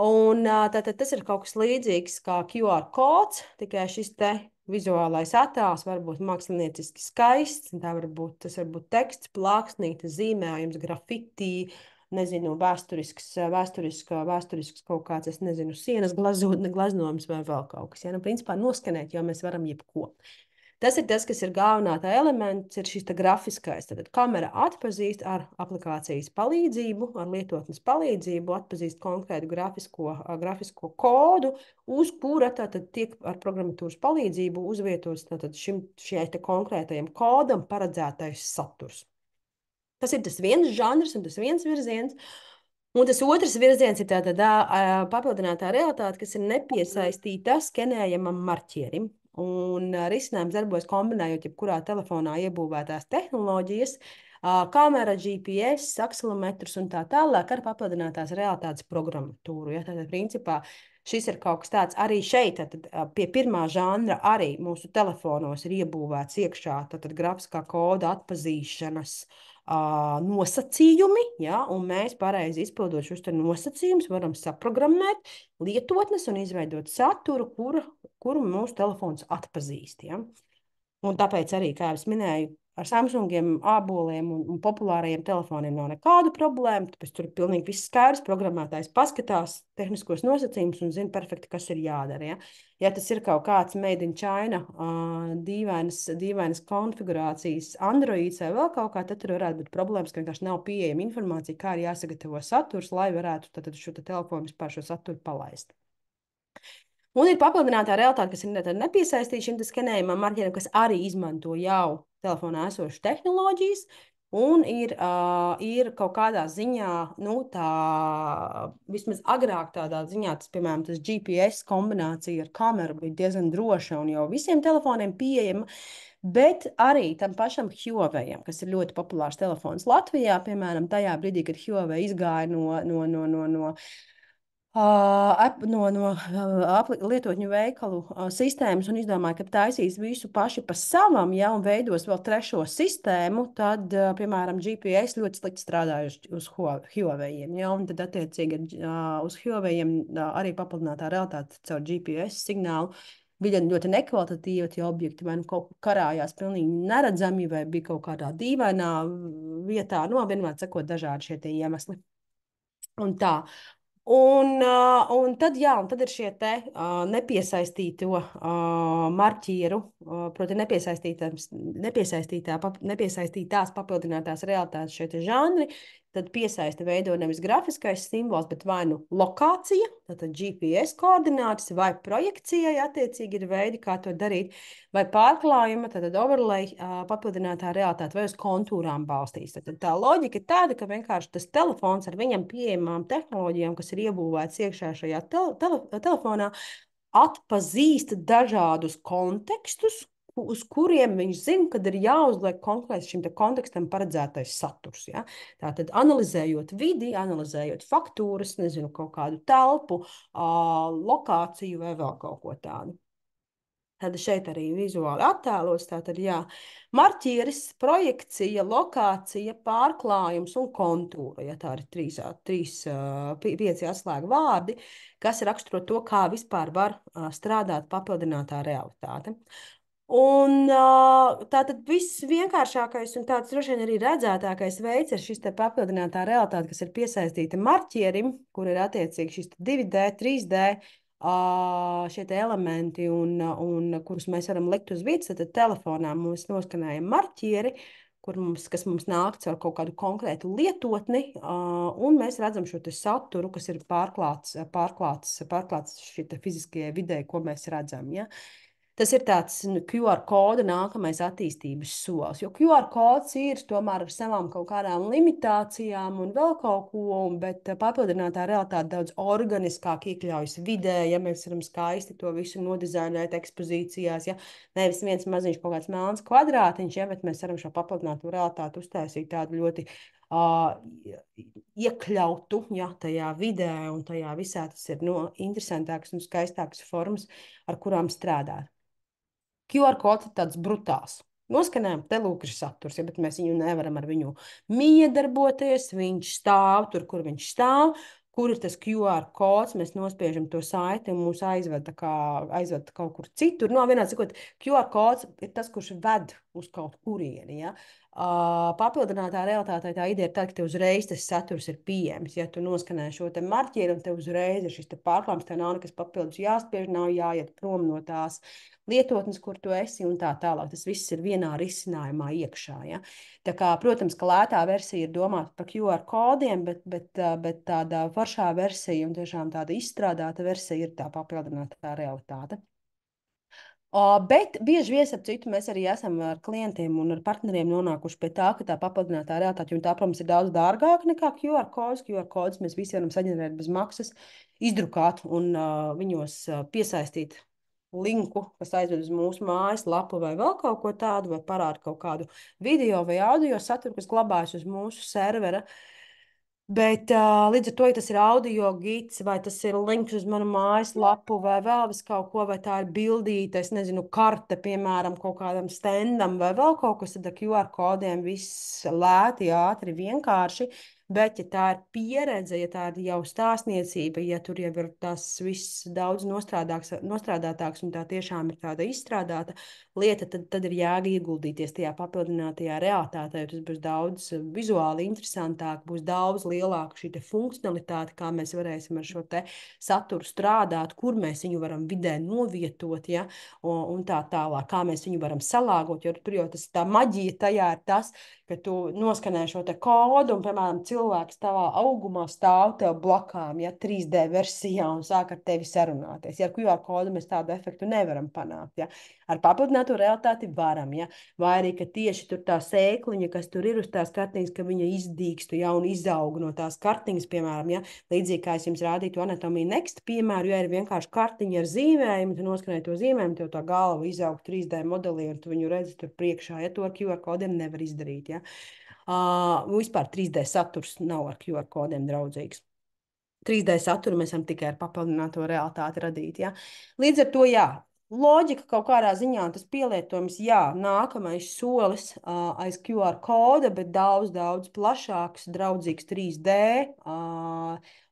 Un tātad tas ir kaut kas līdzīgs kā QR kods, tikai šis te vizuālais attēls var būt mākslinieciski skaists. Tas var būt teksts, plāksnītes, zīmējums, grafiti, nezinu, vēsturisks kaut kāds, es nezinu, sienas glaznojums vai vēl kaut kas. Ja? Nu, principā noskanēt, jo mēs varam jebko. Tas ir tas, kas ir galvenā tā elements, ir šis grafiskais. Tad kamera atpazīst ar aplikācijas palīdzību, ar lietotnes palīdzību, atpazīst konkrētu grafisko kodu, uz kura tātad tiek ar programmatūras palīdzību uzvietots šai konkrētajam kodam paredzētais saturs. Tas ir tas viens žanrs un tas viens virziens. Un tas otrs virziens ir tāda papildinātā realitāte, kas ir nepiesaistīta skenējamam marķierim. Un risinājums darbojas kombinējot jebkurā telefonā iebūvētās tehnoloģijas, kamera, GPS, akselerometrus un tā tālāk ar papildinātās realitātes programmatūru. Ja? Tātad, principā, šis ir kaut kas tāds arī šeit, tad pie pirmā žanra arī mūsu telefonos ir iebūvēts iekšā tātad grafiskā koda atpazīšanas nosacījumi, ja, un mēs pareizi izpildot šos nosacījumus varam saprogrammēt lietotnes un izveidot saturu, kuru mūsu telefons atpazīst. Ja. Un tāpēc arī, kā jau minēju, ar Samsungiem, āboliem un populārajiem telefoniem nav nekādu problēmu. Tāpēc tur ir pilnīgi viss skaidrs. Programmētājs paskatās tehniskos nosacījumus un zina perfekti, kas ir jādara. Ja, ja tas ir kaut kāds made in China, dīvainas konfigurācijas, Androids vai vēl kaut kā, tad tur varētu būt problēmas, ka vienkārši nav pieejama informācija, kā ir jāsagatavo saturs, lai varētu šo telefonu vispār šo saturu palaist. Un ir papildinātā realitāte, kas ir nepiesaistīta šim skenējumam marķierim, kas arī izmanto jau telefonā esošas tehnoloģijas. Un ir kaut kādā ziņā, nu, tā vismaz agrāk tādā ziņā, piemēram, tas GPS kombinācija ar kameru bija diezgan droša un jau visiem telefoniem pieejama. Bet arī tam pašam Huawei, kas ir ļoti populārs telefons Latvijā, piemēram, tajā brīdī, kad Huawei izgāja no lietotņu veikalu sistēmas un izdomāja, ka taisīs visu paši pa savam, ja, un veidos vēl trešo sistēmu, tad, piemēram, GPS ļoti slikti strādāja uz Huawei. Ja, un tad, attiecīgi, uz Huawei arī papildinātā realitāte caur GPS signālu bija ļoti nekvalitatīva, tie objekti vai nu kaut kur karājās pilnīgi neredzami, vai bija kaut kādā dīvainā vietā, no vienmēr sakot dažādi šie tie iemesli. Un tā. Un tad ir šie te nepiesaistīto marķieru, proti nepiesaistītās papildinātās realitātes šie te žanri, tad piesaista veido nevis grafiskais simbols, bet vai nu lokācija, tātad GPS koordinātas, vai projekcijai attiecīgi ir veidi, kā to darīt, vai pārklājuma, tātad overlay papildinātā realitāte, vai uz kontūrām balstīs. Tad tā loģika ir tāda, ka vienkārši tas telefons ar viņam pieejamām tehnoloģijām, kas ir iebūvēts iekšā šajā telefonā, atpazīst dažādus kontekstus, uz kuriem viņš zina, kad ir jāuzliek konkrēts šim kontekstam paredzētais saturs. Ja? Tātad analizējot vidi, analizējot faktūras, nezinu, kaut kādu telpu, lokāciju vai vēl kaut ko tādu. Tad šeit arī vizuāli attēlos, tātad jā, marķieris, projekcija, lokācija, pārklājums un kontūra. Ja tā ir pieci atslēgu vārdi, kas raksturo to, kā vispār var strādāt papildinātā realitāte. Un tātad viss vienkāršākais un tāds droši vien arī redzētākais veids ir šis te papildinātā realitāte, kas ir piesaistīta marķierim, kur ir attiecīgi šis 2D, 3D, šie elementi, un kurus mēs varam likt uz vietas, tad telefonā mēs noskanējam marķieri, kas mums nāk caur kaut kādu konkrētu lietotni, un mēs redzam šo saturu, kas ir pārklāts šī fiziskajai videi, ko mēs redzam. Ja? Tas ir tāds QR koda nākamais attīstības solis. Jo QR kods ir tomēr ar savām kaut kādām limitācijām un vēl kaut ko, bet papildinātā realitāte daudz organiskāk iekļaujas vidē, ja mēs varam skaisti to visu nodizainēt ekspozīcijās. Ja nevis viens maziņš kaut kāds melns kvadrātiņš, ja, bet mēs varam šo papildināto realitāti uztaisīt tādu ļoti iekļautu ja, tajā vidē, un tajā visā tas ir interesantāks un skaistāks formas, ar kurām strādāt. QR kods ir tāds brutāls. Noskanējam, te lūk, ir saturs, ja, bet mēs viņu nevaram ar viņu miedarboties. Viņš stāv tur, kur viņš stāv. Kur ir tas QR kods, mēs nospiežam to saiti un mūs aizved kaut kur citur. No, vienā sakot, QR kods ir tas, kurš ved uz kaut kurieni. Ja? Papildinātā realitātē tā ideja ir tāda, ka tev uzreiz tas saturs ir pieejams. Ja tu noskanē šo te marķieru un tev uzreiz ir šis pārklājums, tev nav nekas papildus jāspiež, nav jāiet prom no tās lietotnes, kur tu esi un tā tālāk. Tas viss ir vienā risinājumā iekšā. Ja? Tā kā, protams, ka lētā versija ir domāta par QR kodiem, bet tāda foršā versija un tiešām tāda izstrādāta versija ir tā papildinātā realitāte. Bet bieži vien, ap citu, mēs arī esam ar klientiem un ar partneriem nonākuši pie tā, ka tā papildinātā realitāte, un tā, protams, ir daudz dārgāka nekā QR kods. QR kodus mēs visi varam saģenerēt bez maksas, izdrukāt un viņos piesaistīt linku, kas aizved uz mūsu mājaslapu vai vēl kaut ko tādu, vai parāda kaut kādu video vai audio saturu, kas glabājas uz mūsu servera. Bet līdz ar to, ja tas ir audio gids, vai tas ir links uz manu mājaslapu, vai vēl kaut ko, vai tā ir bildīte, es nezinu, karte, piemēram, kaut kādam standam, vai vēl kaut kas, tad ar QR kodiem viss lēti, ātri, vienkārši. Bet, ja tā ir pieredze, ja tā ir jau stāstniecība, ja tur jau ir tas viss daudz nostrādātāks un tā tiešām ir tāda izstrādāta lieta, tad ir jēga ieguldīties tajā papildinātajā realitātē, jo tas būs daudz vizuāli interesantāk, būs daudz lielāka šī funkcionalitāte, kā mēs varēsim ar šo te saturu strādāt, kur mēs viņu varam vidē novietot, ja, un tā tālāk, kā mēs viņu varam salāgot, jo tur jau tas tā maģija tajā ir tas, ka tu noskanē šo te kodu un, piemēram, cilvēks tavā augumā stāv tev blakām, ja 3D versijā un sāk ar tevi sarunāties. Ja ar QR kodu mēs tādu efektu nevaram panākt, ja. Ar papildināto realitāti varam, ja. Vai arī, ka tieši tur tā sēkliņa, kas tur ir uz tās kartiņas, ka viņa izdīkstu, ja, un izaug no tās kartiņas, piemēram, ja. Līdzīgi kā es jums rādītu Anatomija Next piemēru, ja ir vienkārši kartiņa ar zīmējumu, tu noskanēji to zīmējumu, tev tā galva izaug 3D modelī, un tu viņu redzi tur priekšā, ja to ar QR kodiem nevar izdarīt, ja. Vispār 3D saturs nav ar QR kodiem draudzīgs. 3D saturu mēs varam tikai ar papildināto realitāti radīt. Ja? Līdz ar to, jā, loģika kaut kādā ziņā, tas pielietojums, jā, nākamais solis aiz QR koda, bet daudz, daudz plašāks, draudzīgs 3D,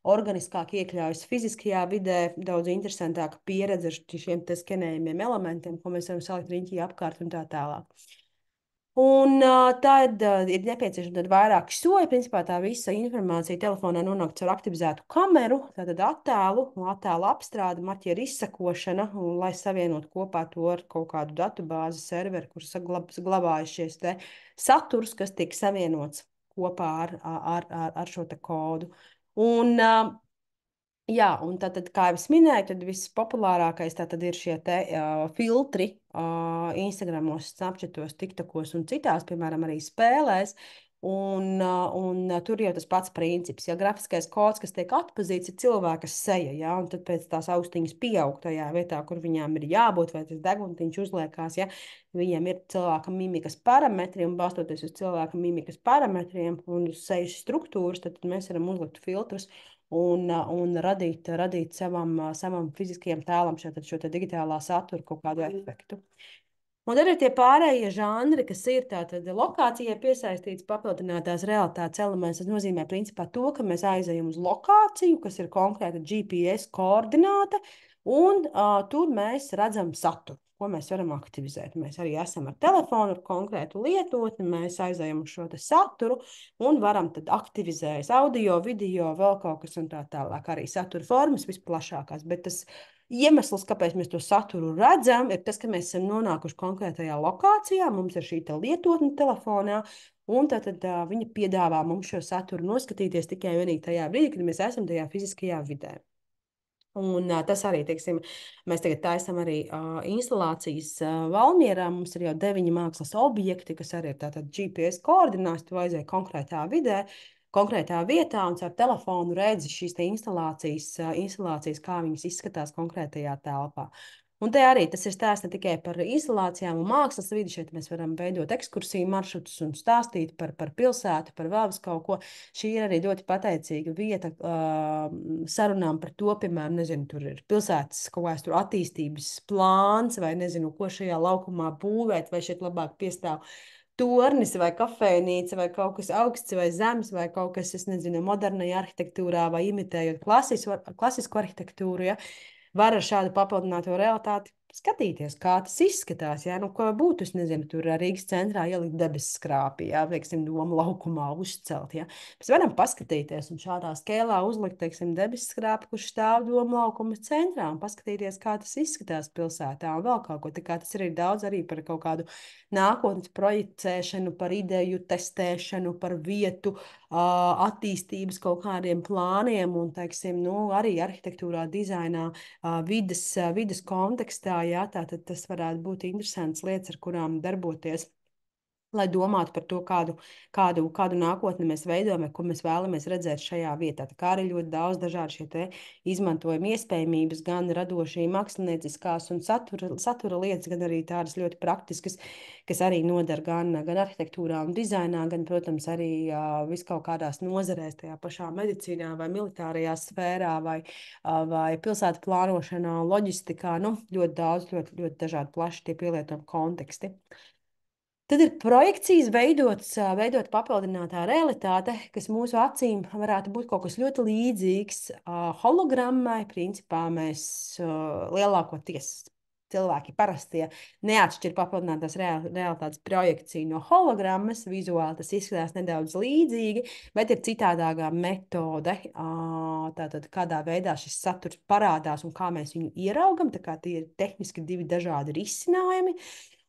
organiskāk iekļaujas fiziskajā vidē, daudz interesantāka pieredze ar šiem skenējumiem elementiem, ko mēs varam salikt riņķī apkārt un tā tālāk. Un tad ir nepieciešama vairāki soļi. Principā tā visa informācija telefonā nonāk caur aktivizētu kameru, tātad attēlu apstrādi, marķieru izsakošana, un lai savienot kopā to ar kaut kādu datubāzi serveri, kur glabājas šies te saturs, kas tiek savienots kopā ar šo te kodu. Un jā, un tad, kā jau es minēju, tad vispopulārākais ir šie te filtri Instagramos, Snapchatos, TikTokos un citās, piemēram, arī spēlēs. Un tur jau tas pats princips. Ja grafiskais kods, kas tiek atpazīts, ir cilvēka seja, ja, un tad pēc tās austiņas pieaug tajā vietā, kur viņām ir jābūt, vai tas deguntiņš uzliekās, ja viņiem ir cilvēka mimikas parametri, un balstoties uz cilvēka mimikas parametriem un uz sejas struktūras, tad mēs varam uzlikt filtrus un radīt savam fiziskajam tēlam šo digitālā satura kaut kādu efektu. Un tad ir tie pārējie žanri, kas ir tātad lokācijai piesaistīts papildinātās realitātes elements. Tas nozīmē principā to, ka mēs aizejam uz lokāciju, kas ir konkrēta GPS koordināta, un tur mēs redzam saturu, ko mēs varam aktivizēt. Mēs arī esam ar telefonu, ar konkrētu lietotni, mēs aizejam uz šo saturu un varam tad aktivizēt audio, video, vēl kaut kas un tā tālāk. Arī satura formas visplašākās, bet tas iemesls, kāpēc mēs to saturu redzam, ir tas, ka mēs esam nonākuši konkrētajā lokācijā, mums ir šī lietotne telefonā, un tad viņa piedāvā mums šo saturu noskatīties tikai vienīgi tajā brīdī, kad mēs esam tajā fiziskajā vidē. Un, tas arī, teiksim, mēs tagad taisām arī instalācijas Valmierā. Mums ir jau 9 mākslas objekti, kas arī ir tātad GPS koordināts, tu aizēji konkrētā vidē, konkrētā vietā un ar telefonu redzi šīs te instalācijas, kā viņas izskatās konkrētajā telpā. Un te arī tas ir stāsts ne tikai par instalācijām un mākslas vidi. Šeit mēs varam veidot ekskursiju maršrutus un stāstīt par pilsētu, par vēl kaut ko. Šī ir arī ļoti pateicīga vieta sarunām par to, piemēram, nezinu, tur ir pilsētas kaut kāds tur attīstības plāns, vai nezinu, ko šajā laukumā būvēt, vai šeit labāk piestāv tornis vai kafejnīca vai kaut kas augsts vai zems vai kaut kas, es nezinu, modernajā arhitektūrā vai imitējot klasisku arhitektūru, ja, var ar šādu papildināto realitāti skatīties, kā tas izskatās. Ja? Nu, ko būtu, es nezinu, tur Rīgas centrā ielikt debesu skrāpī, ja? Teiksim, Doma laukumā uzcelt. Ja? Mēs varam paskatīties un šādā skēlā uzlikt, teiksim, debesu skrāpi, kurš stāv Doma laukuma centrā un paskatīties, kā tas izskatās pilsētā un vēl kaut ko. Tā kā tas ir daudz arī par kaut kādu nākotnes projicēšanu, par ideju testēšanu, par vietu attīstības kaut kādiem plāniem un, teiksim, nu, arī arhitektūrā, dizainā, vides kontekstā, jā, tātad tas varētu būt interesants lietas, ar kurām darboties, lai domātu par to, kādu nākotni mēs veidojam, ko mēs vēlamies redzēt šajā vietā. Tā kā arī ļoti daudz dažādu šie te izmantojuma iespējamības, gan radošie, mākslinieckās un satura lietas, gan arī tādas ļoti praktiskas, kas arī nodara gan arhitektūrā un dizainā, gan, protams, arī vis kaut kādās nozarēs, tajā pašā medicīnā vai militārajā sfērā vai pilsētu plānošanā, loģistikā. Nu, ļoti daudz, ļoti, ļoti dažādi plaši tie pielietojami konteksti. Tad ir projekcijas veidot papildinātā realitāte, kas mūsu acīm varētu būt kaut kas ļoti līdzīgs hologrammai. Principā mēs lielākoties cilvēki parastie neatšķir papildinātās realitātes projekciju no hologrammas. Vizuāli tas izskatās nedaudz līdzīgi, bet ir citādākā metode, tātad kādā veidā šis saturs parādās un kā mēs viņu ieraugam. Tā kā tie ir tehniski divi dažādi risinājumi.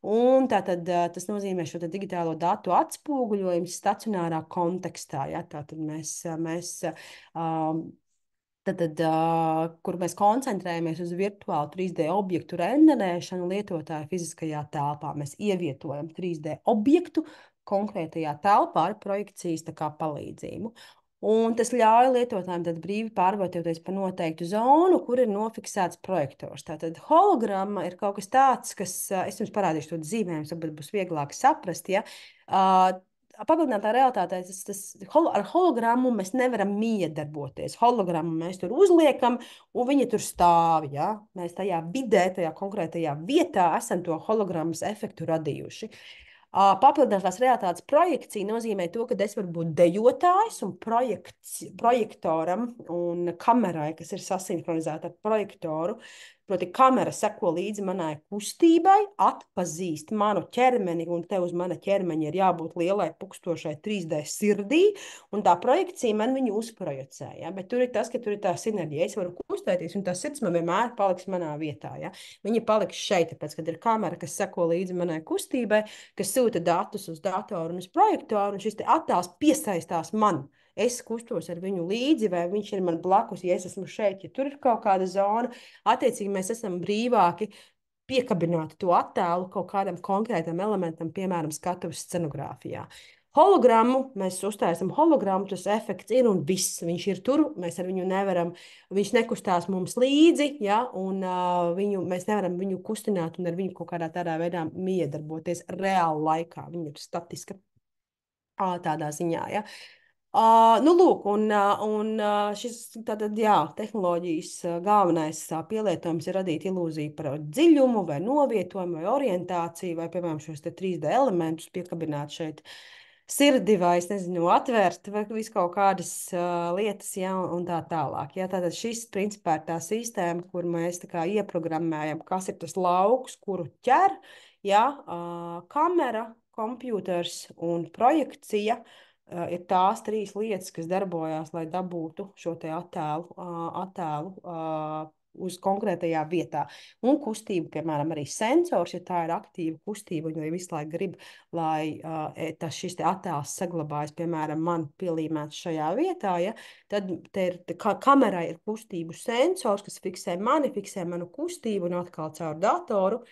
Un tātad tas nozīmē šo digitālo datu atspoguļojumu stacionārā kontekstā. Ja? Tātad kur mēs koncentrējamies uz virtuālu 3D objektu renderēšanu lietotāja fiziskajā telpā. Mēs ievietojam 3D objektu konkrētajā telpā ar projekcijas palīdzību. Un tas ļauj lietotājiem brīvi pārvietoties pa noteiktu zonu, kur ir nofiksēts projektors. Tātad hologramma ir kaut kas tāds, kas, es jums parādīšu to zīmējumu, tad būs vieglāk saprast, ja. Papildinātā realitātē ar hologrammu mēs nevaram miedarboties. Hologrammu mēs tur uzliekam, un viņa tur stāv. Ja? Mēs tajā vidē, tajā konkrētajā vietā esam to hologrammas efektu radījuši. Papildinātās realitātes projekcija nozīmē to, ka es varu būt dejotājs un projektoram un kamerai, kas ir sasinhronizēta ar projektoru. Proti, kamera seko līdzi manai kustībai, atpazīst manu ķermeni, un te uz mana ķermeņa ir jābūt lielai pukstošai 3D sirdī, un tā projekcija man viņu uzprojicē. Ja? Bet tur ir tas, ka tur ir tā sinerģija. Es varu kustēties, un tā sirds man vienmēr paliks manā vietā. Ja? Viņa paliks šeit, tāpēc, kad ir kamera, kas seko līdzi manai kustībai, kas sūta datus uz datoru un uz projektoru, un šis attēls piesaistās man. Es kustos ar viņu līdzi, vai viņš ir man blakus, ja es esmu šeit, ja tur ir kaut kāda zona. Attiecīgi, mēs esam brīvāki piekabināt to attēlu kaut kādam konkrētam elementam, piemēram, skatuves scenogrāfijā. Hologrammu mēs uztaisām hologrammu, tas efekts ir un viss. Viņš ir tur, mēs ar viņu nevaram, viņš nekustās mums līdzi, ja, un mēs nevaram viņu kustināt un ar viņu kaut kādā tādā veidā miedarboties reāli laikā. Viņa ir statiska tādā ziņā, ja. Nu, lūk, un šis tātad, jā, tehnoloģijas galvenais pielietojums ir radīt ilūziju par dziļumu vai novietojumu vai orientāciju vai, piemēram, šos 3D elementus piekabināt šeit sirdi vai, es nezinu, atvērt vai visu kaut kādas lietas, ja, un tā tālāk. Ja, tātad šis, principā, ir tā sistēma, kur mēs tā kā ieprogrammējam, kas ir tas lauks, kuru ķer, ja, kamera, kompjuters un projekcija. Ir tās 3 lietas, kas darbojās, lai dabūtu šo te attēlu uz konkrētajā vietā. Un kustība, piemēram, arī sensors, ja tā ir aktīva kustība, un ja visu laiku grib, lai šis attēls saglabājas, piemēram, man pielīmēts šajā vietā, ja, tad te ir kamerai ir kustību sensors, kas fiksē manu kustību, un atkal caur datoru.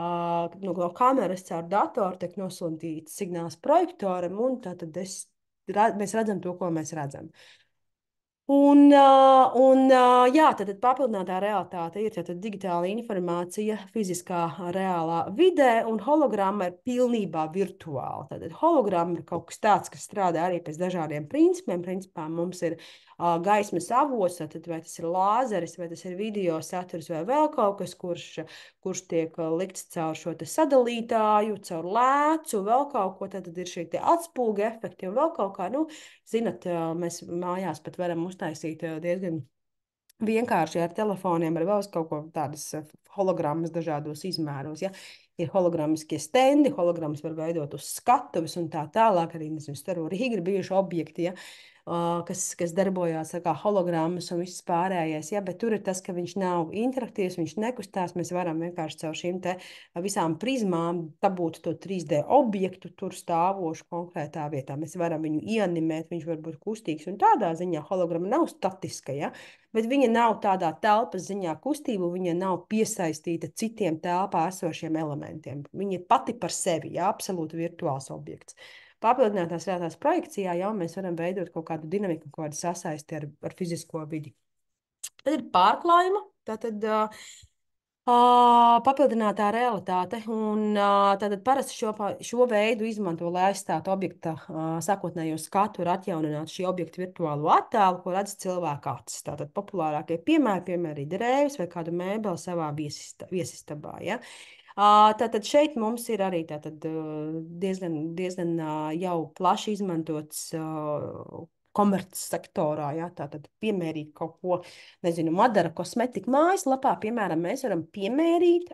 No kameras caur datoru tiek nosūtīts signāls projektoram, un tad mēs redzam to, ko mēs redzam. Jā, tad papildinātā realitāte ir digitāla informācija fiziskā reālā vidē, un hologramma ir pilnībā virtuāla. Tad hologramma ir kaut kas tāds, kas strādā arī pēc dažādiem principiem. Principā mums ir gaismas avots, tad vai tas ir lāzeris, vai tas ir video saturs, vai vēl kaut kas, kurš tiek likts caur šo sadalītāju, caur lēcu, vēl kaut ko. Tad ir šie atspūga efekti un vēl kaut kā. Nu, zinat, mēs mājās pat varam uztaisīt diezgan vienkārši ar telefoniem, ar vēl kaut ko tādas hologrammas dažādos izmēros. Ja? Ir hologramiskie stendi, hologrammas var veidot uz skatuves un tā tālāk. Arī, nezinu, Staru Rīga ir bijuši objekti, ja? Kas darbojās kā hologrammas un viss pārējais. Ja? Bet tur ir tas, ka viņš nav interaktīvs, viņš nekustās. Mēs varam vienkārši caur šīm te visām prizmām dabūt to 3D objektu tur stāvošu konkrētā vietā. Mēs varam viņu ianimēt, viņš var būt kustīgs, un tādā ziņā hologramma nav statiska, ja? Bet viņa nav tādā telpas ziņā kustība, viņa nav piesaistīta citiem telpā esošiem elementiem. Viņa ir pati par sevi, ja? Absolūti virtuāls objekts. Papildinātās realitātes projekcijā jau mēs varam veidot kaut kādu dinamiku, kaut kādu sasaisti ar fizisko vidi. Tad ir pārklājuma, tātad papildinātā realitāte. Tātad parasti šo veidu izmanto, lai aizstātu objekta sākotnējo skatu, ir atjaunināt šī objekta virtuālo attēlu, ko redz cilvēka acis. Tātad populārākie piemēri drēvis vai kādu mēbeli savā viesistabā. Ja? Tātad šeit mums ir arī diezgan jau plaši izmantots komercsektorā, ja, tātad piemērīt kaut ko, nezinu, Madara kosmetika mājaslapā, piemēram, mēs varam piemērīt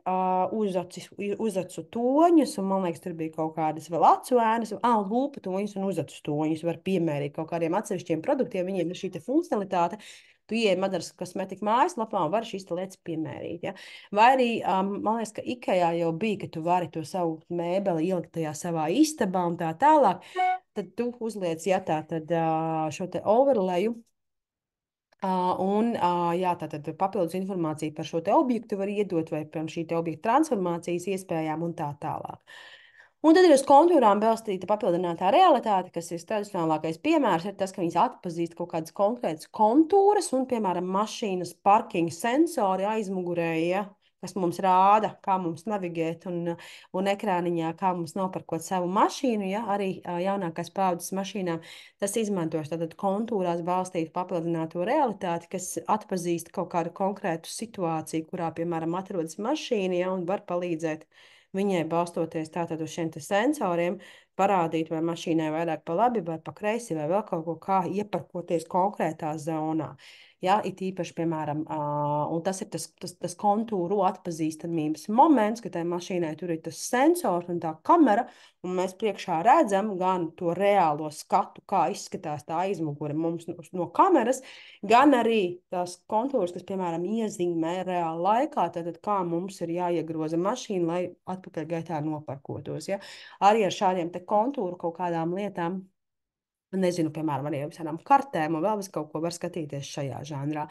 uzacu toņus, un man liekas, tur bija kaut kādas vēl acu ēnas, lūpa toņus un uzacu toņus var piemērīt kaut kādiem atsevišķiem produktiem, viņiem ir šī te funkcionalitāte. Tu ieej Madaras kosmetika mājaslapā un vari šīs lietas piemērīt. Ja? Vai arī, man liekas, ka IKEA jau bija, ka tu vari to savu mēbeli ielikt tajā savā istabā un tā tālāk. Tad tu uzliec, ja tā tad šo te overlayu. Tātad papildus informāciju par šo te objektu var iedot vai par šī te objekta transformācijas iespējām un tā tālāk. Un tad ir uz kontūrām balstīta papildinātā realitāte, kas ir tradicionālākais piemērs, ir tas, ka viņas atpazīst kaut kādas konkrētas kontūras un, piemēram, mašīnas parkinga sensori aizmugurē, ja, kas mums rāda, kā mums navigēt un ekrāniņā, kā mums noparkot savu mašīnu, ja, arī jaunākās paudzes mašīnām. Tas izmantos tātad kontūrās balstītu papildināto realitāti, kas atpazīst kaut kādu konkrētu situāciju, kurā, piemēram, atrodas mašīna, ja, un var palīdzēt viņai balstoties tātad uz šiem sensoriem, parādīt, vai mašīnai vairāk pa labi vai pa kreisi, vai vēl kaut ko, kā ieparkoties konkrētā zonā. Ja, it īpaši, piemēram, un tas ir tas kontūru atpazīstamības moments, ka tai mašīnai tur ir tas sensors un tā kamera, un mēs priekšā redzam gan to reālo skatu, kā izskatās tā aizmugure mums no kameras, gan arī tās kontūras, kas, piemēram, iezīmē reāli laikā, tad kā mums ir jāiegroza mašīna, lai atpakaļ gaitā noparkotos. Ja? Arī ar šādiem te kontūru kaut kādām lietām, nezinu, piemēram, arī visādām kartēm un vēl bez kaut ko var skatīties šajā žanrā.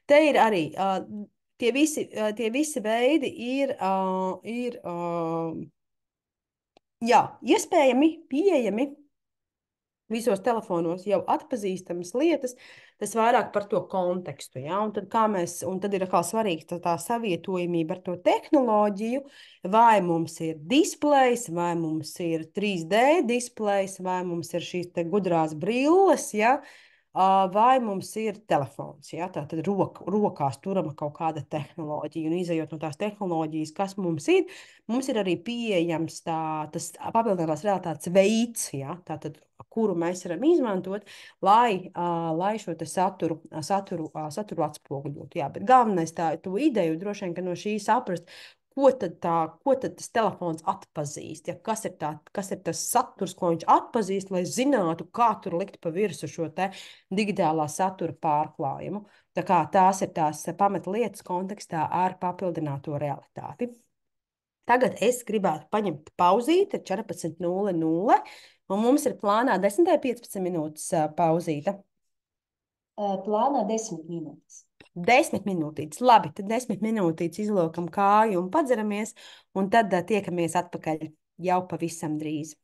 Te ir arī tie visi veidi ir iespējami, pieejami. Visos telefonos jau atpazīstamas lietas, tas vairāk par to kontekstu. Ja? Un tad ir atkal svarīga tā savietojamība ar to tehnoloģiju, vai mums ir displejs, vai mums ir 3D displejs, vai mums ir šīs te gudrās brilles, ja? Vai mums ir telefons. Ja? Tātad rokās turama kaut kāda tehnoloģija, un izējot no tās tehnoloģijas, kas mums ir arī pieejams tas papildinātās realitātes veids, ja? Tātad, kuru mēs varam izmantot, lai šo te saturu atspoguļotu. Jā, bet galvenais to ideju droši vien, ka no šī saprast, ko tad tas telefons atpazīst, ja? Kas ir tas saturs, ko viņš atpazīst, lai zinātu, kā tur likt pa virsmu šo te digitālā satura pārklājumu. Tā kā tās ir tās pamatlietas kontekstā ar papildināto realitāti. Tagad es gribētu paņemt pauzīti 14:00, un mums ir plānā 10 vai 15 minūtes pauzīte. Plānā 10 minūtes. 10 minūtītes. Labi, tad 10 minūtītes izlokam kāju un padzeramies, un tad tiekamies atpakaļ jau pavisam drīz.